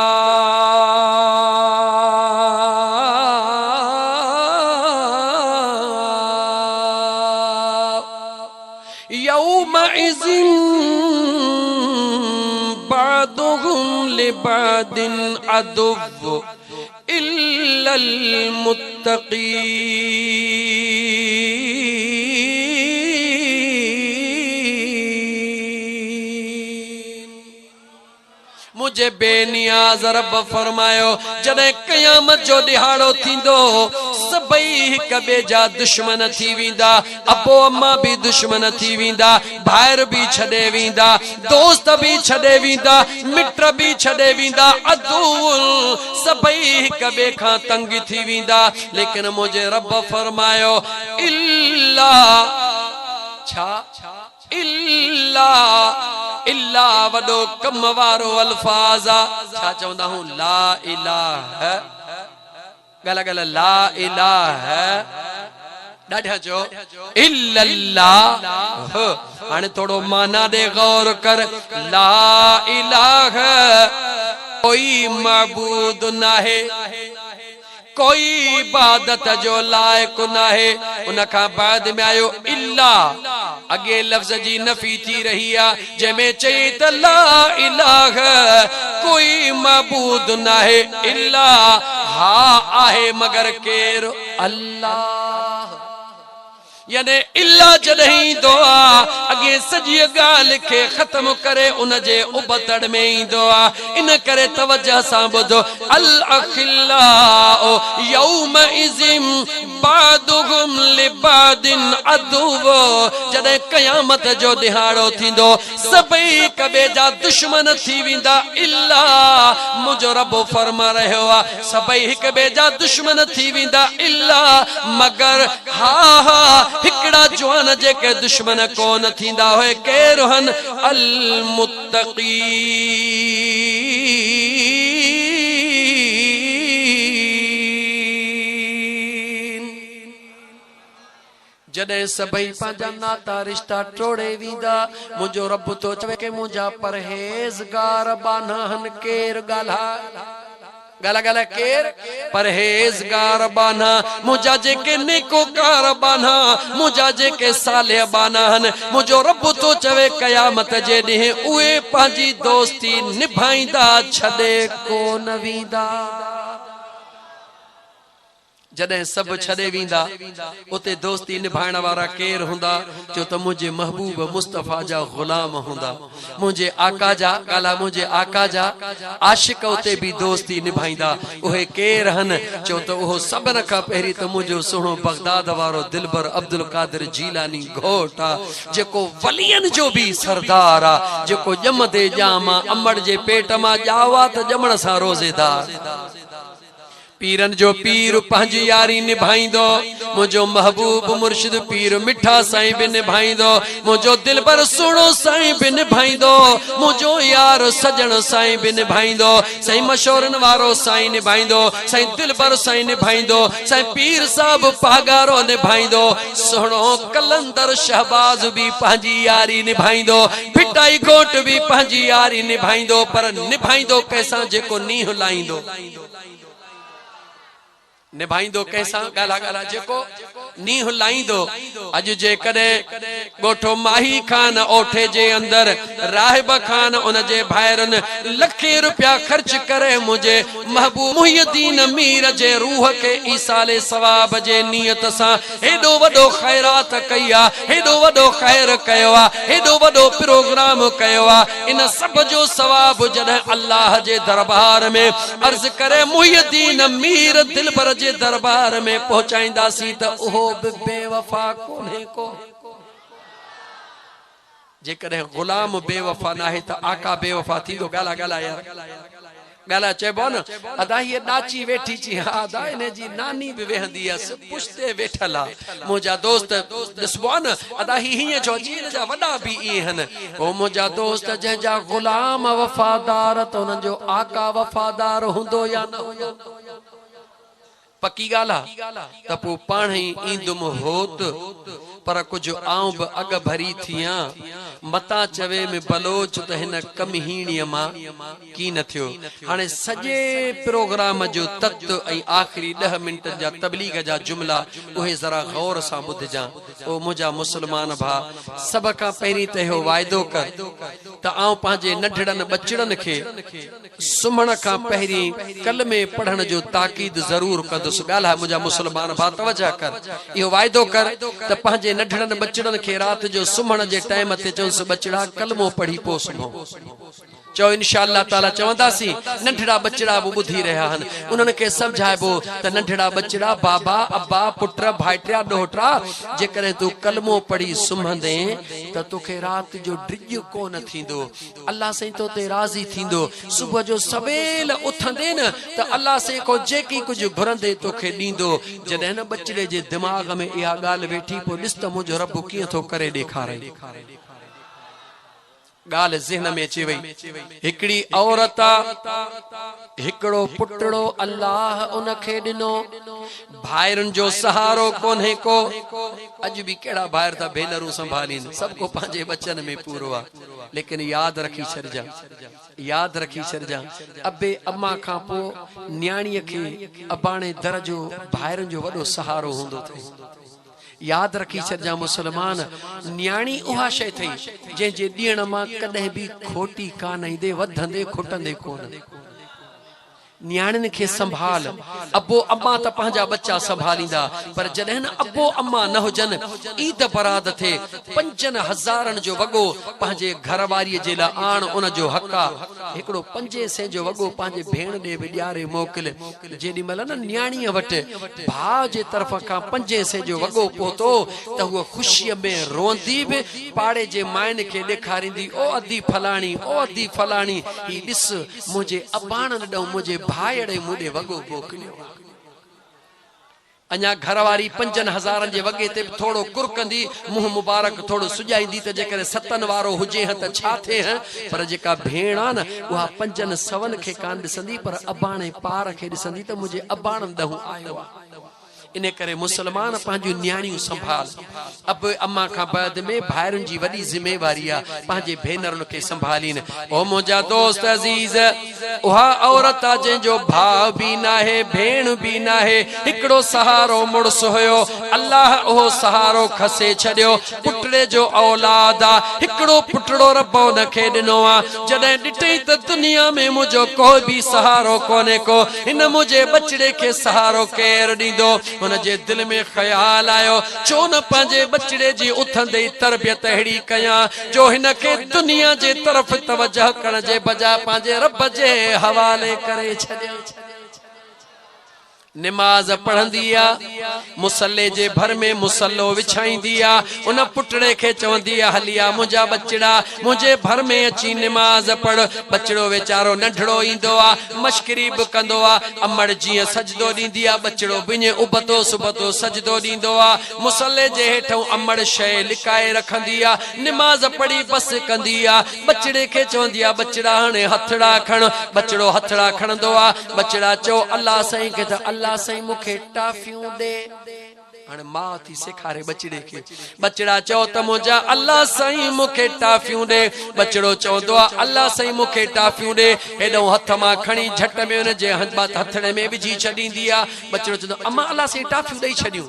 यौमइज़िन बादुहुम लिबादिन अदुव्व इल्लल मुत्तक़ीन। मुझे बेनियाज़ रब फरमायो जॾहिं क़यामत जो ॾिहाड़ो थींदो सभई हिक ॿिए जा दुश्मन थी वेंदा, अबो अम्मा भी दुश्मन थी वेंदा, भाइर भी छॾे वेंदा, दोस्त भी छॾे वेंदा, मिट भी छॾे वेंदा, अदूल सभई हिक ॿिए खां तंग थी वेंदा। लेकिन मुझे रब फरमायो इल्ला छा इल्ला इल्ला वॾो कम वारो अल्फाज़ छा चवंदा हूं? ला इलाह गला गला ला इलाह ॾाढा जो इल्लल्लाह। हाणे थोड़ो माना दे गौर कर। ला इलाह कोई माबूद नाहे, कोई इबादत जो लायक नाहे। उनखां बाद में आयो इल्ला, अगे लफ्ज जी नफी थी रही है जंहिंमें चई त ला इलाह कोई माबूद नाहे इल्ला, हा आहे मगर केर? अल्लाह। यानी इल्ला जॾहिं ईंदो आहे अॻे सॼी ॻाल्हि खे ख़त्म करे उन जे उबतड़ में ईंदो आहे। इन करे तवज्जो सां ॿुधो, अल अखिल्लाउ यौमइज़िन बादुहुम लिबादिन अदुव। जॾहिं क़यामत जो ॾिहाड़ो थींदो सभई हिक ॿिए जा दुश्मन थी वेंदा। इल्ला मुंहिंजो रब फरमा रहियो आहे सभई हिक ॿिए जा दुश्मन थी वेंदा इल्ला मगर हा हा हिकड़ा जवान जेके दुश्मन कोन थींदा हुए केर हन? अल मुत्तक़ीन। जॾहिं सभई पंहिंजा नाता रिश्ता टोड़े वेंदा मुंहिंजो रब तो चवे के मुंहिंजा परहेज़गार बाना हन। केर ॻाल्हा गला गला केर? परहेज़गार बाना मुझा जेके नेकोकार बाना, मुझा जेके सालिह बाना हन। मुझो रब तो चवे क़यामत जे ॾींहुं उहे पंहिंजी दोस्ती निभाईंदा, छॾे कोन वेंदा। जॾहिं सभु छॾे वेंदा उते दोस्ती निभाइण वारा केर हूंदा? जो त मुंहिंजे महबूब मुस्तफ़ा जा ग़ुलाम हूंदा, मुंहिंजे आका जा ॻाल्हा मुंहिंजे आका जा आशिक उते भी दोस्ती निभाईंदा। उहे केर हन? चो त उहो सभिन खां पहिरीं त मुंहिंजो सुहिणो बगदाद वारो दिलबर अब्दुल कादिर जीलानी घोट आहे, जेको वलियन जो भी सरदार आहे, जेको ॼमदे ॼाम अमड़ जे पेट मां ॼावा त ॼमण सां रोज़ेदार। पीरन जो पीर पंहिंजी यारी निभाईंदो मुझो महबूब मुर्शिद पीर मिठा साईं भी निभाईंदो मुझो दिलबर सुणो साईं भी निभाईंदो मुझो यार सजण साईं भी निभाईंदो साईं मशोरन वारो साईं निभाईंदो साईं दिलबर साईं निभाईंदो साईं पीर साहब पागारो निभाईंदो सुणो कलंदर शहबाज भी पंहिंजी यारी निभाईंदो फिटाई घोट भी पंहिंजी यारी निभाईंदो पर निभाईंदो कैसा जेको नींह लाईंदो निभाईंदो कैसा गाला गाला जेको नींह लाईंदो अज जे कदे गोठो माही खान ओठे जे अंदर राहिब खान उन जे भाइरन लखे रुपया खर्च करे मुझे महबूब मुहिद्दीन मीर जे रूह के ईसाले सवाब जे नियत सा हेडो वडो खैरात कया हेडो वडो खैर कयोआ हेडो वडो प्रोग्राम कयोआ इन सब जो सवाब जदे अल्लाह जे दरबार में अर्ज करे मुहिद्दीन मीर दिलबर जे दरबार में पहुंचाईंदासी त ओहो बेवफा कोने को जेकॾहिं गुलाम बेवफा नाहे त आका बेवफा थींदो गाला गाला यार गाला चइबो न अदा ये नाची वेठी ची अदा इन जी नानी भी वेहंदी अस पुछते वेठला मुजा दोस्त ॾिसबो न अदा हीअं छो जी इन जा वॾा भी ईहन ओ मुजा दोस्त जंहिंजा गुलाम वफादार त उन्हनि जो आका वफादार हूंदो या न हूंदो पक्की गाला त पोइ पाण ई ईंदुमि होत पर कुछ आऊं बि अग भरी थियां मता चवे में बलोच त हिन कमहीणीअ मां की न थियो हाणे सॼे प्रोग्राम जो तत ऐं आख़िरी 10 मिंट जा तबलीग जा जुमला उहे जरा गौर सां ॿुधजां ओ मुंहिंजा मुस्लमान भा सभ खां पहिरीं त इहो वाइदो कर त आऊं पंहिंजे नंढड़नि बचड़नि खे सुम्हण खां पहिरीं कलमे पढ़ण जो ताकीद ज़रूर कंदुसि ॻाल्हि मुंहिंजा मुस्लमान भा तवजह कर इहो वाइदो कर त पंहिंजे नंढड़नि बचड़नि खे रात जो सुम्हण जे टाइम ते चौंसि बचड़ा कलमो पढ़ी पो सुम्हो चो इंशाअल्लाह ताला चवंदासी नंढड़ा बचड़ा वो बुधी रहा हन उन्हनि खे समझाइबो त नंढड़ा बचड़ा बाबा अब्बा पुत्र भाइटिया ॾोहटरा जेकॾहिं तू कलमो पढ़ी सुम्हंदे त तोखे रात जो ड्रिज कोन थींदो अल्लाह साईं तो ते राज़ी थींदो सुबह जो सवेल उथंदे न त अल्लाह साईं को जेकी कुछ घुरंदे तोखे ॾींदो जॾहिं न बचड़े जे दिमाग में इहा ॻाल्हि वेठी पोइ ॾिस त मुंहिंजो रब कीअं थो करे ॾेखारे गाल ज़हन में अची वई हिकड़ी औरत हिकड़ो पुटड़ो अल्लाह उनखे ॾिनो भाइरनि जो सहारो कोन्हे को अॼु बि कहिड़ा भाइर था भेनरूं संभालीनि सभु को पंहिंजे बचन में पूरो आहे लेकिन याद रखी छॾिजां अबे अम्मा खां पोइ न्याणीअ खे अबाणे दर जो भाइरनि जो वॾो सहारो हूंदो अथई याद रखी छॾिजां मुसलमान न्याणी उहा शइ थई जंहिंजे ॾियण मां कॾहिं बि खोटी कान ईंदे वधंदे खुटंदे कोन न्याणियुनि खे संभाल अबो अम्मा त पंहिंजा बच्चा संभालींदा पर जॾहिं न अबो अम्मा न हुजनि ईद बरात थे 5000 जो वॻो पंहिंजे घरवारीअ जे लाइ आण उन जो हक़ आहे हिकिड़ो 500 जो वॻो पंहिंजे भेण ॾे बि ॾियारे मोकिल जेॾी महिल न न्याणीअ वटि भाउ जे तरफ़ खां 500 जो वॻो पहुतो त उहा ख़ुशीअ में रोंदी बि पाड़े जे माइनि खे ॾेखारींदी ओ अधी फलाणी ही ॾिस मुंहिंजे अबाणनि ॾऊं मुंहिंजे भाइड़े मुॾे वॻो मोकिलियो अञा घरवारी 5000 जे वॻे ते थोड़ो कुरकंदी मुंह मुबारक थोड़ो सुॼाईंदी त जेकर 7 वारो हुजे त छा थे पर जेका भेण आ न उहा 5 खे कान ॾिसंदी पर अबाणे पार खे ॾिसंदी त मुंहिंजे अबाणनि ॾहूं आयो आहे इन करे मुसलमान पंहिंजूं न्याणियूं संभाल अब अम्मा खां बाद में भाइरनि जी वॾी ज़िम्मेवारी आहे पंहिंजे भेनरुनि खे संभालीन ओ मुंहिंजा दोस्त अज़ीज़ उहा औरत आहे जंहिंजो भाउ बि नाहे भेण बि नाहे हिकिड़ो सहारो मुड़ुसु हुयो अल्लाह उहो सहारो खसे छॾियो पुटड़े जो औलाद आहे हिकिड़ो पुटड़ो रब उनखे ॾिनो आहे जॾहिं ॾिठई त दुनिया में मुंहिंजो कोई बि सहारो कोन्हे को हिन मुंहिंजे बचड़े खे सहारो केरु ॾींदो उनजे दिल में ख्याल आयो छो न पंहिंजे बचड़े जी उथंदे तरबियत अहिड़ी कयां जो हिनखे दुनिया जे तरफ़ तवजह करण जे बजाय पंहिंजे रब जे हवाले करे छॾियो निमाज पढ़ंदी आ, मुसल्ले जे भर में मुसल्लो विछाईंदी आ, उन पुटड़े के चवंदी आ हलिया मुंहिंजा बचड़ा मुझे भर में अची निमाज पढ़। बचड़ो वेचारो नंढड़ो ईंदो आ, मश्करी भी कंदो आ, अमड़ जीअं सजदो ॾींदी आ, बचड़ो बिञ उबतो सुबतो सजदो ॾींदो आ। मुसल्ले जे हेठों अमड़ शइ लिकाए रखंदी आ, निमाज पढ़ी बस कंदी आ। बचड़े के चवंदी आ बचड़ा हाणे हथड़ा खण। बचड़ो हथड़ा खणंदो आ। बचड़ा चो अल्लाह साईं के त अल्लाह साईं मुखे टाफियूं दे। हाणे मां थी सेखारे बचड़े के। बचड़ा चो त मुंहिंजा अल्लाह साईं मुखे टाफियूं दे। बचड़ो चवंदो आ अल्लाह साईं मुखे टाफियूं दे। हेॾो हथ मां खणी झट में हुन जे हथड़े में विझी छॾींदी आ। बचड़ो चवंदो अम्मा अल्लाह साईं टाफियूं ॾेई छॾियूं।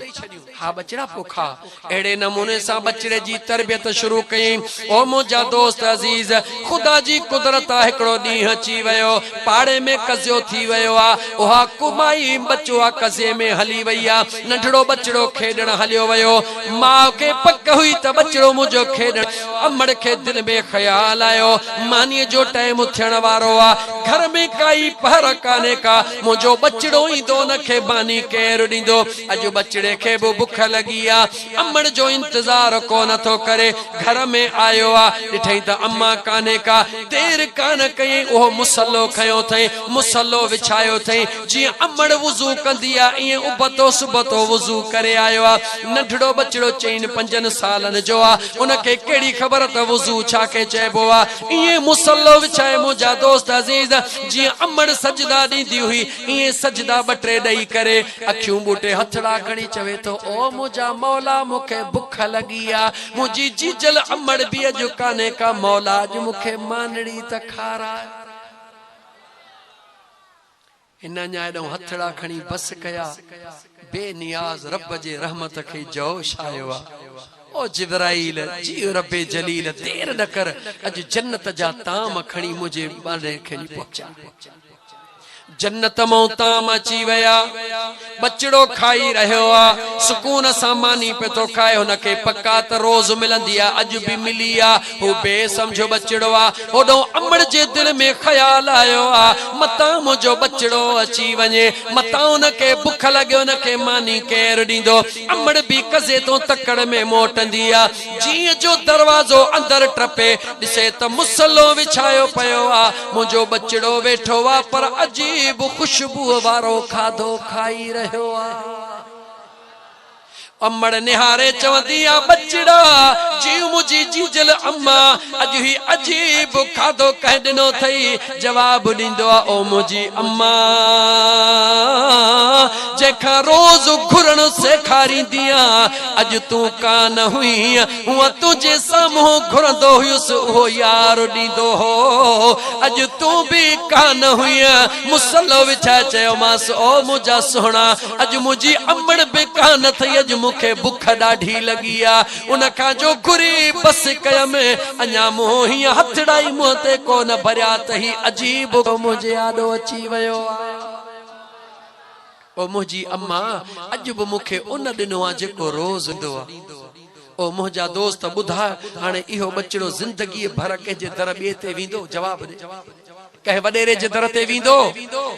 हा बचड़ा पो खा। अहिड़े नमूने सां बचड़े जी तरबियत शुरू कई। ओ मुंहिंजा दोस्त अज़ीज, खुदा जी कुदरत आ, हिकिड़ो ॾींहुं अची वियो, पाड़े में कज़ियो थी वियो आ। उहा कुमाई बच्चो आ कज़े में हली वई आ। नंढड़ो बचड़ो खेॾण हलियो वियो। मां खे पक हुई त बचड़ो मुंहिंजो खेॾण। अमड़ खे दिल में ख्याल आयो मानीअ जो टाइम थियण वारो आ, घर में काई पहर कान्हे का, मुंहिंजो बचड़ो ईंदो उनखे बानी केरु ॾींदो। अॼु बचड़े खे बि बुख लगी आ, अमड़ जो इंतजार को नथो करे। घर में आयो आ, ॾिठई त अम्मा कान्हे का, देर कान कई ओहो मुसल्लो खयो थई, मुसल्लो विछायो थई। जीअं अमड़ वुज़ू कंदी आ ईअं उबतो सुबतो वुज़ू करे आयो आ। नंढड़ो बचड़ो 4-5 सालन जो आ, उनखे कहिड़ी ख़बर त वुज़ू छा के चइबो आ। ईअं मुसल्लो विछाए मुंहिंजा दोस्त अज़ीज, जीअं अमड़ सजदा ॾींदी हुई ईअं सजदा 2-3 ॾेई करे अखियूं ॿूटे हथड़ा खणी चवे तो ओ मुंहिंजा मौला मुखे बुख लगी आ, मुंहिंजी जीजल अमड़ बि अॼु कान्हे का, मौला अॼु मुखे मानड़ी त खाराए। हिन अञा एॾो हथड़ा खणी बस कया, बेनियाज़ रब जे रहमत खे जोश आयो आ। ओ जिब्राइल जी रब्बे जलील, देर न कर, अॼु जन्नत जा ताम खणी मुझे बारे खे पहुचा। जन्नत मो ताम अची वया, बचड़ो खाई रहियो आ, सुकून सां मानी पे तो खाए। हुनखे पक्का त रोज मिलंदी आ, अॼु भी मिली आ। हू बेसमझो बचड़ो आ। होॾो अमड़ जे दिल में ख्याल आयो आ मता मुंहिंजो बचड़ो अची वञे, मता हुनखे बुख लगे, हुनखे मानी केरु ॾींदो। अमड़ भी कज़े तो तकड़ में मोटंदी आ। जीअं जो दरवाज़ो अंदर टपे ॾिसे त मुसल्लो विछायो पियो आ, मुंहिंजो बचड़ो वेठो आ, पर अजीब खुशबू वारो खाधो खाई रहियो आ। अमड़ निहारे चवंदी आ बचड़ा जी मुंहिंजी जीजल अम्मा अॼु ही अजीब खाधो कंहिं ॾिनो अथई। जवाब ॾींदो आ ओ मुंहिंजी अम्मा जेका रोज घुरण सेखारींदी आ, अॼु तूं कान हुई, हूअं तुंहिंजे साम्हूं घुरंदो हुयुसि उहो यार ॾींदो हो। अॼु तूं बि कान हुई, मुसल्लो विछाए चयोमांसि ओ मुंहिंजा सुहिणा अॼु मुंहिंजी अमड़ बि कान थई, अॼु मूंखे बुख ॾाढी लगी आ। उनखां जो घुरी बस कयम, अञा मूं हीअं हथड़ाई मुंहं ते कोन भरिया त ही अजीब मुंहिंजे आॾो अची वियो आ। ओ मुंहिंजी अम्मा अॼु बि मूंखे उन ॾिनो आ जेको रोज़ ईंदो आ। ओ मुंहिंजा दोस्त ॿुधा, हाणे इहो बचड़ो ज़िंदगी भर कंहिंजे दर ॿिए ते वेंदो? जवाब ॾे। कंहिं वॾेरे जे दर ते वेंदो,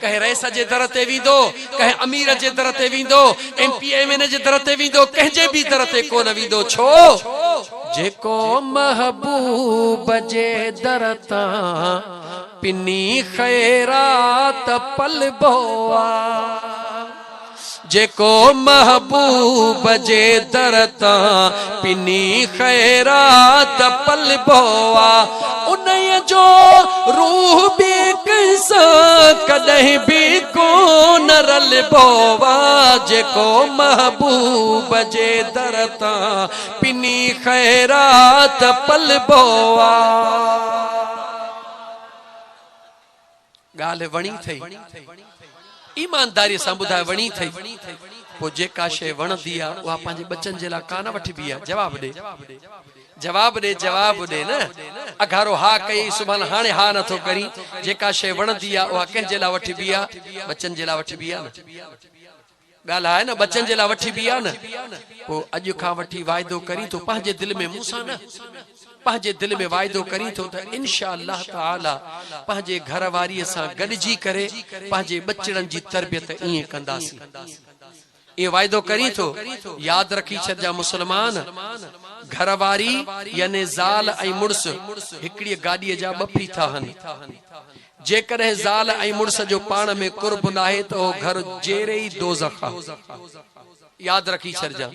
कंहिं रईस जे दर ते वेंदो, कंहिं अमीर जे दर ते वेंदो, MP MN जे दर ते वेंदो, कंहिंजे बि दर ते कोन वेंदो। छो? जेको महबूब जे दर तां पिनी खैरात पलबो आ, जेको महबूब जे दर तां पिनी खैरात पलबो आ, उन्हीअ जो रूह भी कंहिंसां कॾहिं भी कोन रलबो आ। जेको महबूब जे दर तां पिनी खैरात पलबो आ। ॻाल्हि वणी थई, ईमानदारी सां ॿुधाए वणी थई। पोइ जेका शइ वणंदी आ उहा पंहिंजे बचन जे लाइ कान वठबी आ। जवाब ॾे, जवाब ॾे, जवाब ॾे न। अघारो हा कई सुभाणे हाणे हा नथो करी। जेका शइ वणंदी आ उहा कंहिंजे लाइ वठबी आ? बचन जे लाइ वठबी आ न। ॻाल्हि आहे न, बचन जे लाइ वठबी आ न। पोइ अॼु खां वठी वाइदो करी तो पंहिंजे दिल में मूंसां न, पंहिंजे दिल में वाइदो करी थो त इंशाअल्लाह ताला पंहिंजे घर वारीअ सां गॾिजी करे पंहिंजे बचड़नि जी तरबियत ईअं कंदासीं। ये वाइदो करी थो। याद रखी छॾिजा मुसलमान, घरवारी यानी ज़ाल ऐं मुड़स हिकड़ी गाॾीअ जा ॿ फीथा हन। जेकॾहिं ज़ाल ऐं मुड़स जो पाण में कुर्ब नाहे त उहो घर जहिड़े ई दोज़ख आहे। याद रखी छॾिजा,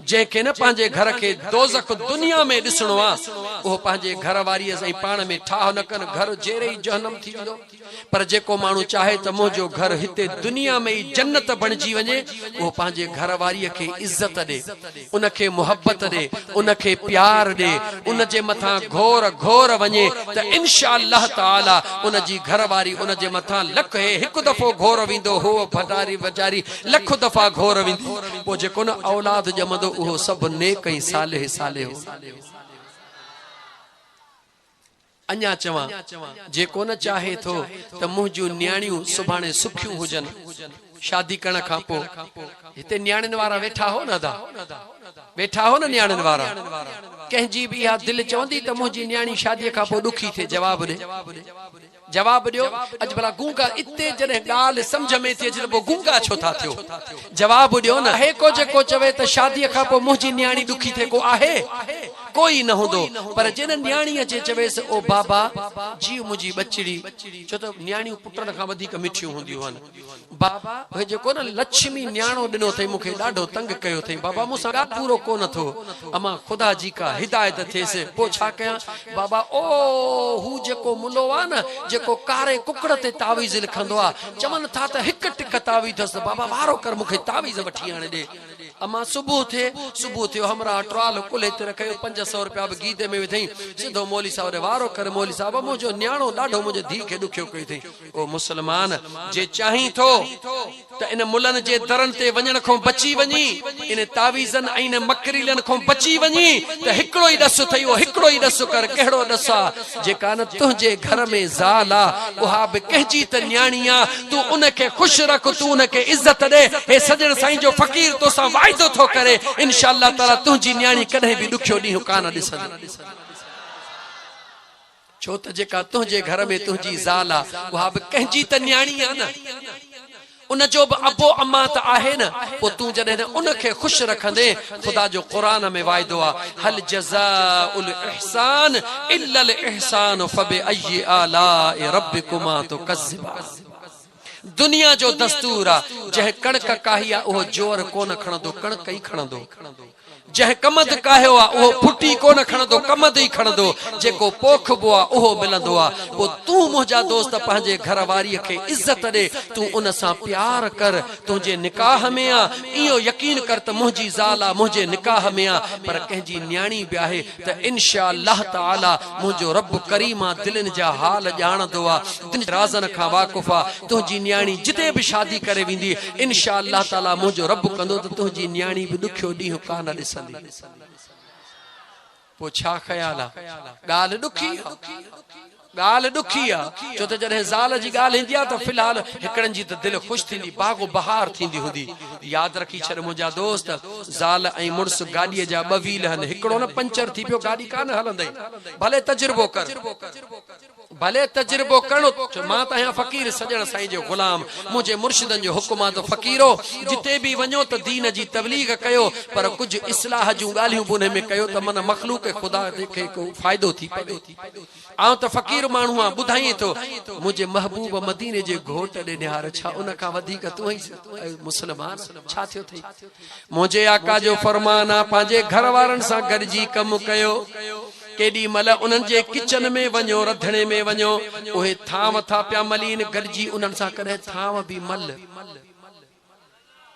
जंहिंखे न पंहिंजे घर खे दोज़ख दुनिया में ॾिसणो आहे उहो पंहिंजे घर वारीअ सां पाण में ठाह न कनि, घर जहिड़े ई जहन्नम थी वेंदो। पर जेको माण्हू चाहे त मुंहिंजो घर हिते दुनिया में ई जन्नत बणिजी वञे, उहो पंहिंजे घर वारीअ खे इज़त ॾे, उनखे मुहबत ॾे, उनखे प्यार ॾे, उनजे मथां घोर घोर वञे त इंशाअल्लाह ताला उनजी घरवारी उनजे मथां लख हिकु दफ़ो घोर वेंदो, हो भटारी वीचारी लख दफ़ा घोर वेंदी। पोइ जेको न औलाद ॼमंदो उहो सभु नेक ऐं सालेह सालेह हो। अञा चवां, जेको न चाहे थो त मुंहिंजूं न्याणियूं सुभाणे सुखियूं हुजनि, शादी करण खां पोइ हिते न्याणियुनि वारा वेठा हो न दा, वेठा हो न न्याणियुनि वारा, कंहिंजी बि इहा दिलि चवंदी त मुंहिंजी न्याणी शादीअ खां पोइ ॾुखी थिए, जवाब ॾे, जवाब ॾियो। अॼु भला गूंगा इते जॾहिं ॻाल्हि सम्झ में थी अचे त पोइ गूंगा छो था थियो? जवाब ॾियो न। आहे को जेको चवे त शादीअ खां पोइ मुंहिंजी न्याणी ॾुखी थिए? को आहे? कोई न हूंदो। पर जिन न्याणी अचे चवेसि ओ बाबा जीव मुंहिंजी बचड़ी, छो त न्याणियूं पुटनि खां वधीक मिठियूं हूंदियूं आहिनि। बाबा हे जेको न लक्ष्मी न्याणो ॾिनो अथई मूंखे ॾाढो तंग कयो अथई, बाबा मूंसां ॻाल्हि पूरो कोन थो, अमा ख़ुदा जी का हिदायत थिएसि, पोइ छा कयां? बाबा ओ हू जेको मुलो आहे न जेको कारे कुकड़ ते तावीज़ लिखंदो आहे, चवनि था त हिकु टिक तावीज़ अथसि, बाबा वारो कर मूंखे तावीज़ वठी आणे ॾे। अमा सुबुह थियो हमरा ट्राल कुल्हे ते रखियो, 500 रुपया बि गीदे में विधई, सिधो मौली साहब रे वारो कर, मौली साहब मुंहिंजो न्याणो ॾाढो मुंहिंजे धीउ खे ॾुखियो कयो अथई। ओ मुसलमान, जे चाहीं थो त इन मुलनि जे दरनि ते वञण खां बची वञी, इन तावीज़नि ऐं इन मकरीलनि खां बची वञी त हिकिड़ो ई ॾस अथई, उहो हिकिड़ो ई ॾस कर। कहिड़ो ॾस आहे? जेका न तुंहिंजे घर में ज़ाल आहे उहा बि कंहिंजी त न्याणी आहे, तूं उनखे ख़ुशि रख, तूं उनखे इज़त ॾे। हे सजण साईं जो फ़क़ीर तोसां वाइदो थो करे, इंशाअल्लाह ताला तुंहिंजी न्याणी कॾहिं बि ॾुखियो ॾींहुं कान ॾिसंदी। छो त जेका तुंहिंजे घर में तुंहिंजी ज़ाल आहे उहा बि कंहिंजी त न्याणी आहे न, उनजो बि अबो अम्मा त आहे न। पोइ तूं जॾहिं उनखे ख़ुशि रखंदे, ख़ुदा जो क़ुरान में वाइदो आहे, हल जज़ाउल इहसान इल्लल इहसान फबिअय्यि आलाइ रब्बिकुमा तुकज़्ज़िबान। दुनिया जो दस्तूर आहे, जंहिं कणक काही आहे उहो जोर कोन खणंदो, कणक ई खणंदो। जंहिं कमद काहियो आहे उहो फुटी कोन खणंदो, कमद ई खणंदो। जेको पोखबो आहे उहो मिलंदो आहे। पोइ तूं मुंहिंजा दोस्त पंहिंजे घर वारीअ खे इज़त ॾे, तूं उन सां प्यार कर, तुंहिंजे निकाह में आहे, इहो यकीन कर त मुंहिंजी ज़ाल आहे, मुंहिंजे निकाह में आहे। पर कंहिंजी न्याणी बि आहे त इंशाअल्लाह ताला मुंहिंजो रब करीम आहे, दिलनि जा हाल ॼाणंदो आहे, राज़नि खां वाक़ुफ़ आहे। तुंहिंजी न्याणी जिते बि शादी करे वेंदी, इंशाअल्लाह ताला मुंहिंजो रब कंदो त तुंहिंजी न्याणी बि ॾुखियो ॾींहुं कान ॾिसंदी। पोइ छा ख्याल आहे? ॻाल्हि ॾुखी आहे, ॻाल्हि ॾुखी आहे। छो त जॾहिं ज़ाल जी ॻाल्हि ईंदी आहे त फ़िलहाल हिकिड़नि जी त दिलि ख़ुशि थींदी, बाग़ो बहार थींदी हूंदी। यादि रखी छॾ मुंहिंजा दोस्त, ज़ाल ऐं मुड़ुस गाॾीअ जा ॿ व्हील आहिनि, हिकिड़ो न पंचर थी पियो, गाॾी कान हलंदई। भले तजुर्बो कर, भले तजुर्बो करणो। मां त आहियां फ़क़ीर सजण साईं जो ग़ुलाम, मुंहिंजे मुर्शिदनि जो हुकुम आहे त फ़क़ीरो जिते बि वञो त दीन जी तबलीग कयो, पर कुझु इस्लाह जूं ॻाल्हियूं बि उन में कयो त मन मख़लूक ख़ुदा खे को फ़ाइदो थी पए। आउं त फ़क़ीर माण्हू आहियां, ॿुधाई थो मुंहिंजे महबूब मदीने जे घोट ॾे निहार, छा उन खां वधीक तूं ई मुसलमान? छा थियो अथई? मुंहिंजे आका जो फरमान आहे, पंहिंजे घर वारनि सां गॾिजी कमु कयो। केॾी महिल उन्हनि जे किचन में वञो, रंधिणे में वञो, उहे थांव था पिया मलीन, गॾिजी उन्हनि सां कॾहिं थांव बि मल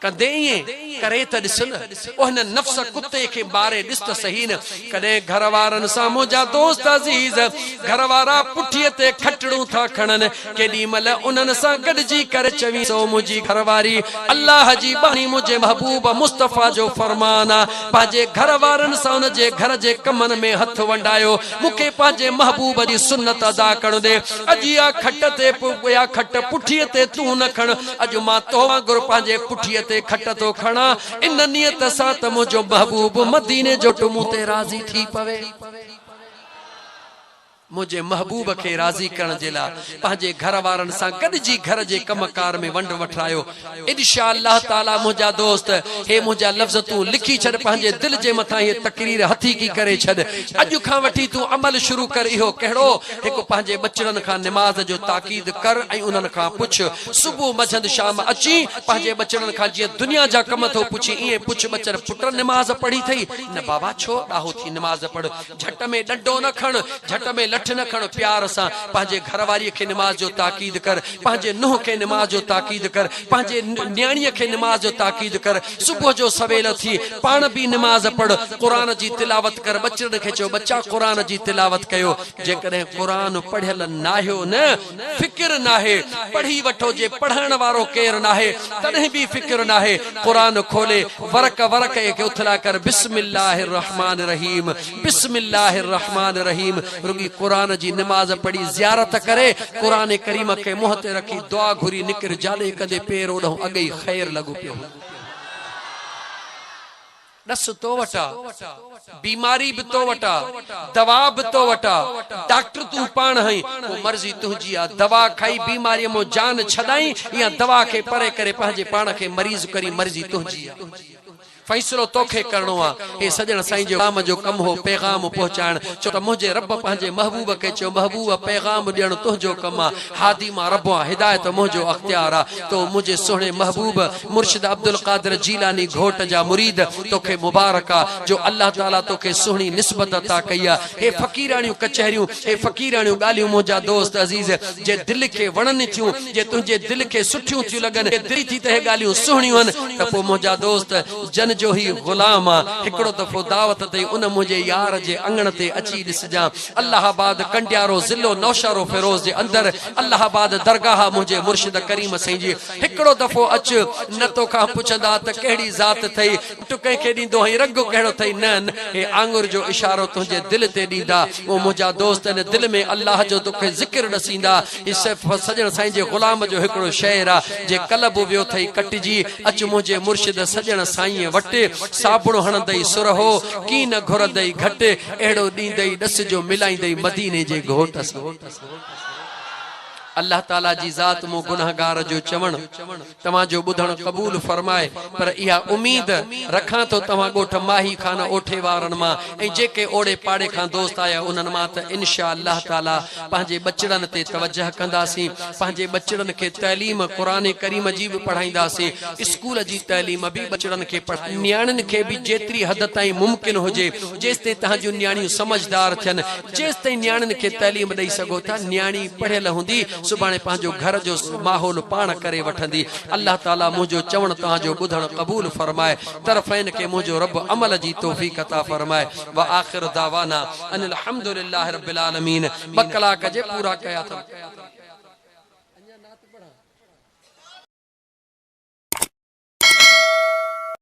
कंदे ईअं करे त ॾिस न, ओ हिन नफ़्स कुते खे ॿारे ॾिस त सही न। कॾहिं घर वारनि सां मुंहिंजा दोस्त अज़ीज़, घर वारा पुठीअ ते खटड़ूं था खणनि, केॾी महिल उन्हनि सां गॾिजी करे चवी सो मुंहिंजी घरवारी अल्लाह जी बाणी, मुंहिंजे महबूब मुस्तफ़ा जो फरमान आहे, पंहिंजे घर वारनि सां उन जे घर जे कमनि में हथ वंडायो, मूंखे पंहिंजे महबूब जी सुन्नत अदा करण दे। अॼु या खट ते या खट पुठीअ ते तूं न खण, अॼु मां तो वांगुरु पंहिंजे पुठीअ ते खट तो खणा, इन नियत सां त मुंहिंजो महबूब मदीने जो टुमू ते राज़ी थी पवे। मुझे महबूब के राजी करण जे ला पंहिंजे घर वारन सां गॾिजी घर जे कमकार में वंड वठायो। इंशाअल्लाह ताला मुझा दोस्त हे मुझा लफ्ज़ तू लिखी छॾ पंहिंजे दिल जे मथां ये तकरीर हथी की करे छॾ। अॼु खां वठी तू अमल शुरू कर। इहो कहिड़ो हिकु पंहिंजे बचड़न खां निमाज़ जो ताकीद कर ऐं उन्हनि खां पुछ। सुबुह मंझंदि शाम अची पंहिंजे बचड़न खां जीअं दुनिया जा कम थो पुछी ईअं पुछ बचर पुट निमाज़ पढ़ी थई न बाबा छो ॾाहो थी निमाज़ पढ़। झट में डंडो न खण, झट में लठ न खण, प्यार सां पंहिंजे घरवारीअ खे निमाज़ जो ताकीद कर, पंहिंजे नुंहं खे निमाज़ जो ताकीद कर, पंहिंजे न्याणीअ खे निमाज़ जो ताकीद कर। सुबुह जो सवेल थी पाण भी निमाज़ पढ़, क़ुरान जी तिलावत कर। बचड़न खे चओ बच्चा क़ुरान जी तिलावत कयो। जेकॾहिं क़ुरान पढ़ियल नाहियो न फिक्र नाहे, पढ़ी वठो। जे पढ़ण वारो केर नाहे तॾहिं भी फिक्र नाहे। क़ुरान खोले वरक वरक खे उथला कर बिस्मिल्लाहिर रहमानिर रहीम, बिस्मिल्लाहिर रहमानिर रहीम। रुगी क़ुरान जी नमाज पढ़ी ज़ियारत करे क़ुरान करीम के मुंह ते रखी दुआ घुरी निकिर जाले कदे पेर ओॾो अॻे ई ख़ैर लॻो पियो। ॾस तो वटा, बीमारी भी तो वटा, दवा भी तो वटा, डॉक्टर तू पाण हई, वो मर्जी तुझी आ। दवा खाई बीमारी मो जान छदाई या दवा के परे करे पंहिंजे पाण के मरीज करी, मर्जी तुझी आ। फैसलो तोखे करणो आ। हे सजण साईं जो काम जो कम हो पैगाम पहुंचाण। छो त मुझे रब पंहिंजे महबूब के चयो महबूब पैगाम ॾियण तुंहिंजो कम आ। हादी मां रब आ, हिदायत मुझो अख्तियार आ। तो मुझे सोहणे महबूब मुर्शिद अब्दुल कादिर जीलानी घोट जा मुरीद तोखे मुबारक आ जो अल्लाह ताला तोखे सुहिणी निस्बत अता कई आ। हे फकीराणियूं कचहरियूं, हे फकीराणियूं ॻाल्हियूं मुझा दोस्त अज़ीज जे दिल के वणनि थियूं, जे तुंहिंजे दिल के सुठियूं थियूं लॻनि, दिल थी त हे ॻाल्हियूं सुहिणियूं आहिनि त पोइ मुझा दोस्त जन जो ही गुलाम आ। हिकड़ो दफ़ो दावत ते उन मुझे यार जे अंगण ते अची ॾिसजा। अल्लाहाबाद कंडियारो ज़िलो नौशहरो फिरोज जे अंदर अल्लाहाबाद दरगाह मुझे मुर्शिद करीम साईं जी। हिकड़ो दफ़ो अच न तोखां पुछंदा त कहिड़ी ज़ात थई, तू कंहिंखे ॾींदो हई रंग कहिड़ो थई, न हे आंगुर जो इशारो तुंहिंजे दिल ते ॾींदा। वो मुझा दोस्त ने दिल में अल्लाह जो तोखे ज़िक्र ॾसींदा। सजण साईं जे गुलाम जो हिकड़ो शेर आ जे कल्ब वियो थई कटिजी। अच मुझे मुर्शिद सजण साईं वटि साबुण हणंदई सुर हो की न घुरंदई घट, अहिड़ो ॾींदई ॾस जो मिलाईंदई मदीने जे घोट सां। अल्लाह ताला जी ज़ात मो गुनाहगार जो चवण तव्हां जो ॿुधण क़बूल फरमाए। पर इहा उम्मीद रखां तो तव्हां ॻोठ माही खान ओठे वारन मां ऐं जेके ओड़े पाड़े खां दोस्त आया उन्हनि मां त इंशा अल्लाह ताला पंहिंजे बचड़न ते तवज्जह कंदासीं। पंहिंजे बचड़न खे तैलीम क़ुरान करीम जी भी पढ़ाईंदासीं, स्कूल जी तैलीम भी बचड़न खे न्याणियुनि खे भी जेतिरी हद ताईं मुमकिन हुजे जेसिताईं तव्हांजूं न्याणियूं समझदार थियनि जेसिताईं न्याणियुनि खे तैलीम ॾेई सघो था। न्याणी पढ़ियल हूंदी सुभाणे पंहिंजो घर जो माहौल पाण करे वठंदी। अल्लाह ताला मुझो चवण तव्हांजो ॿुधण क़बूल फरमाए। तरफ़ैन के मुझो रब अमल जी तौफीक अता फरमाए। व आखिर दावाना अनिल हम्दुलिल्लाहि रब्बिल आलमीन। 2 कलाक जे पूरा कया था।